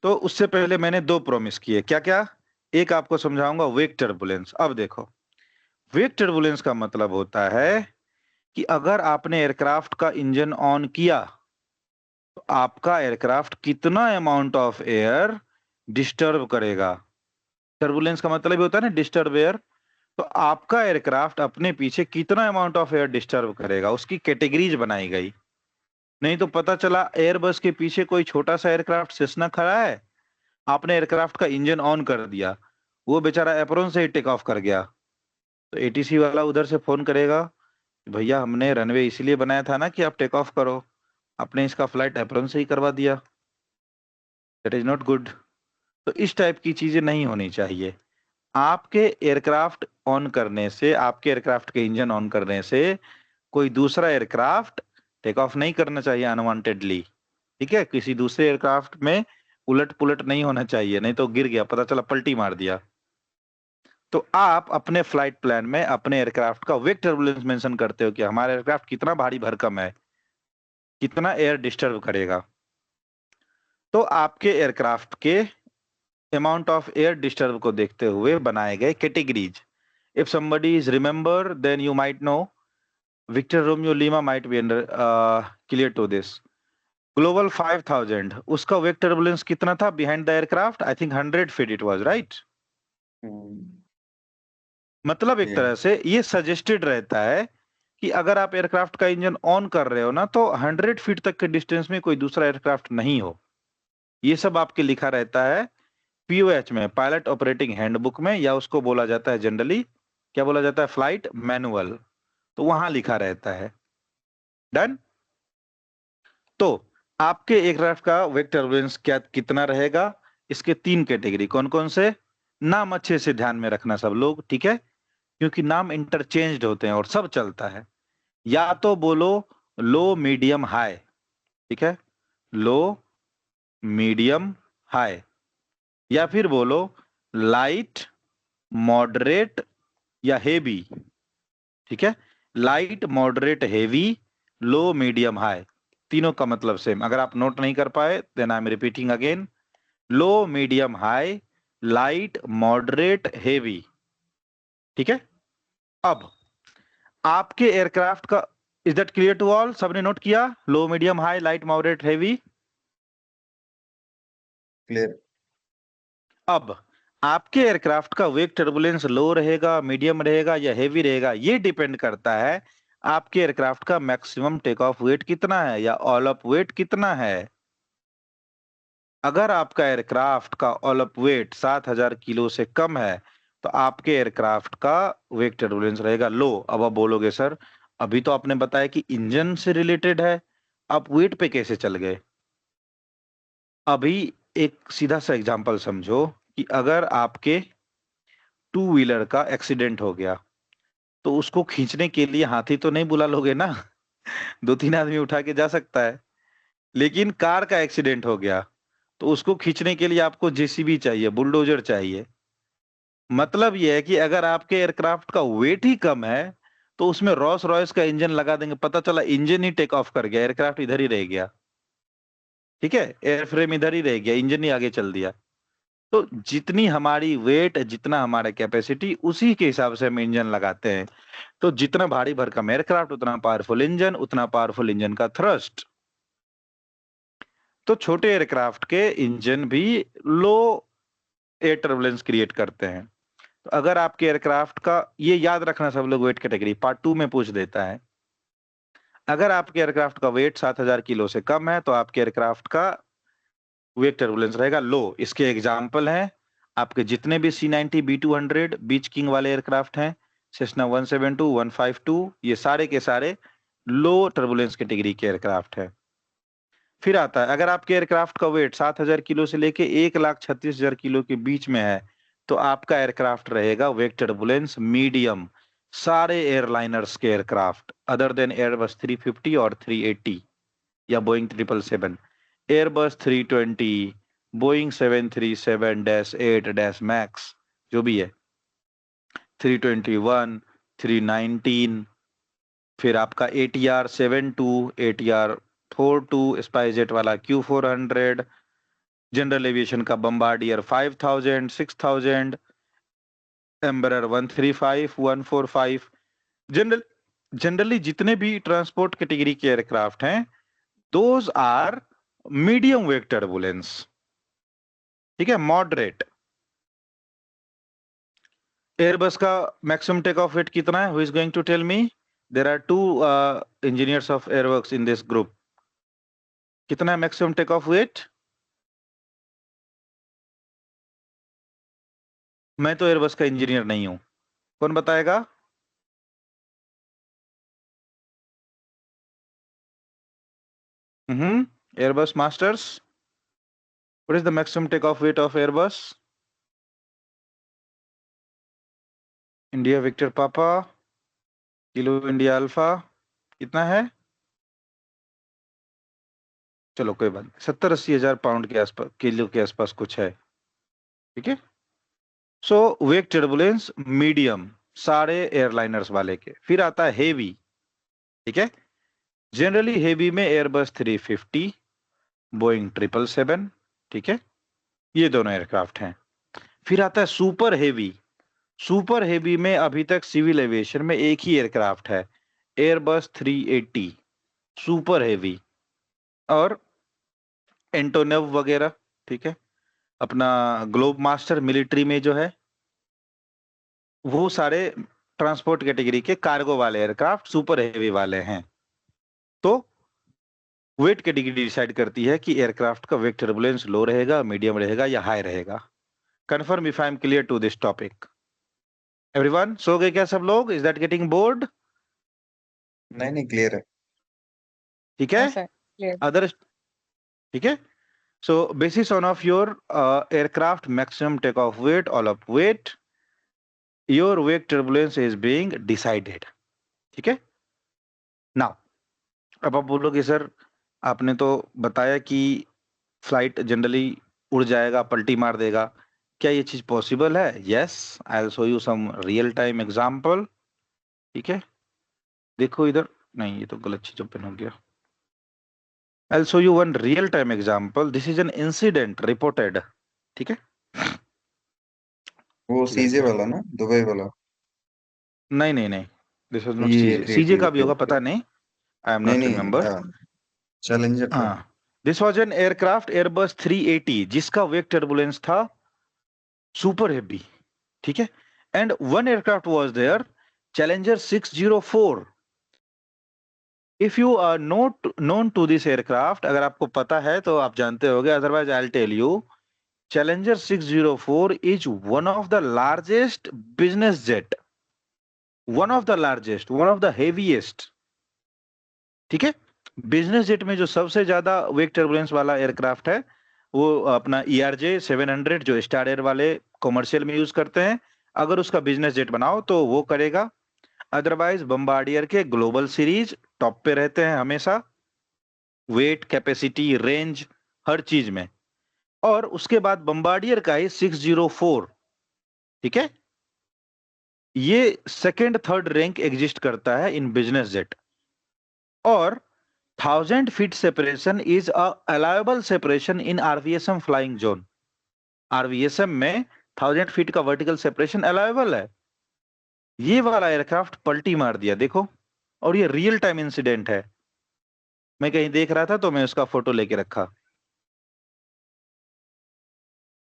तो उससे पहले मैंने 2 प्रॉमिस किए, क्या क्या? एक आपको समझाऊंगा वेक टर्बुलेंस। अब देखो, वेक टर्बुलेंस का मतलब होता है कि अगर आपने एयरक्राफ्ट का इंजन ऑन किया तो आपका एयरक्राफ्ट कितना अमाउंट ऑफ एयर डिस्टर्ब करेगा। टर्बुलेंस का मतलब ही होता है ना डिस्टर्ब एयर। तो आपका एयरक्राफ्ट अपने पीछे कितना अमाउंट ऑफ एयर डिस्टर्ब करेगा, उसकी कैटेगरीज बनाई गई। नहीं तो पता चला एयरबस के पीछे कोई छोटा सा एयरक्राफ्ट सेस्ना खड़ा है, आपने एयरक्राफ्ट का इंजन ऑन कर दिया, वो बेचारा एप्रोन से ही टेक ऑफ कर गया, तो ATC वाला उधर से फोन करेगा, भैया हमने रनवे इसीलिए बनाया था ना कि आप टेक ऑफ करो, आपने इसका फ्लाइट एप्रोन से ही करवा दिया, दैट इज नॉट गुड। तो इस टाइप की चीजें नहीं होनी चाहिए। आपके एयरक्राफ्ट ऑन करने से, आपके एयरक्राफ्ट के इंजन ऑन करने से कोई दूसरा एयरक्राफ्ट टेक ऑफ नहीं करना चाहिए अनवांटेडली, ठीक है। किसी दूसरे एयरक्राफ्ट में उलट पुलट नहीं होना चाहिए, नहीं तो गिर गया, पता चला पलटी मार दिया। तो आप अपने फ्लाइट प्लान में अपने एयरक्राफ्ट का वेक टर्बुलेंस मेंशन करते हो कि हमारा एयरक्राफ्ट कितना भारी भरकम है, कितना एयर डिस्टर्ब करेगा। तो आपके एयरक्राफ्ट के अमाउंट ऑफ एयर डिस्टर्ब को देखते हुए बनाए गए categories. If somebody is remember, then you might know Victor Romeo Lima might be under clear to this. Global 5000 उसका वेक टर्बुलेंस कितना था behind the aircraft? I think 100 feet it was, right. मतलब एक तरह से ये सजेस्टेड रहता है कि अगर आप एयरक्राफ्ट का इंजन ऑन कर रहे हो ना, तो 100 फीट तक के डिस्टेंस में कोई दूसरा एयरक्राफ्ट नहीं हो। ये सब आपके लिखा रहता है POH में, पायलट ऑपरेटिंग हैंडबुक में, या उसको बोला जाता है जनरली, क्या बोला जाता है, फ्लाइट मैनुअल। तो वहां लिखा रहता है। डन। तो आपके एयरक्राफ्ट का वेक टर्बुलेंस क्या कितना रहेगा, इसके 3 कैटेगरी कौन कौन से, नाम अच्छे से ध्यान में रखना सब लोग, ठीक है, क्योंकि नाम इंटरचेंज्ड होते हैं और सब चलता है। या तो बोलो लो मीडियम हाई, ठीक है, लो मीडियम हाई, या फिर बोलो लाइट मॉडरेट या हेवी, ठीक है, लाइट मॉडरेट हेवी, लो मीडियम हाई, तीनों का मतलब सेम। अगर आप नोट नहीं कर पाए then I am repeating again, low medium high, light moderate heavy, ठीक है। अब आपके एयरक्राफ्ट का, is that clear to all? सबने नोट किया, low medium high light moderate heavy? Clear. अब आपके एयरक्राफ्ट का वेक टर्बुलेंस लो रहेगा, मीडियम रहेगा या हेवी रहेगा, ये डिपेंड करता है आपके एयरक्राफ्ट का मैक्सिमम टेक ऑफ वेट कितना है या ऑल ऑफ वेट कितना है। अगर आपका एयरक्राफ्ट का ऑल अप वेट 7000 किलो से कम है तो आपके एयरक्राफ्ट का वेग टर्बुलेंस रहेगा लो। अब आप बोलोगे सर अभी तो आपने बताया कि इंजन से रिलेटेड है, आप वेट पे कैसे चल गए? अभी एक सीधा सा एग्जांपल समझो कि अगर आपके टू व्हीलर का एक्सीडेंट हो गया तो उसको खींचने के लिए हाथी तो नहीं बुला लोगे ना। 2-3 आदमी उठा के जा सकता है। लेकिन कार का एक्सीडेंट हो गया तो उसको खींचने के लिए आपको जेसीबी चाहिए, बुलडोजर चाहिए। मतलब यह है कि अगर आपके एयरक्राफ्ट का वेट ही कम है तो उसमें रॉल्स रॉयस का इंजन लगा देंगे, पता चला इंजन ही टेक ऑफ कर गया, एयरक्राफ्ट इधर ही रह गया। ठीक है, एयरफ्रेम इधर ही रह गया, इंजन ही आगे चल दिया। तो जितनी हमारी वेट, जितना हमारा कैपेसिटी, उसी के हिसाब से हम इंजन लगाते हैं। तो जितना भारी भरकम एयरक्राफ्ट उतना पावरफुल इंजन, उतना पावरफुल इंजन का थ्रस्ट। तो छोटे एयरक्राफ्ट के इंजन भी लो एयर टर्बुलेंस क्रिएट करते हैं। तो अगर आपके एयरक्राफ्ट का, ये याद रखना सब लोग, वेट कैटेगरी पार्ट 2 में पूछ देता है। अगर आपके एयरक्राफ्ट का वेट 7000 किलो से कम है तो आपके एयरक्राफ्ट का वेग टर्बुलेंस रहेगा लो। इसके एग्जाम्पल हैं आपके जितने भी C-90, B-200 बीच किंग वाले एयरक्राफ्ट हैं, सेस्ना 172, 152, ये सारे के सारे लो टर्बुलेंस कैटेगरी के एयरक्राफ्ट है। फिर आता है अगर आपके एयरक्राफ्ट का वेट 7000 किलो से लेके 1,36,000 किलो के बीच में है तो आपका एयरक्राफ्ट रहेगा वेग टर्बुलेंस मीडियम। सारे एयरलाइनर्स के एयरक्राफ्ट अदर देन एयरबस 350 और 380 या बोइंग 777, एयरबस 320, बोइंग 737-8 मैक्स जो भी है, 321, 319, फिर आपका ATR 72, ATR 42, स्पाइसजेट वाला Q400, जनरल एविएशन का बम्बार्डियर 5000, 6000, एम्बरर 135, 145। जनरली जितने भी ट्रांसपोर्ट कैटेगरी के एयरक्राफ्ट हैं those are medium wake turbulence. ठीक है, मॉडरेट। एयरबस का मैक्सिमम टेक ऑफ वेट कितना है? Who is going to tell me? There are 2 engineers of Airworks in this group. कितना है मैक्सिमम टेक ऑफ वेट? मैं तो एयरबस का इंजीनियर नहीं हूं, कौन बताएगा? Airbus masters, what is the maximum take off weight of Airbus? India Victor Papa, Kilo India Alpha, कितना है? चलो कोई बात नहीं, 70-80 हजार पाउंड के आसपास, किलो के आसपास कुछ है। ठीक है, सो वेग टर्बुलेंस मीडियम सारे एयरलाइनर्स वाले के। फिर आता है हेवी। ठीक है, जनरली हेवी में एयरबस 350, बोइंग 777। ठीक है, ये दोनों एयरक्राफ्ट हैं। फिर आता है सुपर हेवी। सुपर हेवी में अभी तक सिविल एविएशन में एक ही एयरक्राफ्ट है, एयरबस 380 सुपर हेवी, और एंटोनव वगैरह। ठीक है, अपना ग्लोब मास्टर मिलिट्री में जो है, वो सारे ट्रांसपोर्ट कैटेगरी के कार्गो वाले एयरक्राफ्ट सुपर हेवी वाले हैं। तो वेट कैटेगरी डिसाइड करती है कि एयरक्राफ्ट का वेट टर्बुलेंस लो रहेगा, मीडियम रहेगा या हाई रहेगा। Confirm if I am clear to this topic. Everyone सो गए क्या सब लोग? Is that getting bored? नहीं क्लियर है। ठीक है, sir. Clear. अदर? ठीक है, so basis on of your aircraft maximum takeoff weight, all up weight, your wake turbulence is being decided. ठीक है, नाउ अब आप बोलोगे सर आपने तो बताया कि फ्लाइट जनरली उड़ जाएगा, पलटी मार देगा, क्या ये चीज पॉसिबल है? Yes, I will show you some real time example. ठीक है, देखो इधर, नहीं ये तो गलत चीज ओपन हो गया। आई will show you one real time example, this is an incident reported. ठीक है, वो सीजे वाला ना, दुबई वाला? नहीं नहीं नहीं, दिस वाज नॉट ये सीजे। सीजे का भी होगा, ओके। पता नहीं, आई एम नहीं नॉट रिमेम्बर। चैलेंजर था। हाँ, this was an aircraft Airbus 380 जिसका वेग टर्बुलेंस था सुपर हेवी। ठीक है, and one aircraft was there, Challenger 604, if you are not known to this aircraft, अगर आपको पता है तो आप जानते होगे, otherwise I will tell you. Challenger 604 is one of the largest business jet, one of the largest, one of the heaviest। ठीक है, बिजनेस जेट में जो सबसे ज्यादा वेग टर्बुलेंस वाला एयरक्राफ्ट है वो अपना ERJ 700 जो स्टार एयर वाले कॉमर्शियल में यूज करते हैं। अगर उसका बिजनेस जेट बनाओ तो वो करेगा। अदरवाइज बम्बार्डियर के ग्लोबल सीरीज टॉप पे रहते हैं हमेशा, वेट, कैपेसिटी, रेंज, हर चीज में। और उसके बाद बम्बार्डियर का ही 604, ठीक है, ये सेकेंड थर्ड रैंक एग्जिस्ट करता है इन बिजनेस जेट। और 1000 feet separation is a allowable separation in RVSM flying zone. RVSM में 1000 फीट का वर्टिकल सेपरेशन अलाउएबल है। ये वाला एयरक्राफ्ट पलटी मार दिया देखो, और ये रियल टाइम इंसिडेंट है। मैं कहीं देख रहा था तो मैं उसका फोटो लेके रखा।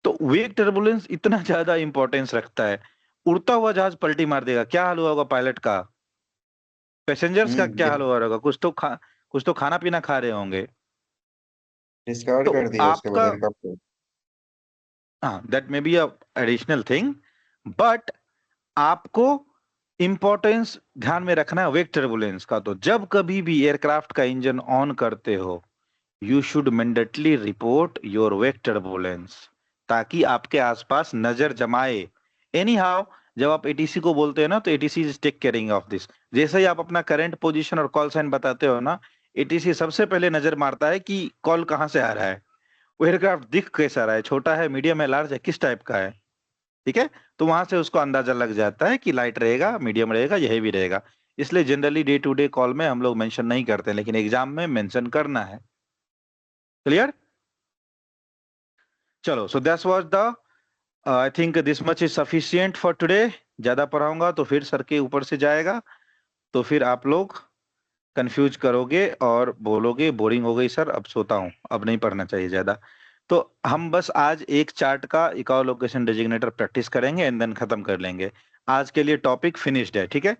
तो वेग टर्बुलेंस इतना ज्यादा इंपॉर्टेंस रखता है। उड़ता हुआ जहाज पलटी मार देगा, क्या हाल हुआ होगा पायलट का, पैसेंजर्स का क्या हाल हुआ होगा? कुछ तो खाना पीना खा रहे होंगे। डिस्कार्ड तो कर दिया उसके बाद आपका, हेलीकॉप्टर। हाँ, that may be a additional thing, but आपको इंपॉर्टेंस ध्यान में रखना है वेग टर्बुलेंस का। तो जब कभी भी एयरक्राफ्ट का इंजन ऑन करते हो, यू शुड मैंडेटली रिपोर्ट योर वेग टर्बुलेंस, ताकि आपके आसपास नजर जमाए। एनी हाउ, जब आप ATC को बोलते हैं ना, तो ATC is take caring of this. जैसे ही आप अपना करंट पोजीशन और कॉल साइन बताते हो ना, ATC सबसे पहले नजर मारता है कि कॉल कहाँ से आ रहा है, वो एयरक्राफ्ट दिख कैसा रहा है, छोटा है, मीडियम है, लार्ज है, किस टाइप का है। ठीक है, तो वहां से उसको अंदाजा लग जाता है कि लाइट रहेगा, मीडियम रहेगा, यही भी रहेगा। इसलिए generally day to day call में हम लोग मेंशन नहीं करते, लेकिन एग्जाम में मेंशन करना है। क्लियर? चलो, so that's was the, I think this much is sufficient for today. ज्यादा पढ़ाऊंगा तो फिर सर के ऊपर से जाएगा, तो फिर आप लोग कंफ्यूज करोगे और बोलोगे बोरिंग हो गई सर, अब सोता हूँ, अब नहीं पढ़ना चाहिए ज्यादा। तो हम बस आज एक चार्ट का इकाउ लोकेशन डेजिग्नेटर प्रैक्टिस करेंगे एंड देन खत्म कर लेंगे। आज के लिए टॉपिक फिनिश्ड है, ठीक है।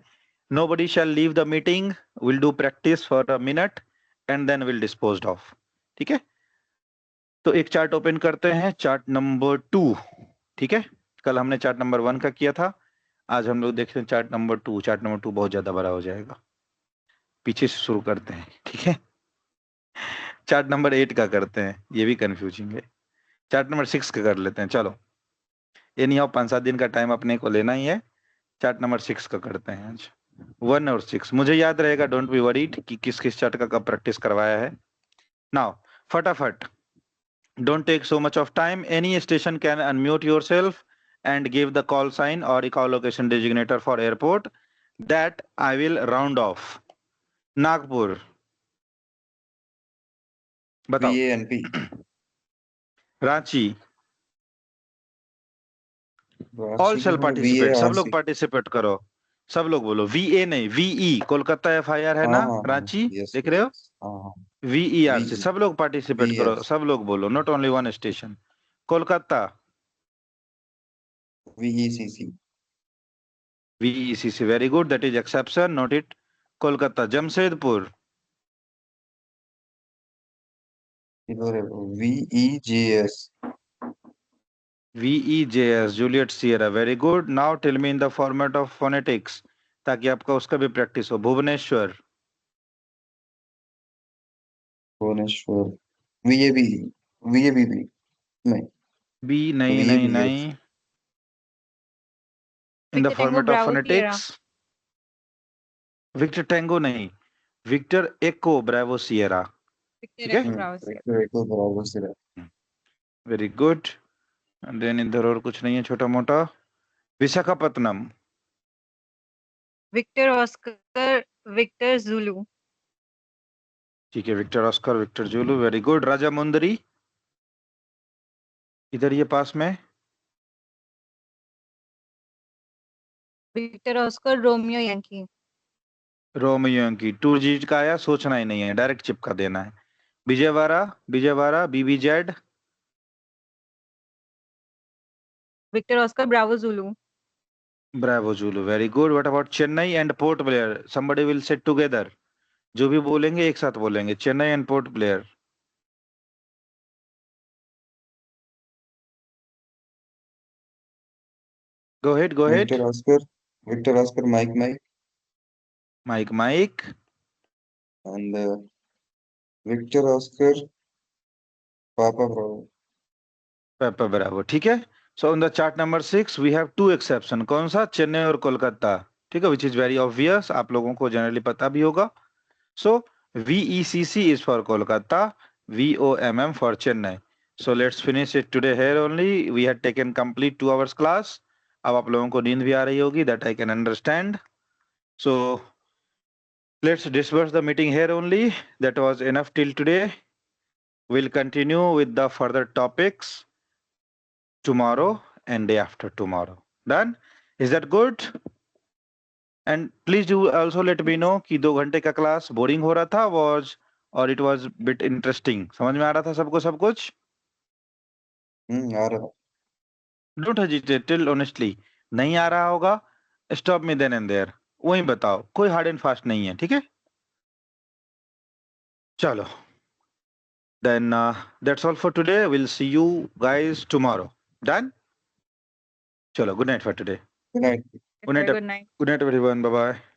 Nobody shall leave the meeting, will do practice for a minute and then will disposed of, ठीक है। तो एक चार्ट ओपन करते हैं, चार्ट नंबर 2, ठीक है। कल हमने चार्ट नंबर 1 का किया था, आज हम लोग देखते हैं चार्ट नंबर 2। चार्ट नंबर 2 बहुत ज्यादा बड़ा हो जाएगा, पीछे से शुरू करते हैं, ठीक है। चार्ट नंबर 8 का करते हैं, ये भी कंफ्यूजिंग है। चार्ट नंबर 6 का कर लेते हैं, चलो। ये नहीं हो, 5-7 दिन का टाइम अपने को लेना ही है। चार्ट नंबर 6 का करते हैं आज। 1 और 6 मुझे याद रहेगा, डोंट बी वरीड कि किस किस चार्ट का कब प्रैक्टिस करवाया है। नाउ फटाफट, don't take so much of time. Any station can unmute yourself and give the call sign or echolocation designator for airport that I will round off. Nagpur, बताओ। VANP। रांची, ऑल रांची शैल में पार्टिसिपेट, सब लोग VARC। पार्टिसिपेट करो। सब लोग बोलो, VA नहीं, VE, कोलकाता FIR है हाँ ना, हाँ हाँ, रांची, यस देख यस रहे हो। यस, हाँ हाँ। VERC, VE सब लोग पार्टिसिपेट करो, VS सब लोग बोलो, not only one station. Kolkata, VECC। VECC, very good, that is exception, note it. Kolkata, Jamshedpur, इधर है VEJS। VEJS, Juliet Sierra, very good. Now tell me in the format of phonetics, ताकि आपका उसका भी प्रैक्टिस हो। भुवनेश्वर, भुवनेश्वर। VAB। VABB नहीं, B, नहीं नहीं VABS। नहीं, in the Victor Tango format of Bravo Sierra. phonetics, Victor Tango नहीं, Victor Echo Bravo Sierra, Victor ठीक है, Echo Bravo Sierra. एक बराबर से रहा। Very good. देन इधर और कुछ नहीं है छोटा मोटा। Visakhapatnam, Victor Oscar Victor Zulu. ठीक है, victor oscar victor zulu, very good. Rajahmundry, इधर ये पास में, Victor Oscar Romeo Yankee. Romeo की 2G का आया, सोचना ही नहीं है, डायरेक्ट चिपका देना है। Vijayawada, Vijayawada, BBZ, Victor Oscar Bravo Zulu. Bravo Zulu, very good. What about Chennai and Port Blair? Somebody will sit together. जो भी बोलेंगे एक साथ बोलेंगे, Chennai and port Blair. Go ahead, go ahead. Victor Oscar, Mike, Mike, Mike. and Victor Oscar, Papa Bravo. Pepper Bravo, ठीक है। So on the chart number 6 we have two exception, कौन सा? चेन्नई और कोलकाता, ठीक है, which is very obvious, आप लोगों को जनरली पता भी होगा। So VECC is for Kolkata, VOMM for Chennai. So let's finish it today here only. We had taken complete 2 hours class. अब आप लोगों को नींद भी आ रही होगी, that I can understand. So let's disperse the meeting here only. That was enough till today. We'll continue with the further topics tomorrow and day after tomorrow. Done? Is that good? And please do also let me know कि 2 घंटे का क्लास बोरिंग हो रहा था was or it was bit interesting. समझ में आ रहा था सबको सब कुछ? आ रहा। Don't hesitate, tell honestly. नहीं आ रहा होगा, stop me then and there. वहीं बताओ, कोई हार्ड एंड फास्ट नहीं है, ठीक है? चलो. Then that's all for today. We'll see you guys tomorrow. Done? Chalo, good night for today. Good night. Good night, Good night. good night everyone. Bye bye.